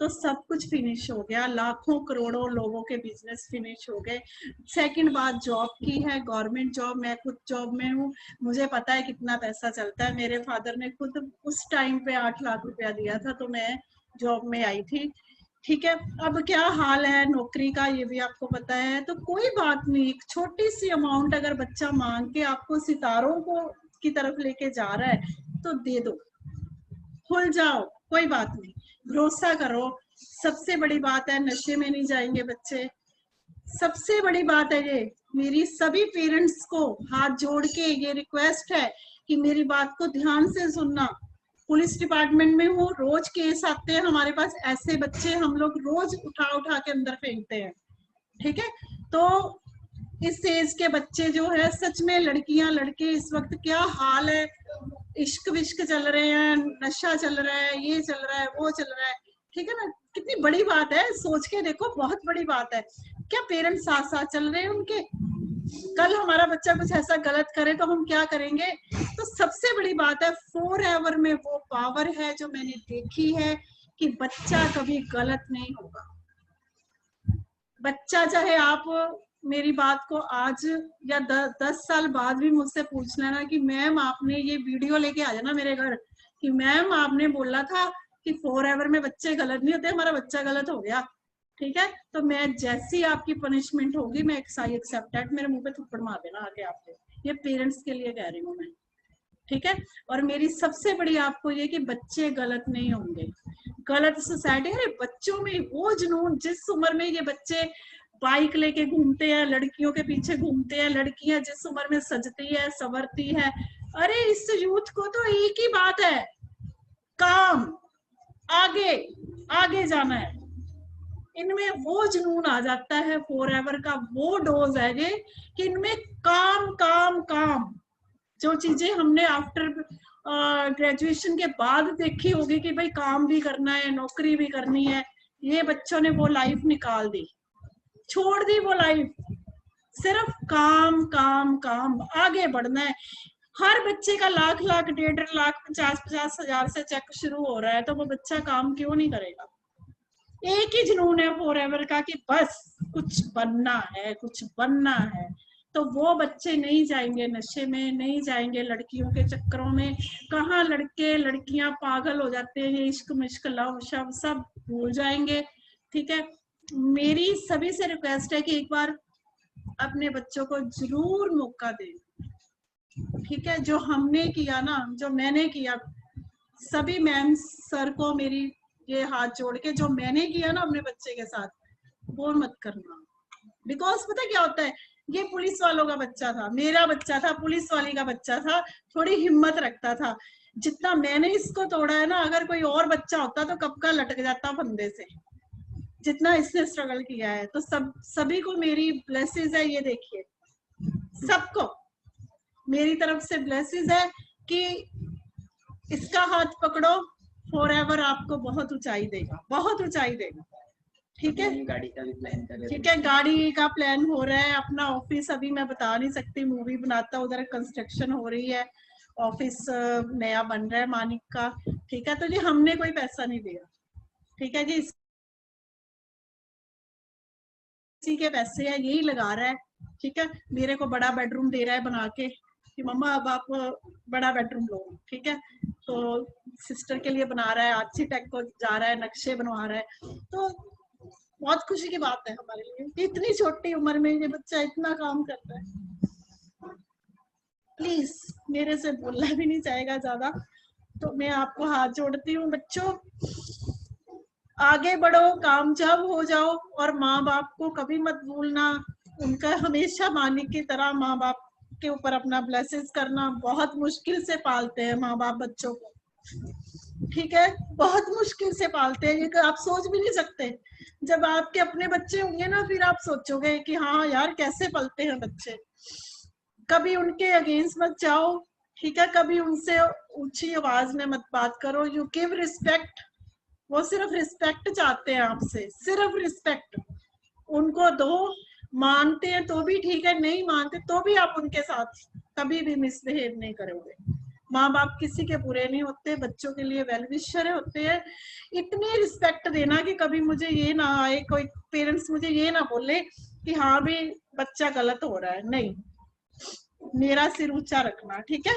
तो सब कुछ फिनिश हो गया, लाखों करोड़ों लोगों के बिजनेस फिनिश हो गए। सेकंड बात जॉब की है, गवर्नमेंट जॉब। मैं खुद जॉब में हूँ, मुझे पता है कितना पैसा चलता है। मेरे फादर ने खुद उस टाइम पे 8 लाख रुपया दिया था, तो मैं जॉब में आई थी, ठीक है। अब क्या हाल है नौकरी का, ये भी आपको पता है। तो कोई बात नहीं, एक छोटी सी अमाउंट अगर बच्चा मांग के आपको सितारों को की तरफ लेके जा रहा है तो दे दो, खुल जाओ, कोई बात नहीं, भरोसा करो। सबसे बड़ी बात है, नशे में नहीं जाएंगे बच्चे। सबसे बड़ी बात है ये, मेरी सभी पेरेंट्स को हाथ जोड़ के ये रिक्वेस्ट है कि मेरी बात को ध्यान से सुनना। पुलिस डिपार्टमेंट में हूँ, रोज केस आते हैं हमारे पास, ऐसे बच्चे हम लोग रोज उठा के अंदर फेंकते हैं, ठीक है। तो इस एज के बच्चे जो है, सच में लड़कियां लड़के इस वक्त क्या हाल है, इश्क विश्क चल रहे हैं, नशा चल रहा है, ये चल रहा है, वो चल रहा है, ठीक है ना। कितनी बड़ी बात है, सोच के देखो, बहुत बड़ी बात है। क्या पेरेंट्स साथ साथ चल रहे हैं उनके? कल हमारा बच्चा कुछ ऐसा गलत करे तो हम क्या करेंगे? तो सबसे बड़ी बात है, फॉरएवर में वो पावर है जो मैंने देखी है कि बच्चा कभी गलत नहीं होगा। बच्चा, चाहे आप मेरी बात को आज या 10 साल बाद भी मुझसे पूछ लेना कि मैम आपने ये वीडियो लेके आ जाना मेरे घर कि मैम आपने बोला था कि फॉरएवर में बच्चे गलत नहीं होते, हमारा बच्चा गलत हो गया, ठीक है। तो मैं जैसी आपकी पनिशमेंट होगी, मैं आई एक्सेप्ट दैट, मेरे मुंह पे थप्पड़ मार देना आके आपके। ये पेरेंट्स के लिए कह रही हूँ मैं, ठीक है। और मेरी सबसे बड़ी आपको ये कि बच्चे गलत नहीं होंगे। गलत सोसाइटी, अरे बच्चों में वो जुनून, जिस उम्र में ये बच्चे बाइक लेके घूमते हैं, लड़कियों के पीछे घूमते हैं, लड़कियां जिस उम्र में सजती है, संवरती है, अरे इस यूथ को तो एक ही बात है, काम, आगे आगे जाना है। इनमें वो जुनून आ जाता है, फॉरएवर का वो डोज है ये कि इनमें काम काम काम। जो चीजें हमने आफ्टर ग्रेजुएशन के बाद देखी होगी कि भाई काम भी करना है, नौकरी भी करनी है, ये बच्चों ने वो लाइफ निकाल दी। छोड़ दी वो लाइफ, सिर्फ काम काम काम, आगे बढ़ना है। हर बच्चे का लाख लाख 1.5 लाख 50 हजार से चेक शुरू हो रहा है, तो वो बच्चा काम क्यों नहीं करेगा? एक ही जुनून है फॉरएवर का कि बस कुछ बनना है, कुछ बनना है। तो वो बच्चे नहीं जाएंगे नशे में, नहीं जाएंगे लड़कियों के चक्करों में। कहाँ लड़के लड़कियां पागल हो जाते हैं, ये इश्क मिश्क लव शव सब भूल जाएंगे। ठीक है, मेरी सभी से रिक्वेस्ट है कि एक बार अपने बच्चों को जरूर मौका दें। ठीक है, जो हमने किया ना, जो मैंने किया, सभी मैम सर को मेरी ये हाथ जोड़ के, जो मैंने किया ना अपने बच्चे के साथ, वो मत करना। बिकॉज पता क्या होता है, ये पुलिस वालों का बच्चा था, मेरा बच्चा था, पुलिस वाली का बच्चा था, थोड़ी हिम्मत रखता था। जितना मैंने इसको तोड़ा है ना, अगर कोई और बच्चा होता तो कब का लटक जाता फंदे से, जितना इसने स्ट्रगल किया है। तो सभी को मेरी ब्लेसिंग है, ये देखिए सबको मेरी तरफ से ब्लेसिंग है कि इसका हाथ पकड़ो, फॉरएवर आपको बहुत ऊंचाई देगा, बहुत ऊंचाई देगा। ठीक है, गाड़ी का भी प्लान कर रहे ठीक है, गाड़ी का प्लान हो रहा है। अपना ऑफिस अभी मैं बता नहीं सकती, मूवी बनाता, उधर कंस्ट्रक्शन हो रही है, ऑफिस नया बन रहा है मानिक का। ठीक है, तो जी हमने कोई पैसा नहीं दिया, ठीक है जी, इसी के पैसे है, यही लगा रहा है। ठीक है, मेरे को बड़ा बेडरूम दे रहा है बना के कि मम्मा अब आप बड़ा बेडरूम लो। ठीक है, तो सिस्टर के लिए बना रहा है, आर्किटेक्ट को जा रहा है, नक्शे बनवा रहा है। तो बहुत खुशी की बात है हमारे लिए कि इतनी छोटी उम्र में ये बच्चा इतना काम करता है। प्लीज, मेरे से बोलना भी नहीं चाहेगा ज्यादा, तो मैं आपको हाथ जोड़ती हूँ। बच्चों आगे बढ़ो, कामयाब हो जाओ, और माँ बाप को कभी मत भूलना। उनका हमेशा मानिक की तरह माँ बाप के ऊपर अपना ब्लेसिंग्स करना। बहुत मुश्किल से पालते हैं माँ बाप बच्चों को, ठीक है, बहुत मुश्किल से पालते हैं, ये आप सोच भी नहीं सकते। जब आपके अपने बच्चे होंगे ना, फिर आप सोचोगे कि हाँ यार कैसे पलते हैं बच्चे। कभी उनके अगेंस्ट मत जाओ, ठीक है, कभी उनसे ऊंची आवाज में मत बात करो। यू गिव रिस्पेक्ट, वो सिर्फ रिस्पेक्ट चाहते हैं आपसे, सिर्फ रिस्पेक्ट उनको दो। मानते हैं तो भी ठीक है, नहीं मानते तो भी आप उनके साथ कभी भी मिसबिहेव नहीं करोगे। माँ बाप किसी के बुरे नहीं होते, बच्चों के लिए वेल विशर होते हैं। इतनी रिस्पेक्ट देना कि कभी मुझे ये ना आए, कोई पेरेंट्स मुझे ये ना बोले कि हाँ भी बच्चा गलत हो रहा है। नहीं, मेरा सिर ऊंचा रखना, ठीक है,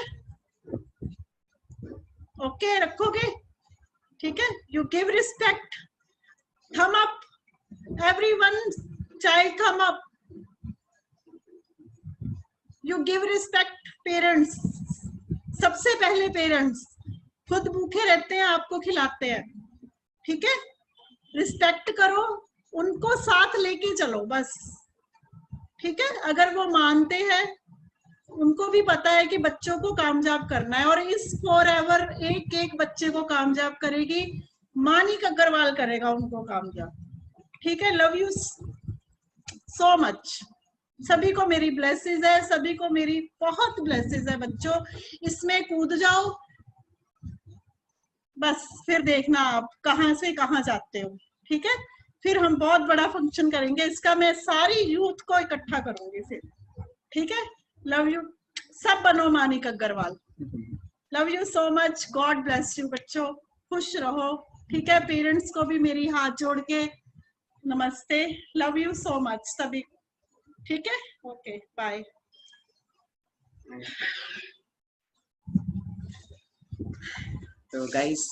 ओके रखोगे, ठीक है। यू गिव रिस्पेक्ट, थम अप, एवरीवन चाइल्ड थम up. You give respect parents, सबसे पहले पेरेंट्स खुद भूखे रहते हैं, आपको खिलाते हैं, ठीक है। रिस्पेक्ट करो, उनको साथ लेके चलो बस, ठीक है। अगर वो मानते हैं, उनको भी पता है कि बच्चों को कामयाब करना है, और इस फॉरएवर एक एक बच्चे को कामयाब करेगी मानिक अग्रवाल, करेगा उनको कामयाब, ठीक है। Love you so much. सभी को मेरी ब्लेसिंग है, सभी को मेरी बहुत ब्लेसिंग है बच्चों। इसमें कूद जाओ बस, फिर देखना आप कहां से कहां जाते हो, ठीक है। फिर हम बहुत बड़ा फंक्शन करेंगे, इसका मैं सारी यूथ को इकट्ठा करूंगी फिर, ठीक है। लव यू, सब बनो Manik Agarwal. Love you so much, God bless you बच्चों, खुश रहो, ठीक है। पेरेंट्स को भी मेरी हाथ जोड़ के नमस्ते। लव यू सो मच सभी, ठीक है, ओके बाय। तो गाइस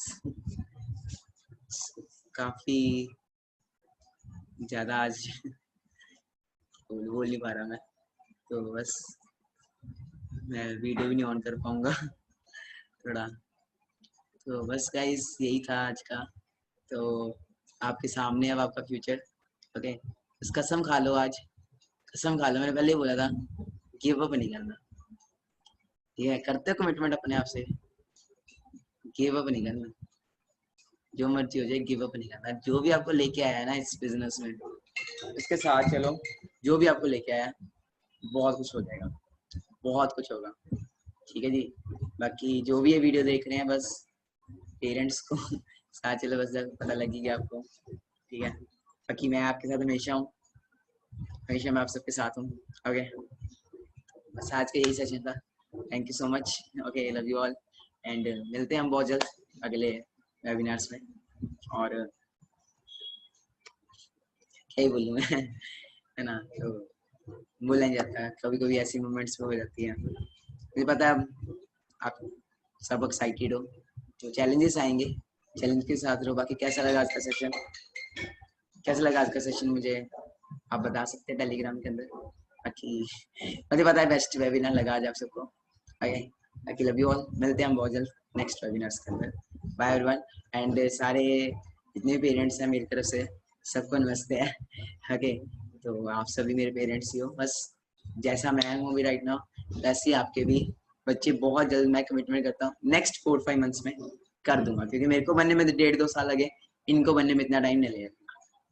काफी ज्यादा आज बोल नहीं पा रहा मैं, तो बस मैं वीडियो भी नहीं ऑन कर पाऊंगा थोड़ा। तो बस गाइस यही था आज का। तो आपके सामने अब आपका फ्यूचर, ओके। इस कसम खा लो, आज कसम खा लो, मैंने पहले ही बोला था गिव अप नहीं करना, ठीक है। करते हो कमिटमेंट अपने आप से, गिव अप नहीं करना, जो मर्जी हो जाए गिव अप नहीं करना। जो भी आपको लेके आया है ना इस बिजनेस में, इसके साथ चलो। जो भी आपको लेके आया बहुत कुछ हो जाएगा, बहुत कुछ होगा, ठीक है जी। बाकी जो भी ये वीडियो देख रहे हैं, बस पेरेंट्स को साथ चलो, बस पता लगेगा आपको, ठीक है। बाकी मैं आपके साथ हमेशा हूँ, हमेशा मैं आप सबके साथ हूँ। ओके, बस आज का यही सेशन था। Thank you so much. Okay, love you all and मिलते हैं हम बहुत जल्द अगले वेबिनार्स में। और क्या ही बोलूँ मैं है ना, तो बोला नहीं जाता, कभी कभी ऐसी मोमेंट्स हो जाती है। मुझे पता है आप सब एक्साइटेड हो, जो चैलेंजेस आएंगे चैलेंज के साथ रहो। बाकी कैसा लगा आज का सेशन, कैसा लगा आज का सेशन मुझे आप बता सकते हैं टेलीग्राम के अंदर। बाकी मुझे पता है बेस्ट वेबिनार लगा आज आप सबको। ओके, बाकी लव यू ऑल, मिलते हैं हम बहुत जल्द नेक्स्ट वेबिनार्स के अंदर। बाय एवरीवन एंड सारे जितने पेरेंट्स हैं मेरी तरफ से सबको नमस्ते है। ओके, तो आप सभी मेरे पेरेंट्स ही हो, बस जैसा मैं हूँ अभी राइट नाउ वैसे ही आपके भी बच्चे बहुत जल्द मैं कमिटमेंट करता हूँ नेक्स्ट 4-5 मंथ्स में कर दूंगा, क्योंकि मेरे को बनने में 1.5-2 साल लगे, इनको बनने में इतना टाइम नहीं लगेगा,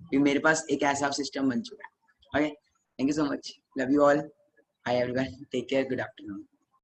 क्योंकि मेरे पास एक ऐसा सिस्टम बन चुका है। Okay, thank you so much, love you all, bye everyone, take care, good afternoon.